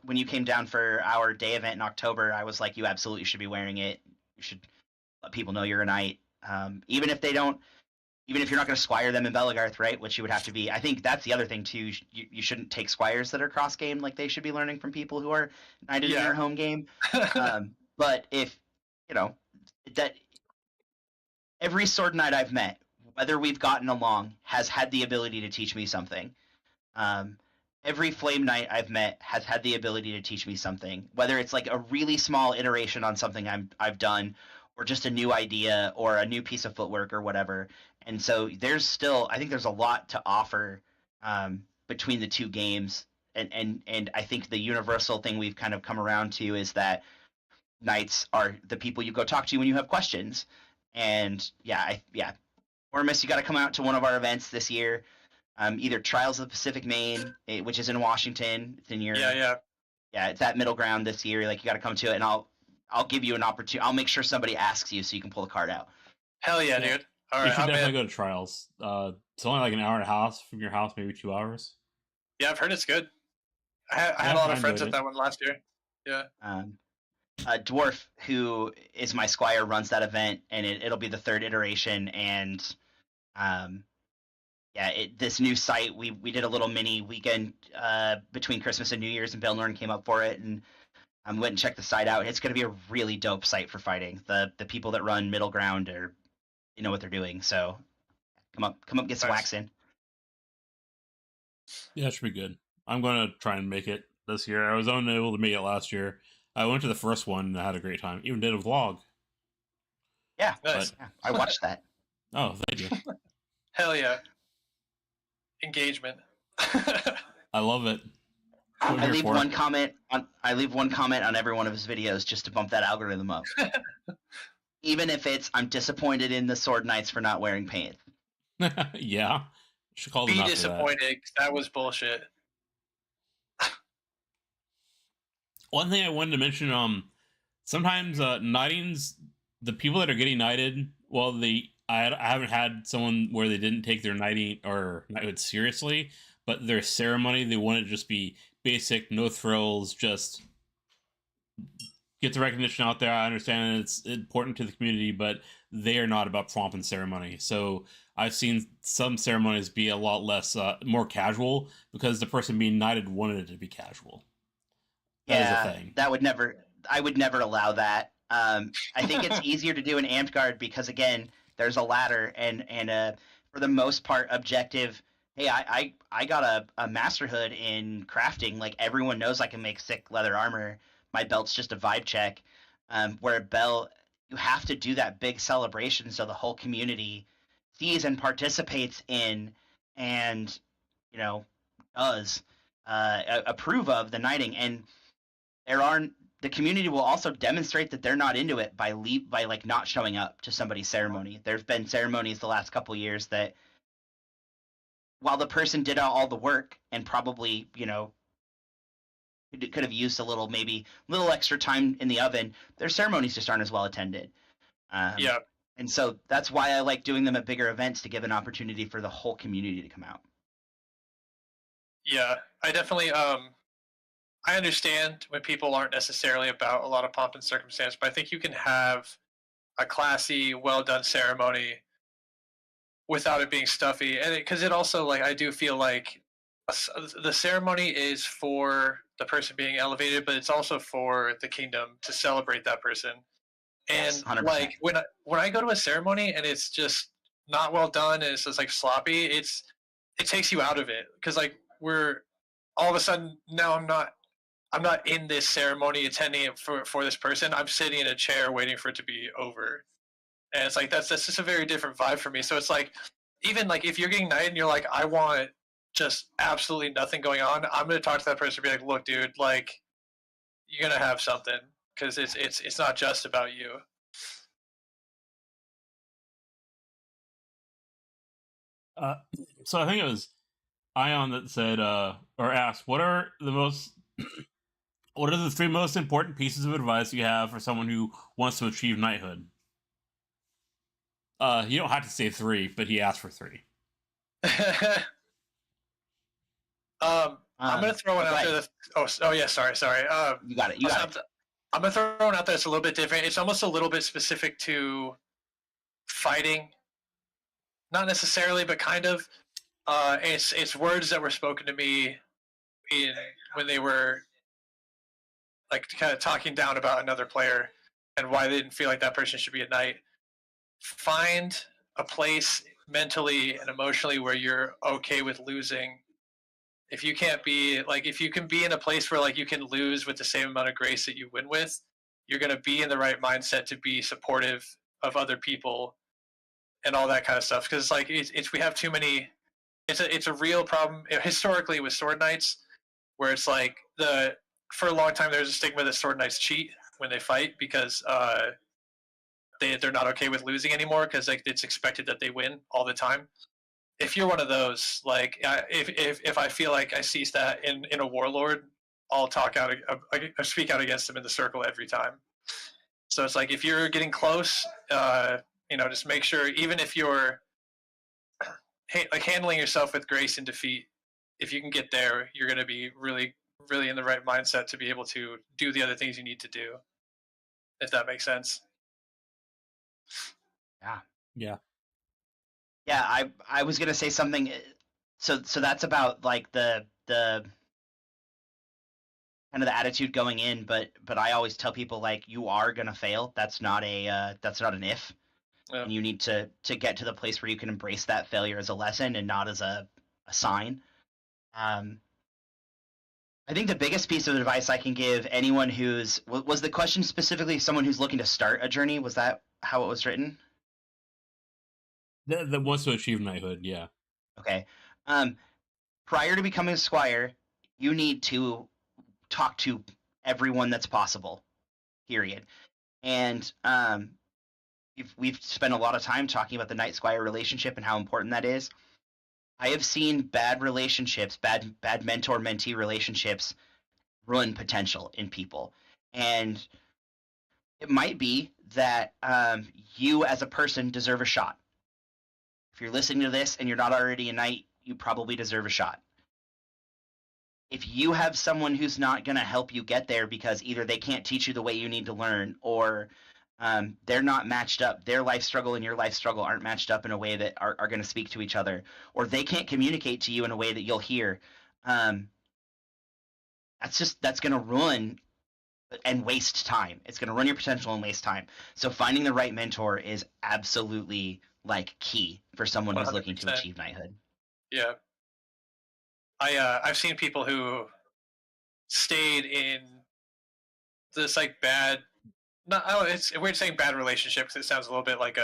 when you came down for our day event in October, I was like, you absolutely should be wearing it. You should let people know you're a knight. Even if you're not going to squire them in Belegarth, right? Which you would have to be. I think that's the other thing too. You shouldn't take squires that are cross game. Like they should be learning from people who are knighted in their home game. But if that every sword knight I've met, whether we've gotten along, has had the ability to teach me something. Every flame knight I've met has had the ability to teach me something, whether it's like a really small iteration on something I've done, or just a new idea or a new piece of footwork or whatever. And so I think there's a lot to offer between the two games. And I think the universal thing we've kind of come around to is that knights are the people you go talk to when you have questions. And Oromis, you got to come out to one of our events this year. Either Trials of the Pacific Main, which is in Washington. It's in your it's at Middle Ground this year. Like you got to come to it, and I'll give you an opportunity. I'll make sure somebody asks you so you can pull the card out. Hell yeah, dude! All right, you should definitely go to Trials. It's only like an hour and a half from your house, maybe 2 hours. Yeah, I've heard it's good. I had a lot of friends at that one last year. Yeah. Dwarf, who is my squire, runs that event, and it'll be the third iteration. And this new site, we did a little mini weekend between Christmas and New Year's, and Baelnorn came up for it, and I went and checked the site out. It's going to be a really dope site for fighting. The people that run Middle Ground know what they're doing. So come up, get some wax in. Yeah, it should be good. I'm going to try and make it this year. I was unable to make it last year. I went to the first one and I had a great time. Even did a vlog. Yeah, nice. I watched that. Oh, thank you. Hell yeah. Engagement. I love it. I leave one comment on every one of his videos just to bump that algorithm up. Even if it's I'm disappointed in the sword knights for not wearing paint. Yeah. Should call Be them disappointed. That was bullshit. One thing I wanted to mention, sometimes knightings, the people that are getting knighted, I haven't had someone where they didn't take their knighting or knighthood seriously, but their ceremony, they want it to just be basic, no thrills, just get the recognition out there. I understand it's important to the community, but they are not about pomp and ceremony. So I've seen some ceremonies be a lot less, more casual, because the person being knighted wanted it to be casual. That is a thing. I would never allow that. I think it's easier to do in Amtgard because, again, there's a ladder and for the most part, objective. Hey, I got a masterhood in crafting. Like everyone knows I can make sick leather armor. My belt's just a vibe check. Where a belt, you have to do that big celebration so the whole community sees and participates in, and does approve of the knighting. And the community will also demonstrate that they're not into it by not showing up to somebody's ceremony. There's been ceremonies the last couple of years that, while the person did all the work and probably could have used a little extra time in the oven, their ceremonies just aren't as well attended. And so that's why I like doing them at bigger events, to give an opportunity for the whole community to come out. Yeah, I definitely I understand when people aren't necessarily about a lot of pomp and circumstance, but I think you can have a classy, well done ceremony without it being stuffy. And because it also, like, I do feel like the ceremony is for the person being elevated, but it's also for the kingdom to celebrate that person. Yes, And 100%. like when I go to a ceremony and it's just not well done and it's just like sloppy, it takes you out of it, because like we're all of a sudden now I'm not in this ceremony attending it for this person. I'm sitting in a chair waiting for it to be over. And it's like that's just a very different vibe for me. So it's like, even like if you're getting knighted and you're like, I want just absolutely nothing going on, I'm gonna talk to that person and be like, look, dude, like you're gonna have something, because it's not just about you. So I think it was Ion that said, or asked, what are the 3 most important pieces of advice you have for someone who wants to achieve knighthood? You don't have to say 3, but he asked for 3. I'm gonna throw one out there. Oh yeah, sorry. You got it. You got it. I'm gonna throw one out there that's a little bit different. It's almost a little bit specific to fighting, not necessarily, but kind of. It's words that were spoken to me when they were like kind of talking down about another player and why they didn't feel like that person should be a knight. Find a place mentally and emotionally where you're okay with losing. If you can't be like, if you can be in a place where like you can lose with the same amount of grace that you win with, you're going to be in the right mindset to be supportive of other people and all that kind of stuff. Because like it's we have too many. It's a real problem historically with sword knights, where it's like for a long time there's a stigma that sword knights cheat when they fight, because they're not okay with losing anymore, because like it's expected that they win all the time. If you're one of those, like if I feel like I see that in a warlord, I'll I speak out against them in the circle every time. So it's like, if you're getting close, just make sure, even if you're like handling yourself with grace in defeat, if you can get there, you're going to be really, really in the right mindset to be able to do the other things you need to do, if that makes sense. Yeah. I was gonna say something. So that's about like the kind of the attitude going in, but I always tell people, like, you are gonna fail. That's not an if. Yeah. And you need to get to the place where you can embrace that failure as a lesson and not as a sign. I think the biggest piece of advice I can give anyone was the question specifically someone who's looking to start a journey? Was that how it was written? That wants to achieve knighthood, yeah. Okay. Prior to becoming a squire, you need to talk to everyone that's possible, period. And we've spent a lot of time talking about the knight-squire relationship and how important that is. I have seen bad relationships, bad mentor-mentee relationships ruin potential in people. And it might be that you as a person deserve a shot. If you're listening to this and you're not already a knight, you probably deserve a shot. If you have someone who's not going to help you get there because either they can't teach you the way you need to learn, or they're not matched up, their life struggle and your life struggle aren't matched up in a way that are going to speak to each other, or they can't communicate to you in a way that you'll hear, that's going to ruin and waste time. It's going to ruin your potential and waste time. So finding the right mentor is absolutely like key for someone who's 100%. looking to achieve knighthood. Yeah. I've seen people who stayed in this like bad, it's weird saying bad relationship because it sounds a little bit like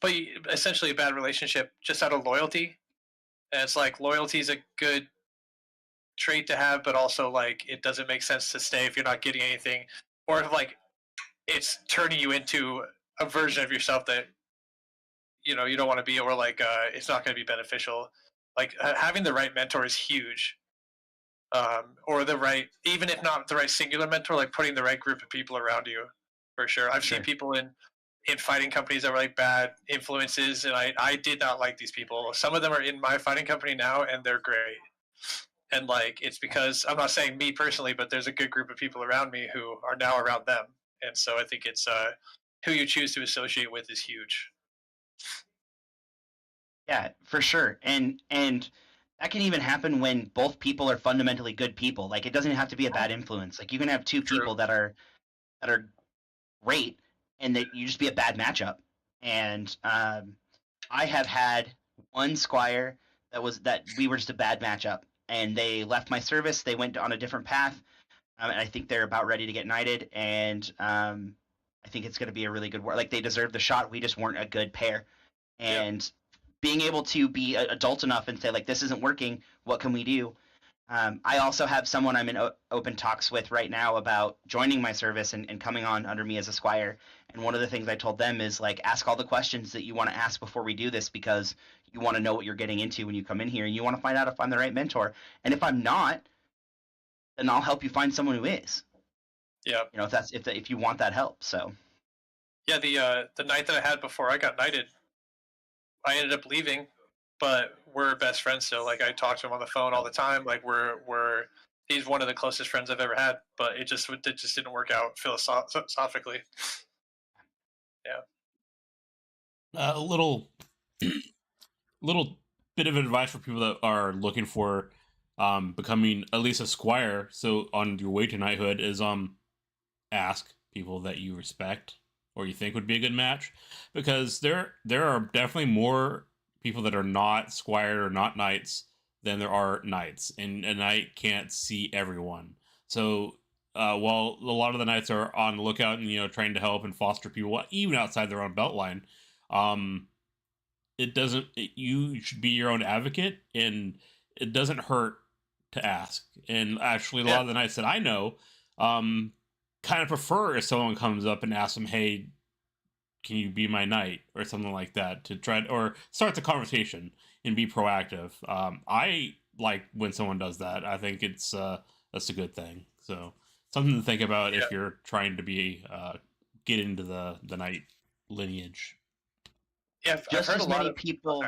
but essentially a bad relationship just out of loyalty. And it's like, loyalty is a good trait to have, but also like it doesn't make sense to stay if you're not getting anything, or if like it's turning you into a version of yourself that you don't want to be, or like it's not going to be beneficial. Like having the right mentor is huge. Or the right, even if not the right singular mentor, like putting the right group of people around you, for sure. I've seen people in in fighting companies that were like bad influences, and I did not like these people. Some of them are in my fighting company now, and they're great. And like it's because I'm not saying me personally, but there's a good group of people around me who are now around them, and so I think it's who you choose to associate with is huge. Yeah, for sure. And that can even happen when both people are fundamentally good people. Like it doesn't have to be a bad influence. Like you can have two True. people that are great and that you just be a bad matchup. And I have had one squire that we were just a bad matchup, and they left my service. They went on a different path. And I think they're about ready to get knighted, and I think it's going to be a really good war. Like they deserve the shot. We just weren't a good pair, and being able to be adult enough and say like this isn't working. What can we do? I also have someone I'm in open talks with right now about joining my service and coming on under me as a squire. And one of the things I told them is like ask all the questions that you want to ask before we do this, because you want to know what you're getting into when you come in here, and you want to find out if I'm the right mentor. And if I'm not, then I'll help you find someone who is. Yeah. You know, if you want that help. So. Yeah, the night that I had before I got knighted, I ended up leaving, but we're best friends still. Like I talk to him on the phone all the time. Like he's one of the closest friends I've ever had. But it just didn't work out philosophically. Yeah. A little bit of advice for people that are looking for becoming at least a squire. So on your way to knighthood is ask people that you respect or you think would be a good match, because there are definitely more people that are not squire or not knights than there are knights, and a knight can't see everyone. So while a lot of the knights are on the lookout and trying to help and foster people even outside their own beltline, you should be your own advocate, and it doesn't hurt to ask. And actually, a lot of the knights that I know kind of prefer if someone comes up and asks them, hey, can you be my knight, or something like that, to try or start the conversation and be proactive. I like when someone does that. I think that's a good thing. So something to think about if you're trying to be get into the knight lineage. Yeah, just as many people.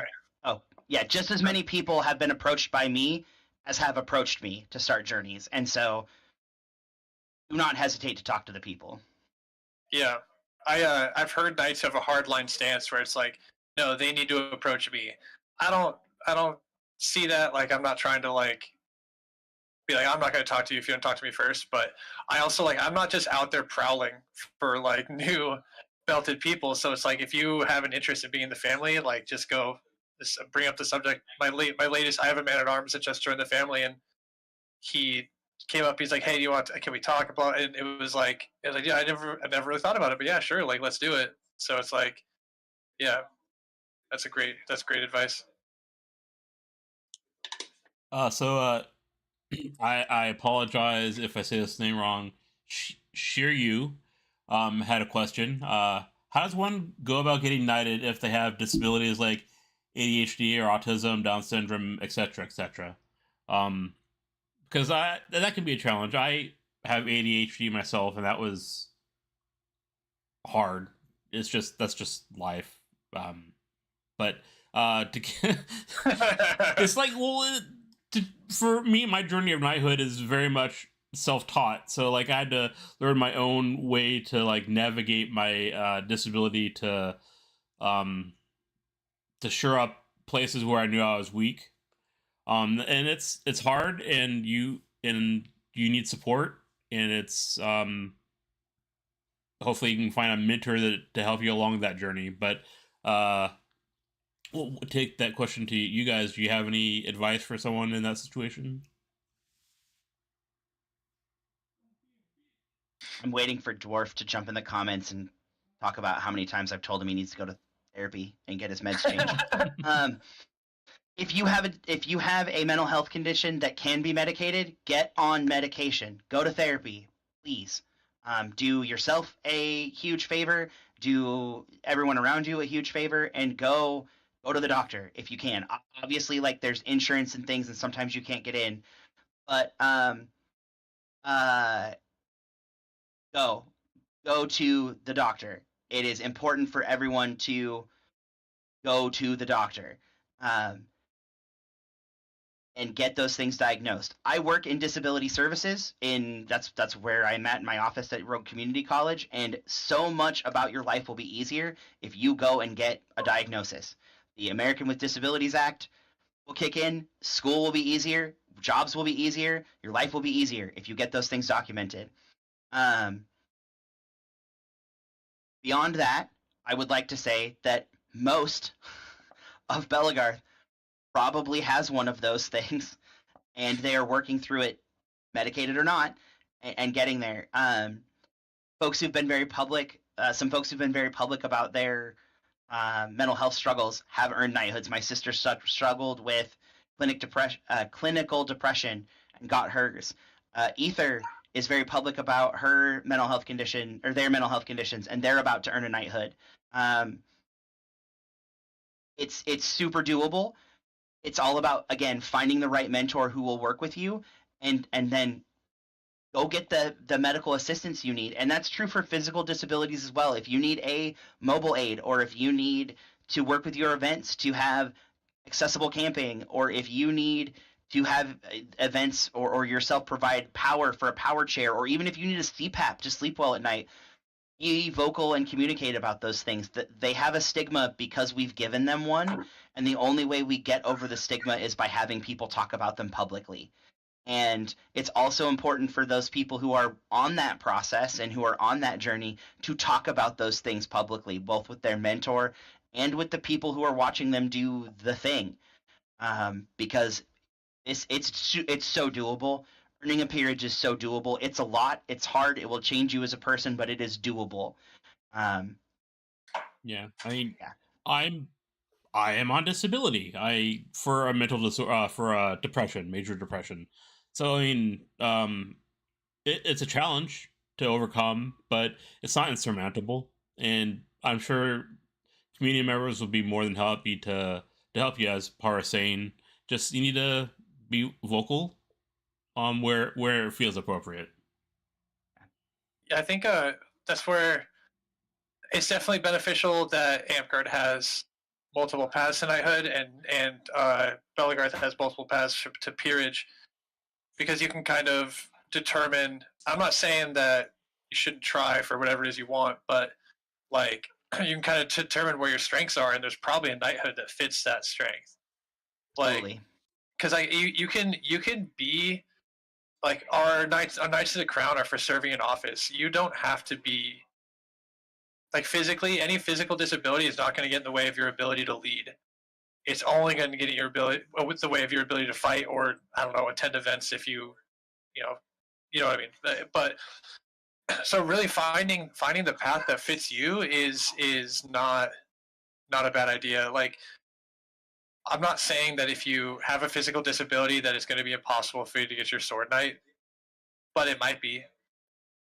Just as many people have been approached by me as have approached me to start journeys, and so do not hesitate to talk to the people. Yeah, I've heard knights have a hardline stance where it's like, no, they need to approach me. I don't see that. Like, I'm not trying to like be like, I'm not going to talk to you if you don't talk to me first. But I also I'm not just out there prowling for like new belted people. So it's like, if you have an interest in being in the family, like just go, just bring up the subject. My latest, I have a man at arms that just joined the family, and he came up. He's like, "Hey, can we talk about?" And it was like, yeah, I never really thought about it, but yeah, sure, like let's do it. So it's like, yeah, that's great advice. I apologize if I say this name wrong. Shiryu had a question. How does one go about getting knighted if they have disabilities like ADHD or autism, Down syndrome, etc., etc.? Because that can be a challenge. I have ADHD myself, and that was hard. That's just life. But it's like, well, for me, my journey of knighthood is very much self-taught. So like I had to learn my own way to like navigate my disability to shore up places where I knew I was weak. And it's hard, and you need support, and it's hopefully you can find a mentor to help you along that journey. But we'll take that question to you guys. Do you have any advice for someone in that situation? I'm waiting for Dwarf to jump in the comments and talk about how many times I've told him he needs to go to therapy and get his meds changed. If you have a mental health condition that can be medicated, get on medication. Go to therapy, please. Do yourself a huge favor. Do everyone around you a huge favor, and go to the doctor if you can. Obviously, like there's insurance and things, and sometimes you can't get in, but go to the doctor. it is important for everyone to go to the doctor and get those things diagnosed. I work in disability services. That's where I'm at in my office at Rogue Community College, and so much about your life will be easier if you go and get a diagnosis. The American with Disabilities Act will kick in. School will be easier. Jobs will be easier. Your life will be easier if you get those things documented. Beyond that, I would like to say that most of Belegarth probably has one of those things, and they are working through it, medicated or not, and getting there. Folks who've been very public, some folks who've been very public about their mental health struggles have earned knighthoods. My sister struggled with clinical depression and got hers. Ether is very public about her mental health condition, or their mental health conditions, and they're about to earn a knighthood. It's super doable. It's all about, again, finding the right mentor who will work with you, and then go get the medical assistance you need. And that's true for physical disabilities as well. If you need a mobile aid, or if you need to work with your events to have accessible camping, or if you need to have events or yourself provide power for a power chair, or even if you need a CPAP to sleep well at night, be vocal and communicate about those things. That they have a stigma because we've given them one, and the only way we get over the stigma is by having people talk about them publicly. And it's also important for those people who are on that process and who are on that journey to talk about those things publicly, both with their mentor and with the people who are watching them do the thing. Because it's so doable. Earning a peerage is so doable. It's a lot. It's hard. It will change you as a person, but it is doable. Yeah, I mean, Yeah. I am on disability. For a mental disorder, for a depression, major depression. So I mean, it's a challenge to overcome, but it's not insurmountable. And I'm sure community members will be more than happy to help you, as Par is saying. Just you need to be vocal, where it feels appropriate. Yeah, I think that's where it's definitely beneficial that Amtgard has multiple paths to knighthood, and Belegarth has multiple paths to peerage, because you can kind of determine. I'm not saying that you shouldn't try for whatever it is you want, but like you can kind of determine where your strengths are, and there's probably a knighthood that fits that strength. Like, Totally. because you can be like our knights of the crown are for serving in office. You don't have to be like physically. Any physical disability is not going to get in the way of your ability to lead. It's only going to get in your ability with the way of your ability to fight, or I don't know, attend events if you know you know what I mean. But so really finding the path that fits you is not a bad idea. Like, I'm not saying that if you have a physical disability that it's going to be impossible for you to get your sword knight, but it might be.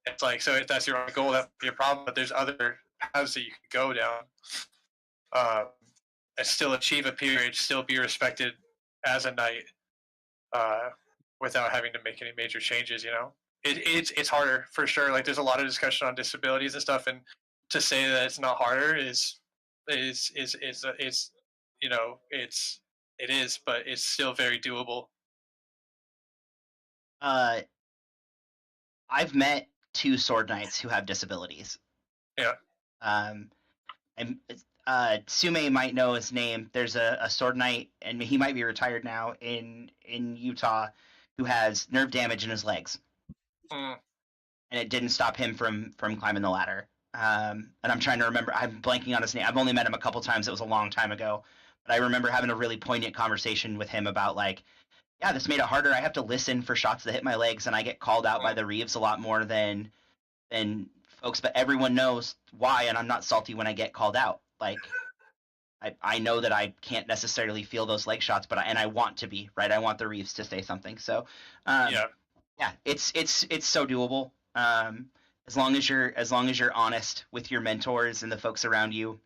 It's like, so if that's your only goal, that'd be a problem. But there's other paths that you could go down, and still achieve a peerage, still be respected as a knight, without having to make any major changes. It's harder for sure. Like, there's a lot of discussion on disabilities and stuff, and to say that it's not harder is it is, but it's still very doable. I've met two sword knights who have disabilities. Yeah. And Sume might know his name. There's a sword knight, and he might be retired now in Utah, who has nerve damage in his legs, and it didn't stop him from climbing the ladder. And I'm trying to remember. I'm blanking on his name. I've only met him a couple times. It was a long time ago, but I remember having a really poignant conversation with him about, like, yeah, this made it harder. I have to listen for shots that hit my legs, and I get called out by the Reeves a lot more than folks. But everyone knows why, and I'm not salty when I get called out. Like, I know that I can't necessarily feel those leg shots, but I want to be, right. I want the Reeves to say something. So yeah, it's so doable. As long as you're honest with your mentors and the folks around you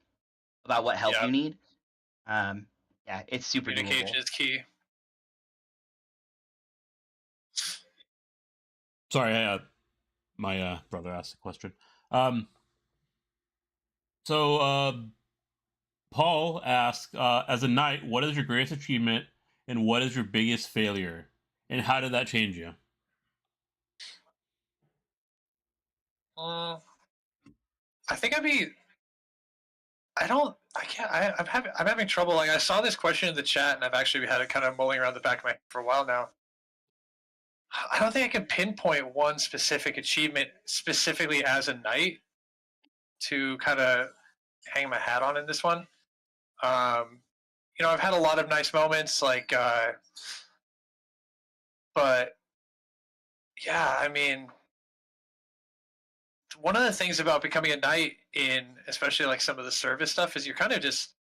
about what help you need. Yeah, it's super Communication doable. is key. Sorry, my brother asked a question. So, Paul asks, as a knight, what is your greatest achievement and what is your biggest failure? And how did that change you? I think I'm having trouble. Like, I saw this question in the chat, and I've actually had it kind of mulling around the back of my head for a while now. I don't think I can pinpoint one specific achievement specifically as a knight to kind of hang my hat on in this one. I've had a lot of nice moments, but yeah, I mean, one of the things about becoming a knight in especially like some of the service stuff is you're kind of just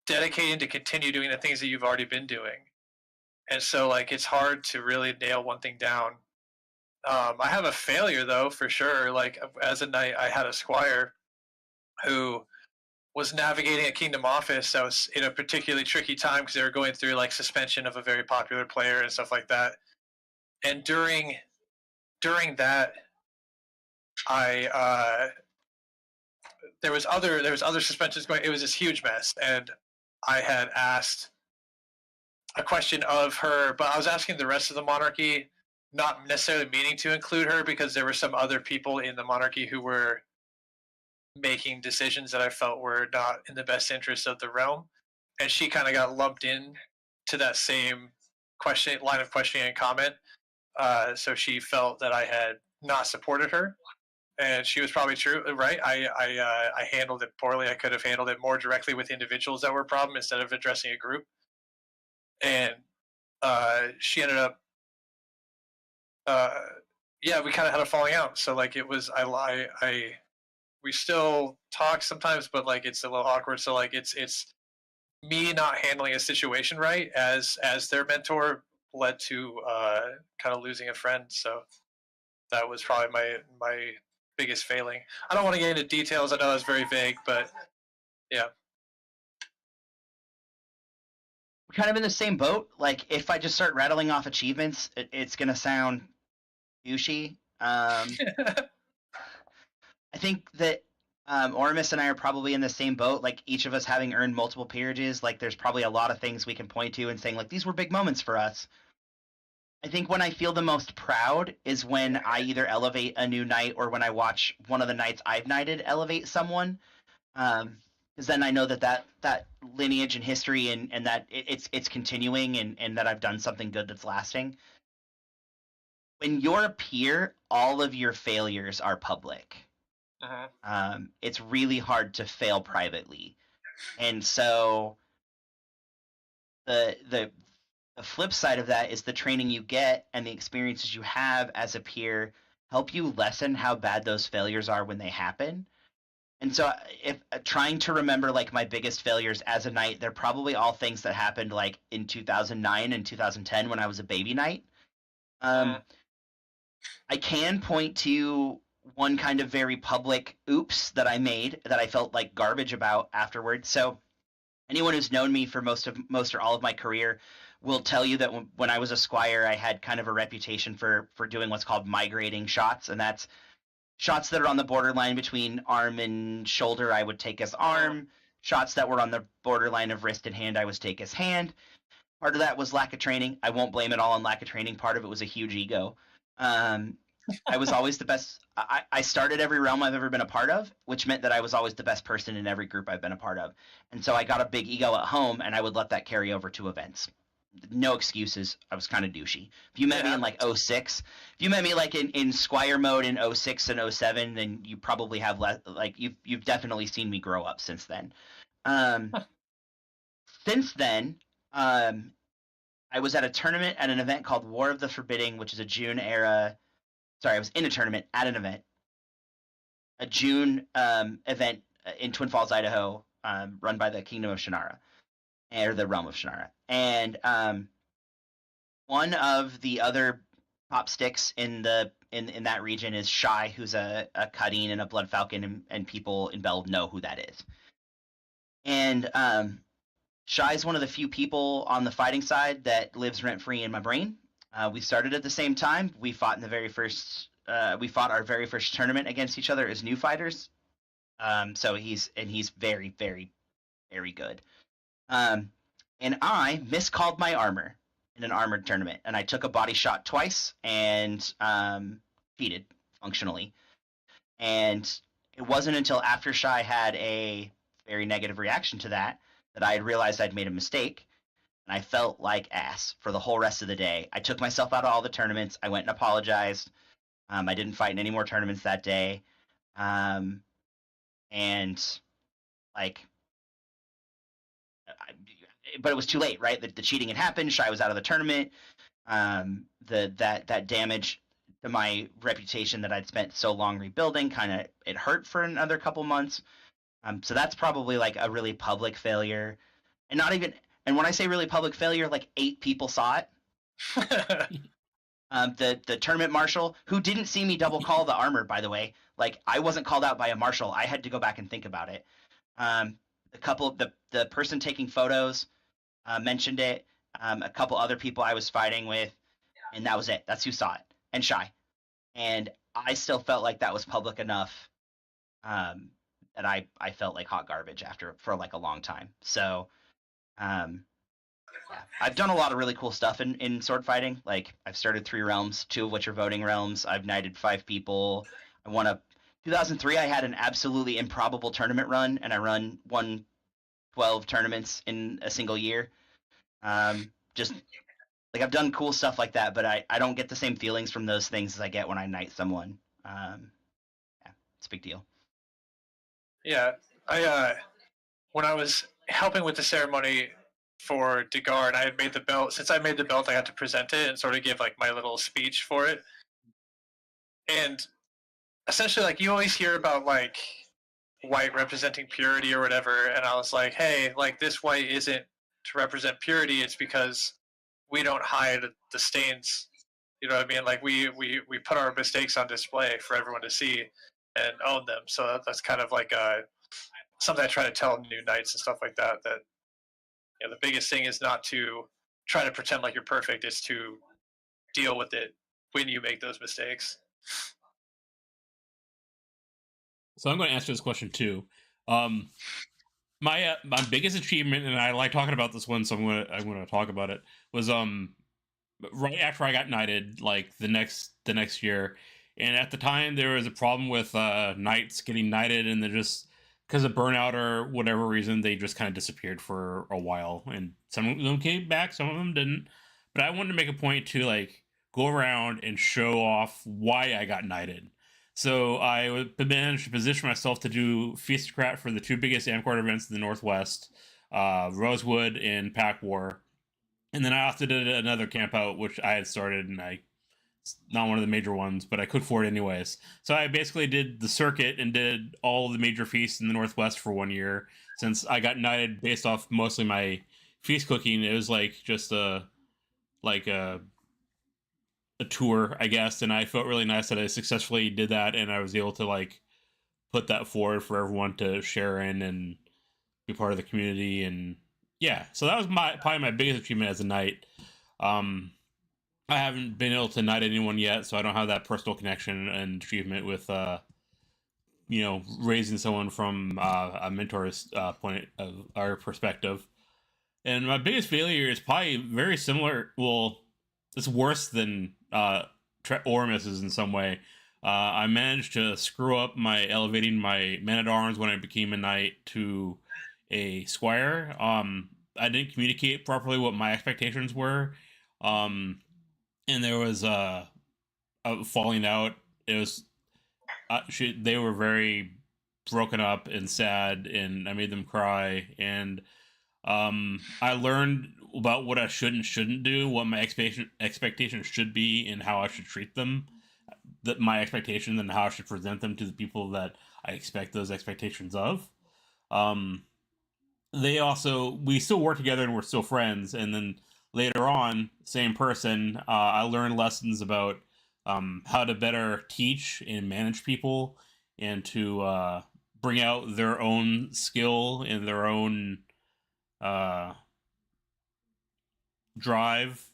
dedicated to continue doing the things that you've already been doing. And so like it's hard to really nail one thing down. I have a failure though, for sure. Like as a knight, I had a squire who was navigating a kingdom office that was in a particularly tricky time because they were going through like suspension of a very popular player and stuff like that. And during that, there was other suspensions going. It was this huge mess, and I had asked a question of her, but I was asking the rest of the monarchy, not necessarily meaning to include her because there were some other people in the monarchy who were making decisions that I felt were not in the best interest of the realm, and she kind of got lumped in to that same line of questioning and comment. So she felt that I had not supported her, and she was probably true, right? I handled it poorly. I could have handled it more directly with individuals that were a problem instead of addressing a group. And she ended up, yeah, we kind of had a falling out. So like it was, we still talk sometimes, but like it's a little awkward. So like it's me not handling a situation right as their mentor led to kind of losing a friend. So that was probably my biggest failing. I don't want to get into details. I know that's very vague, but yeah. We're kind of in the same boat. Like if I just start rattling off achievements, it's gonna sound douchey. I think that Oromis and I are probably in the same boat. Like each of us having earned multiple peerages, like there's probably a lot of things we can point to and saying like these were big moments for us. I think when I feel the most proud is when I either elevate a new knight or when I watch one of the knights I've knighted elevate someone. Because then I know that lineage and history and that it's continuing and that I've done something good that's lasting. When you're a peer, all of your failures are public. It's really hard to fail privately, and so the flip side of that is the training you get and the experiences you have as a peer help you lessen how bad those failures are when they happen. And so if trying to remember like my biggest failures as a knight, they're probably all things that happened like in 2009 and 2010 when I was a baby knight. I can point to one kind of very public oops that I made that I felt like garbage about afterwards. So anyone who's known me for most or all of my career will tell you that when I was a squire, I had kind of a reputation for doing what's called migrating shots, and that's shots that are on the borderline between arm and shoulder, I would take as arm. Shots that were on the borderline of wrist and hand, I would take as hand. Part of that was lack of training. I won't blame it all on lack of training. Part of it was a huge ego. I was always the best. I started every realm I've ever been a part of, which meant that I was always the best person in every group I've been a part of. And so I got a big ego at home, and I would let that carry over to events. No excuses. I was kind of douchey. If you met me in like 06, if you met me like in Squire mode in 06 and 07, then you probably have less. Like you've definitely seen me grow up since then. Since then, I was at a tournament at an event called War of the Forbidding, which is a June era. Sorry, I was in a tournament at an event, a June event in Twin Falls, Idaho, run by the Kingdom of Shannara, or the Realm of Shannara. And one of the other top sticks in that region is Shy, who's a Cutting and a Blood Falcon, and people in Bell know who that is. And Shy's one of the few people on the fighting side that lives rent-free in my brain. We started at the same time. We fought our very first tournament against each other as new fighters. So he's very, very, very good. And I miscalled my armor in an armored tournament, and I took a body shot twice and cheated functionally. And it wasn't until after Shy had a very negative reaction to that I had realized I'd made a mistake, and I felt like ass for the whole rest of the day. I took myself out of all the tournaments. I went and apologized. I didn't fight in any more tournaments that day. And like, but it was too late, right? The cheating had happened. Shy was out of the tournament. That damage to my reputation that I'd spent so long rebuilding it hurt for another couple months. So that's probably like a really public failure, and not even. And when I say really public failure, like 8 people saw it. The tournament marshal, who didn't see me double call the armor, by the way, like I wasn't called out by a marshal. I had to go back and think about it. The person taking photos mentioned it. A couple other people I was fighting with, and that was it. That's who saw it. And Shy. And I still felt like that was public enough that I felt like hot garbage for like a long time. So yeah, I've done a lot of really cool stuff in sword fighting. Like I've started 3 realms, 2 of which are voting realms. I've knighted 5 people. I won a 2003. I had an absolutely improbable tournament run, and I won 12 tournaments in a single year. Just like I've done cool stuff like that, but I don't get the same feelings from those things as I get when I knight someone. Yeah, it's a big deal. Yeah, I when I was helping with the ceremony for Degard, I had made the belt. Since I made the belt, I had to present it and sort of give like my little speech for it. And essentially, like you always hear about like white representing purity or whatever, and I was like, hey, like this white isn't to represent purity. It's because we don't hide the stains. You know what I mean? Like we put our mistakes on display for everyone to see and own them. So that's kind of like something I try to tell new knights and stuff like that. That the biggest thing is not to try to pretend like you're perfect. It's to deal with it when you make those mistakes. So I'm going to answer this question too. My biggest achievement, and I like talking about this one, so I'm going to talk about it. Was right after I got knighted, like the next year, and at the time there was a problem with knights getting knighted, and they're just because of burnout or whatever reason, they just kind of disappeared for a while, and some of them came back, some of them didn't. But I wanted to make a point to like go around and show off why I got knighted. So I managed to position myself to do Feastocrat for the 2 biggest Amtgard events in the Northwest, Rosewood and Pack War. And then I also did another camp out, which I had started, and not one of the major ones, but I could for it anyways. So I basically did the circuit and did all the major feasts in the Northwest for 1 year. Since I got knighted based off mostly my feast cooking, it was like just a tour, I guess, and I felt really nice that I successfully did that, and I was able to like put that forward for everyone to share in and be part of the community. And yeah, so that was probably my biggest achievement as a knight. I haven't been able to knight anyone yet, so I don't have that personal connection and achievement with raising someone from a mentor's point of our perspective. And my biggest failure is probably very similar. Well, it's worse than Oromis's in some way. I managed to screw up my elevating my man-at-arms when I became a knight to a squire. I didn't communicate properly what my expectations were, and there was a falling out. It was they were very broken up and sad, and I made them cry. And I learned about what I should and shouldn't do, what my expectations should be, and how I should treat them. That my expectations and how I should present them to the people that I expect those expectations of. We still work together and we're still friends. And then later on, same person, I learned lessons about how to better teach and manage people, and to bring out their own skill and their own drive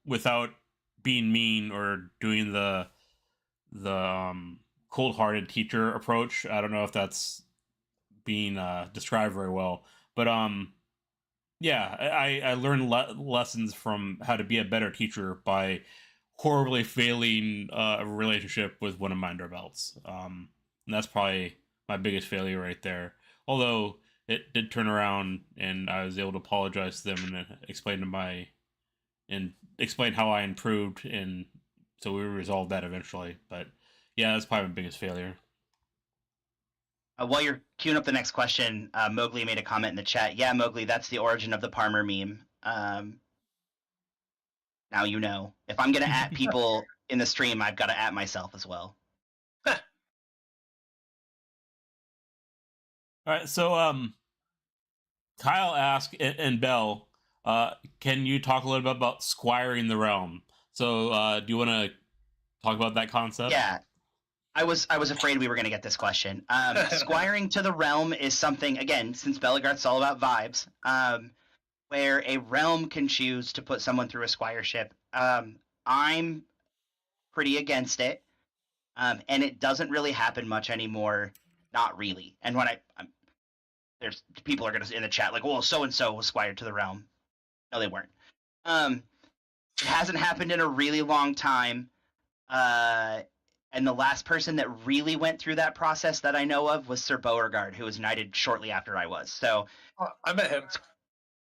without being mean or doing the cold-hearted teacher approach. I don't know if that's being described very well, but yeah, I learned lessons from how to be a better teacher by horribly failing a relationship with one of my underbelts. And that's probably my biggest failure right there. Although it did turn around, and I was able to apologize to them and explain how I improved, and so we resolved that eventually. But yeah, that's probably my biggest failure. While you're queuing up the next question, Mowgli made a comment in the chat. Yeah, Mowgli, that's the origin of the Parmer meme. Now you know. If I'm going to at people in the stream, I've got to at myself as well. All right, so Kyle asked, and Bell, can you talk a little bit about squiring the realm? So do you want to talk about that concept? Yeah. I was afraid we were going to get this question. Squiring to the realm is something, again, since Belegarth's all about vibes, where a realm can choose to put someone through a squireship. I'm pretty against it, and it doesn't really happen much anymore. Not really. And when there's people are going to in the chat like, well, so and so was squired to the realm. No, they weren't. It hasn't happened in a really long time. And the last person that really went through that process that I know of was Sir Beauregard, who was knighted shortly after I was. So, I met him.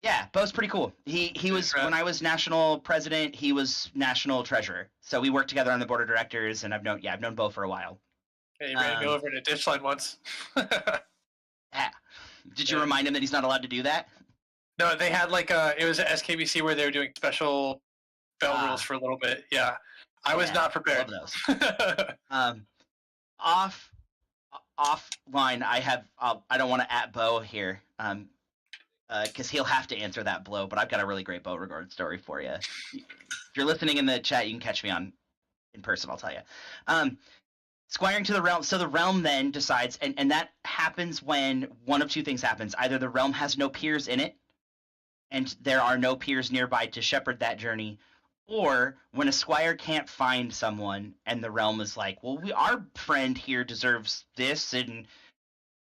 Yeah, Beau's pretty cool. He was when I was national president, he was national treasurer. So we worked together on the board of directors, and I've known Beau for a while. Yeah, he ran me over in a ditch line once. Yeah. Did you remind him that he's not allowed to do that? No, they had it was at SKBC where they were doing special bell rules for a little bit. Yeah. I was not prepared. Love those. Offline, I don't want to at Beau here, because he'll have to answer that blow. But I've got a really great Beauregard story for you. If you're listening in the chat, you can catch me in person. I'll tell you. Squiring to the realm. So the realm then decides, and that happens when one of two things happens: either the realm has no peers in it, and there are no peers nearby to shepherd that journey. Or when a squire can't find someone and the realm is like, well, our friend here deserves this, and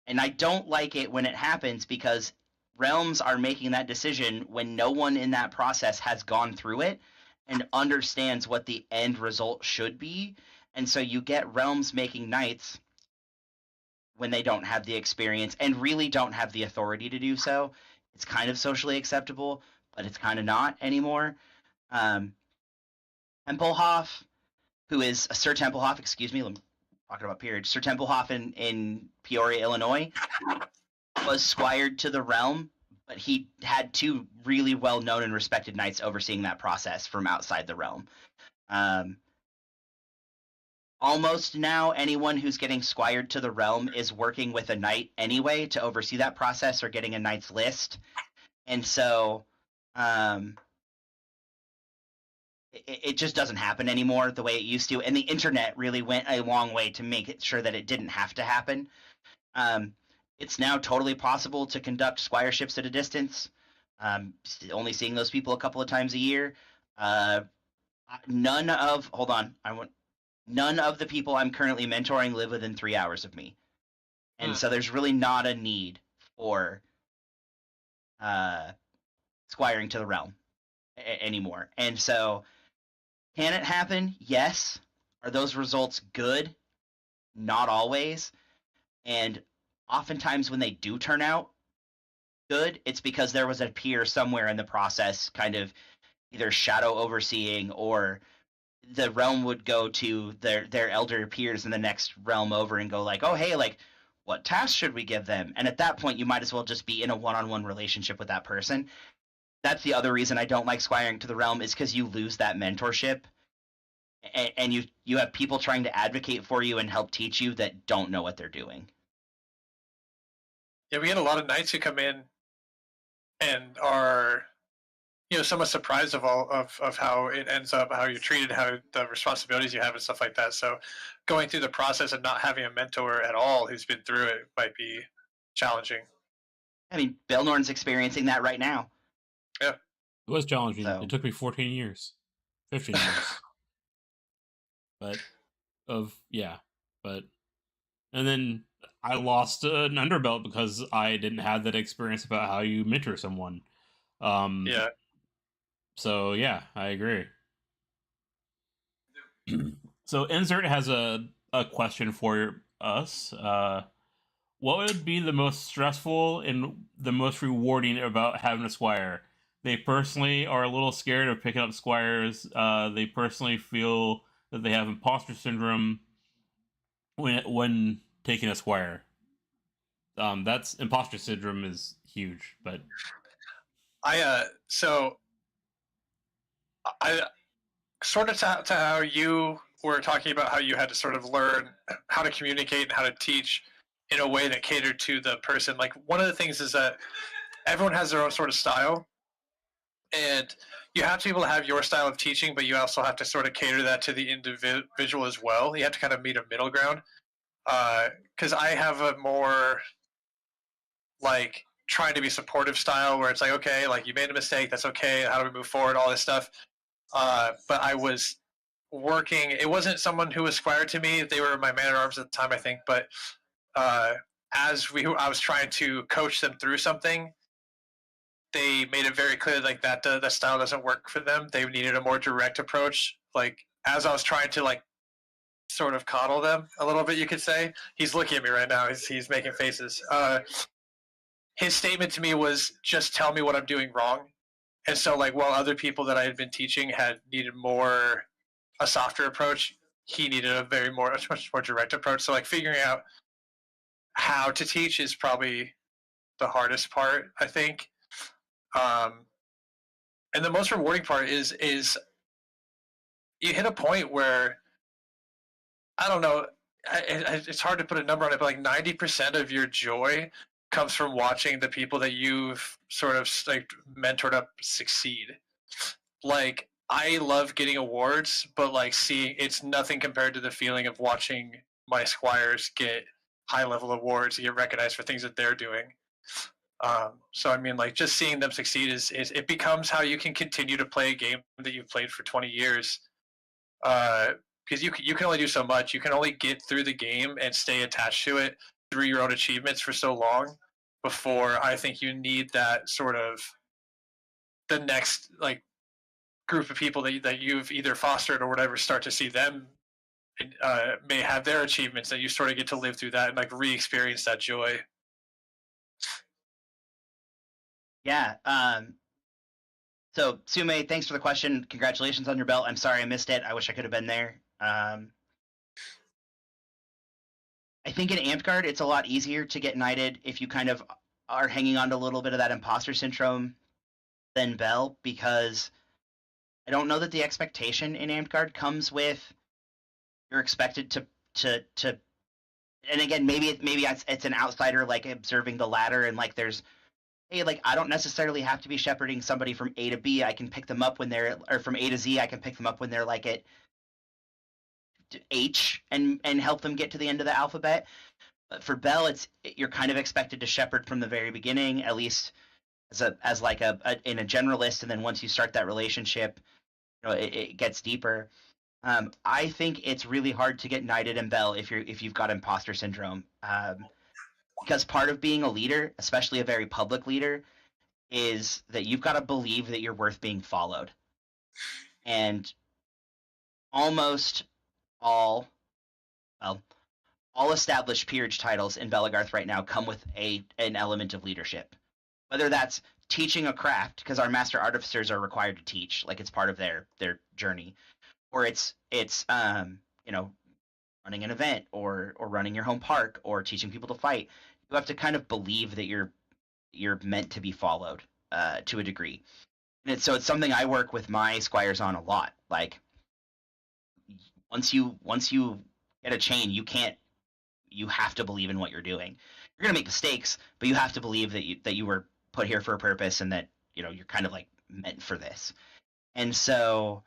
I don't like it when it happens, because realms are making that decision when no one in that process has gone through it and understands what the end result should be. And so you get realms making knights when they don't have the experience and really don't have the authority to do so. It's kind of socially acceptable, but it's kind of not anymore. Tempelhof, who is Sir Tempelhof, excuse me, I'm talking about peerage. Sir Tempelhof in Peoria, Illinois, was squired to the realm, but he had two really well-known and respected knights overseeing that process from outside the realm. Almost now, anyone who's getting squired to the realm is working with a knight anyway to oversee that process or getting a knight's list. And so it just doesn't happen anymore the way it used to. And the internet really went a long way to make it sure that it didn't have to happen. It's now totally possible to conduct squireships at a distance. Only seeing those people a couple of times a year. None of the people I'm currently mentoring live within 3 hours of me. And so there's really not a need for squiring to the realm anymore. And so, can it happen? Yes. Are those results good? Not always. And oftentimes when they do turn out good, it's because there was a peer somewhere in the process kind of either shadow overseeing, or the realm would go to their elder peers in the next realm over and go like, oh, hey, like, what task should we give them? And at that point, you might as well just be in a one-on-one relationship with that person. That's the other reason I don't like squiring to the realm, is because you lose that mentorship, and you have people trying to advocate for you and help teach you that don't know what they're doing. Yeah, we had a lot of knights who come in and are, somewhat surprised of how it ends up, how you're treated, how the responsibilities you have and stuff like that. So going through the process and not having a mentor at all who's been through it might be challenging. I mean, Baelnorn's experiencing that right now. Yeah. It was challenging. So. It took me 14 years. 15 years. But And then I lost an underbelt because I didn't have that experience about how you mentor someone. Yeah. So yeah, I agree. So Insert has a question for us. What would be the most stressful and the most rewarding about having a squire? They personally are a little scared of picking up squires. They personally feel that they have imposter syndrome when taking a squire. That's imposter syndrome is huge, but So I sort of to how you were talking about how you had to sort of learn how to communicate and how to teach in a way that catered to the person. Like one of the things is that everyone has their own sort of style, and you have to be able to have your style of teaching, but you also have to sort of cater that to the individual as well. You have to kind of meet a middle ground. Because I have a more like trying to be supportive style where it's like, okay, like you made a mistake, that's okay. How do we move forward? All this stuff. But I was working. It wasn't someone who was squire to me. They were my man at arms at the time, I think. But uh, I was trying to coach them through something. They made it very clear like that the style doesn't work for them. They needed a more direct approach. Like as I was trying to like sort of coddle them a little bit, you could say. He's looking at me right now. He's making faces. His statement to me was, "Just tell me what I'm doing wrong." And so, like, while other people that I had been teaching had needed more a softer approach, he needed a much more direct approach. So, like, figuring out how to teach is probably the hardest part, I think. Um, and the most rewarding part is you hit a point where I don't know. It's hard to put a number on it, but like 90% of your joy comes from watching the people that you've sort of like mentored up succeed. Like I love getting awards, but like seeing it's nothing compared to the feeling of watching my squires get high level awards, get recognized for things that they're doing. So I mean, like just seeing them succeed is it becomes how you can continue to play a game that you've played for 20 years. Because you can only do so much. You can only get through the game and stay attached to it through your own achievements for so long before I think you need that sort of the next like group of people that you've either fostered or whatever start to see them may have their achievements that you sort of get to live through that and like re-experience that joy. Yeah. So Sume, thanks for the question. Congratulations on your belt. I'm sorry I missed it. I wish I could have been there. I think in Amtgard, it's a lot easier to get knighted if you kind of are hanging on to a little bit of that imposter syndrome than Bell, because I don't know that the expectation in Amtgard comes with you're expected to and again maybe it's an outsider like observing the ladder and like there's hey like I don't necessarily have to be shepherding somebody from A to B. I can pick them up when they're or from A to Z. I can pick them up when they're like at H and help them get to the end of the alphabet. But for Bell, it's you're kind of expected to shepherd from the very beginning, at least as like a in a generalist, and then once you start that relationship, you know it gets deeper. I think it's really hard to get knighted in Bell if you've got imposter syndrome, because part of being a leader, especially a very public leader, is that you've got to believe that you're worth being followed, and almost all well all established peerage titles in Belegarth right now come with an element of leadership. Whether that's teaching a craft, because our master artificers are required to teach, like it's part of their journey, or it's you know running an event or running your home park or teaching people to fight. You have to kind of believe that you're meant to be followed to a degree. And so it's something I work with my squires on a lot. Like once you get a chain, you have to believe in what you're doing. You're gonna make mistakes, but you have to believe that you were put here for a purpose and that you're kind of like meant for this. And so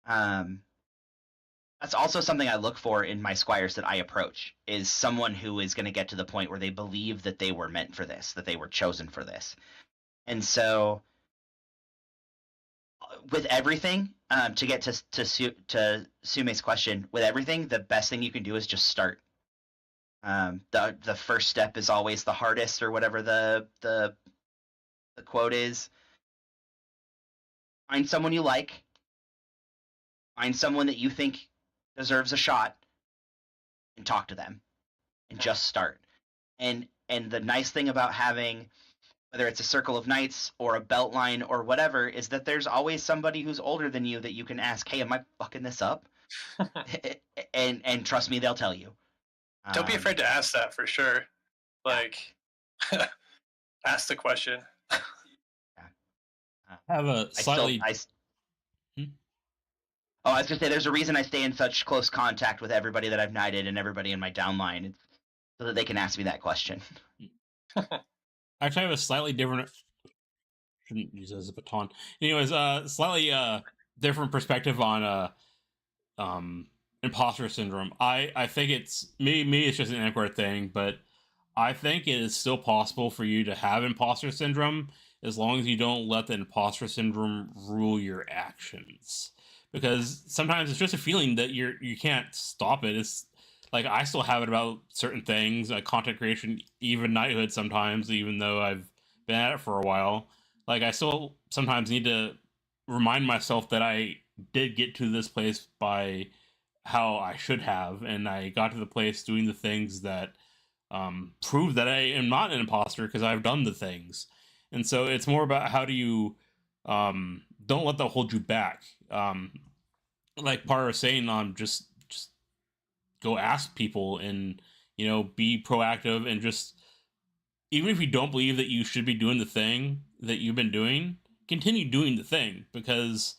that's also something I look for in my squires that I approach, is someone who is going to get to the point where they believe that they were meant for this, that they were chosen for this. And so with everything, to get to Sume's question, with everything, the best thing you can do is just start. The first step is always the hardest, or whatever the quote is. Find someone you like. Find someone that you think deserves a shot, and talk to them, and just start. And the nice thing about having, whether it's a circle of knights or a belt line or whatever, is that there's always somebody who's older than you that you can ask, hey, am I fucking this up? and trust me, they'll tell you. Don't be afraid to ask that, for sure. Like, ask the question. I have a slightly... Oh, I was going to say, there's a reason I stay in such close contact with everybody that I've knighted and everybody in my downline, it's so that they can ask me that question. Actually, I have a slightly different... Shouldn't use it as a baton. Anyways, slightly different perspective on imposter syndrome. I think it's... Maybe it's just an Amtgard thing, but I think it is still possible for you to have imposter syndrome as long as you don't let the imposter syndrome rule your actions. Because sometimes it's just a feeling that you can't stop it. It's like, I still have it about certain things, like content creation, even knighthood sometimes, even though I've been at it for a while. Like, I still sometimes need to remind myself that I did get to this place by how I should have, and I got to the place doing the things that prove that I am not an imposter because I've done the things. And so it's more about how do you don't let that hold you back. Like Par was saying, just go ask people and, be proactive, and just, even if you don't believe that you should be doing the thing that you've been doing, continue doing the thing, because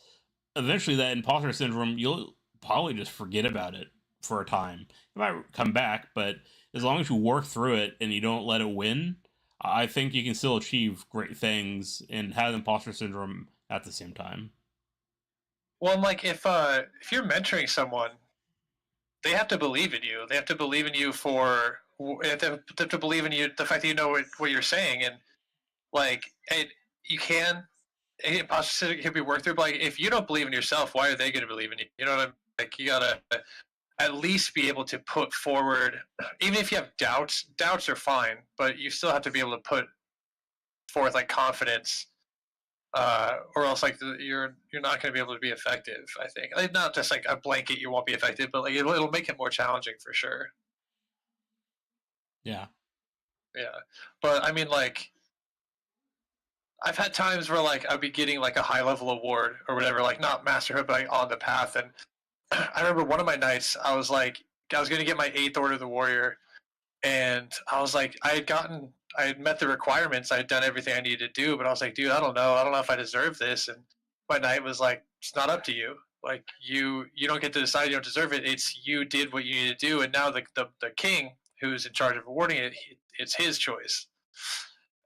eventually that imposter syndrome, you'll probably just forget about it for a time. It might come back, but as long as you work through it and you don't let it win, I think you can still achieve great things and have imposter syndrome at the same time. Well, and like, if you're mentoring someone, they have to believe in you. They have to believe in you they have to believe in you, the fact that you know what you're saying, and like, imposter syndrome can be worked through. But like, if you don't believe in yourself, why are they going to believe in you? You know what I mean? Like, you gotta at least be able to put forward, even if you have doubts. Doubts are fine, but you still have to be able to put forth like confidence. Or else, like, you're not going to be able to be effective. I think, like, not just like a blanket, you won't be effective, but like it'll make it more challenging for sure. Yeah. But I mean, like, I've had times where like I'd be getting like a high level award or whatever, like not masterhood, but like on the path. And I remember one of my nights, I was going to get my 8th Order of the Warrior, and I was like, I had met the requirements. I had done everything I needed to do, but I was like, dude, I don't know if I deserve this. And my knight was like, it's not up to you. Like, you don't get to decide. You don't deserve it. It's, you did what you needed to do, and now the king who's in charge of awarding it, it's his choice.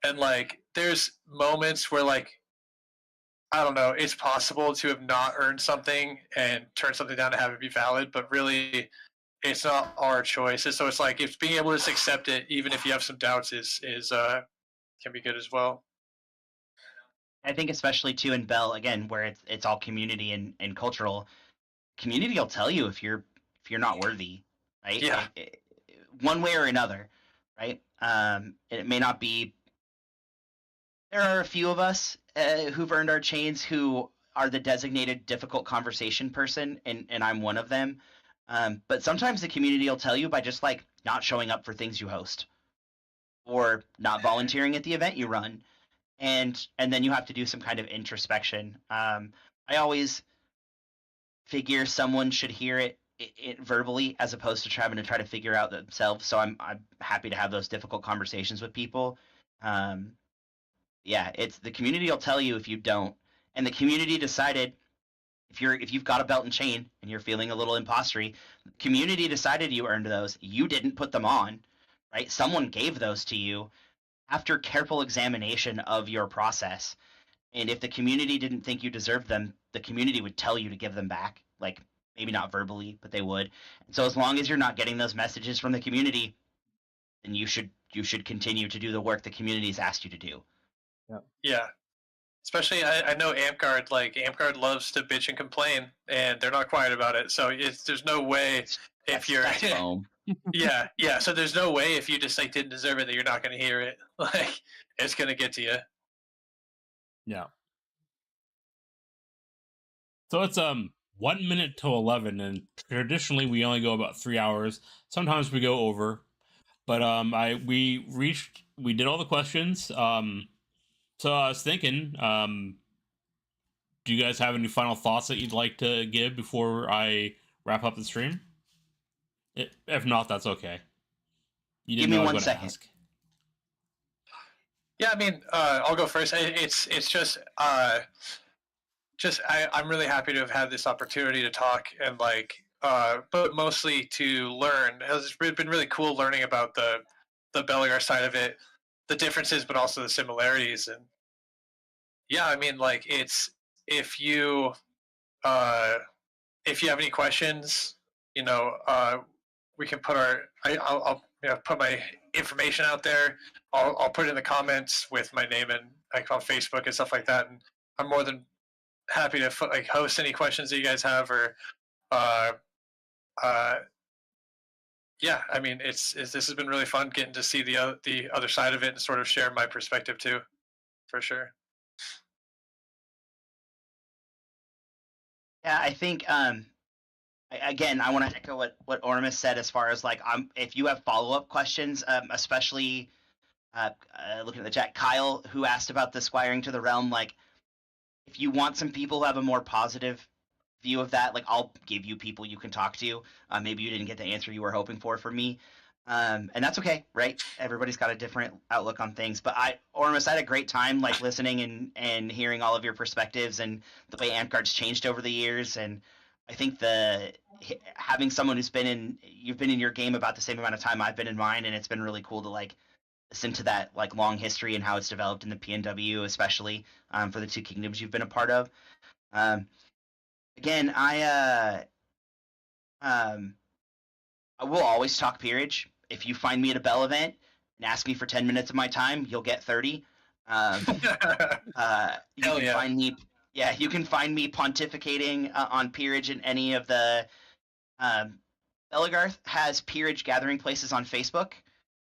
And like, there's moments where, like, I don't know, it's possible to have not earned something and turn something down to have it be valid, but really, it's not our choice. And so it's like, if being able to just accept it, even if you have some doubts, is can be good as well. I think especially too in Bell, again, where it's all community and cultural. Community will tell you if you're not worthy, right? Yeah. One way or another, right? It may not be. There are a few of us who've earned our chains who are the designated difficult conversation person, and I'm one of them. But sometimes the community will tell you by just like not showing up for things you host, or not volunteering at the event you run, and then you have to do some kind of introspection. I always figure someone should hear it verbally as opposed to trying to figure out themselves. So I'm happy to have those difficult conversations with people. Yeah, it's the community will tell you if you don't, and the community decided if you've got a belt and chain and you're feeling a little impostery, community decided you earned those. You didn't put them on, right? Someone gave those to you after careful examination of your process. And if the community didn't think you deserved them, the community would tell you to give them back. Like, maybe not verbally, but they would. And so as long as you're not getting those messages from the community, then you should continue to do the work the community's asked you to do. Yeah. Especially, I know Amtgard loves to bitch and complain, and they're not quiet about it. So there's no way if you're Yeah. So there's no way if you just like didn't deserve it that you're not going to hear it. Like it's going to get to you. Yeah. So it's 1 minute to 11, and traditionally we only go about 3 hours. Sometimes we go over, but we did all the questions. So I was thinking, do you guys have any final thoughts that you'd like to give before I wrap up the stream? If not, that's okay. You Give didn't me know I was 1 going to second. ask. Yeah, I mean, I'll go first. It's just I'm really happy to have had this opportunity to talk and like, but mostly to learn. It's been really cool learning about the Belegarth side of it, the differences, but also the similarities. And yeah, I mean, like it's uh, if you have any questions, we can put I'll put my information out there. I'll put it in the comments with my name and like on Facebook and stuff like that. And I'm more than happy to like host any questions that you guys have or uh, uh, yeah, I mean it's this has been really fun getting to see the other side of it and sort of share my perspective too, for sure. Yeah, I think again, I want to echo what Oromis said as far as like if you have follow-up questions, especially looking at the chat, Kyle, who asked about the squiring to the realm, like if you want some people who have a more positive view of that, like I'll give you people you can talk to. Maybe you didn't get the answer you were hoping for from me. And that's okay, right? Everybody's got a different outlook on things. But Oromis, I had a great time like listening and hearing all of your perspectives and the way Amtgard's changed over the years. And I think having someone you've been in your game about the same amount of time I've been in mine, and it's been really cool to like listen to that like long history and how it's developed in the PNW, especially for the two kingdoms you've been a part of. Again, I will always talk peerage. If you find me at a Bell event and ask me for 10 minutes of my time, you'll get 30. You can find me. Yeah, you can find me pontificating on peerage in any of the. Belegarth has peerage gathering places on Facebook,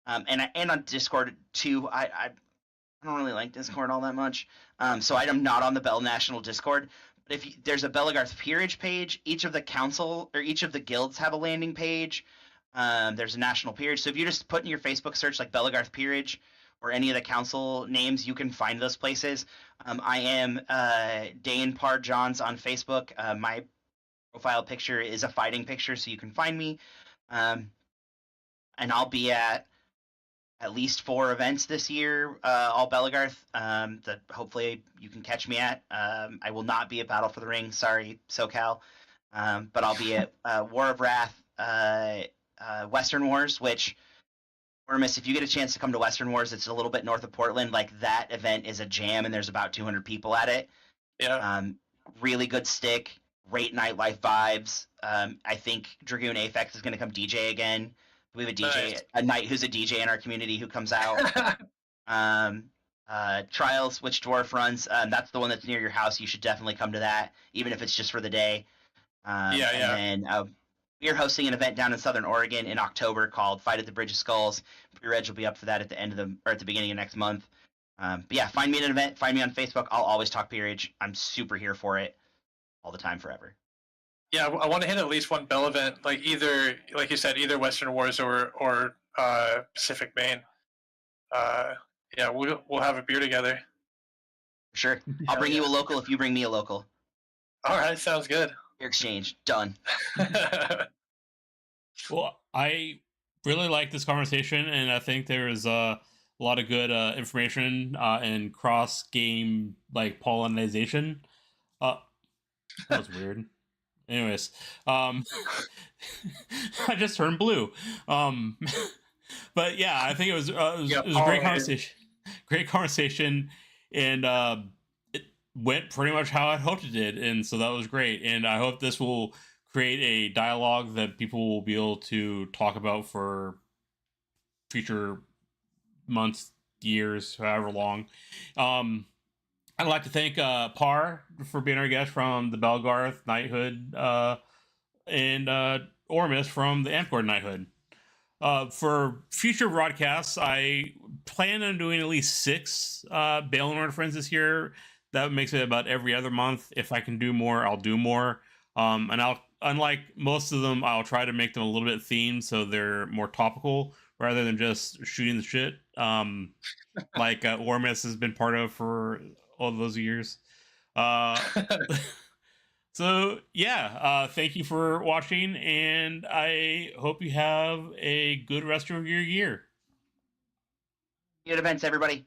and on Discord too. I don't really like Discord all that much, so I'm not on the Bell National Discord. But there's a Belegarth peerage page, each of the council or each of the guilds have a landing page. There's a national peerage. So if you just put in your Facebook search like Belegarth peerage or any of the council names, you can find those places. I am Dane Par Johns on Facebook. My profile picture is a fighting picture, so you can find me. And I'll be at least 4 events this year, all Belegarth, that hopefully you can catch me at. I will not be at Battle for the Ring, sorry, SoCal, but I'll be at War of Wrath, Western Wars, which, Oromis, if you get a chance to come to Western Wars, it's a little bit north of Portland. Like, that event is a jam, and there's about 200 people at it. Yeah. Really good stick, great nightlife vibes. I think Dragoon Aphex is going to come DJ again. We have a DJ, nice. A knight who's a DJ in our community who comes out. Trials, which Dwarf runs, that's the one that's near your house. You should definitely come to that, even if it's just for the day. And then we are hosting an event down in Southern Oregon in October called Fight at the Bridge of Skulls. Pre-reg will be up for that at the end of at the beginning of next month. But yeah, find me at an event. Find me on Facebook. I'll always talk peerage. I'm super here for it, all the time, forever. Yeah, I want to hit at least one Bell event, like either, like you said, either Western Wars or Pacific Maine. Yeah, we'll have a beer together. Sure. I'll bring you a local if you bring me a local. All right, sounds good. Beer exchange done. Well, I really like this conversation, and I think there's a lot of good information and cross game like pollination. That was weird. Anyways, I just turned blue. But yeah, I think it was a great conversation. Great conversation, and it went pretty much how I hoped it did, and so that was great. And I hope this will create a dialogue that people will be able to talk about for future months, years, however long. I'd like to thank Par for being our guest from the Belegarth Knighthood, and Oromis from the Amtgard Knighthood. For future broadcasts, I plan on doing at least 6 Baelnorn and Friends this year. That makes it about every other month. If I can do more, I'll do more. And unlike most of them, I'll try to make them a little bit themed so they're more topical rather than just shooting the shit. Like Oromis has been part of for all those years. So yeah, thank you for watching, and I hope you have a good rest of your year. Good events, everybody.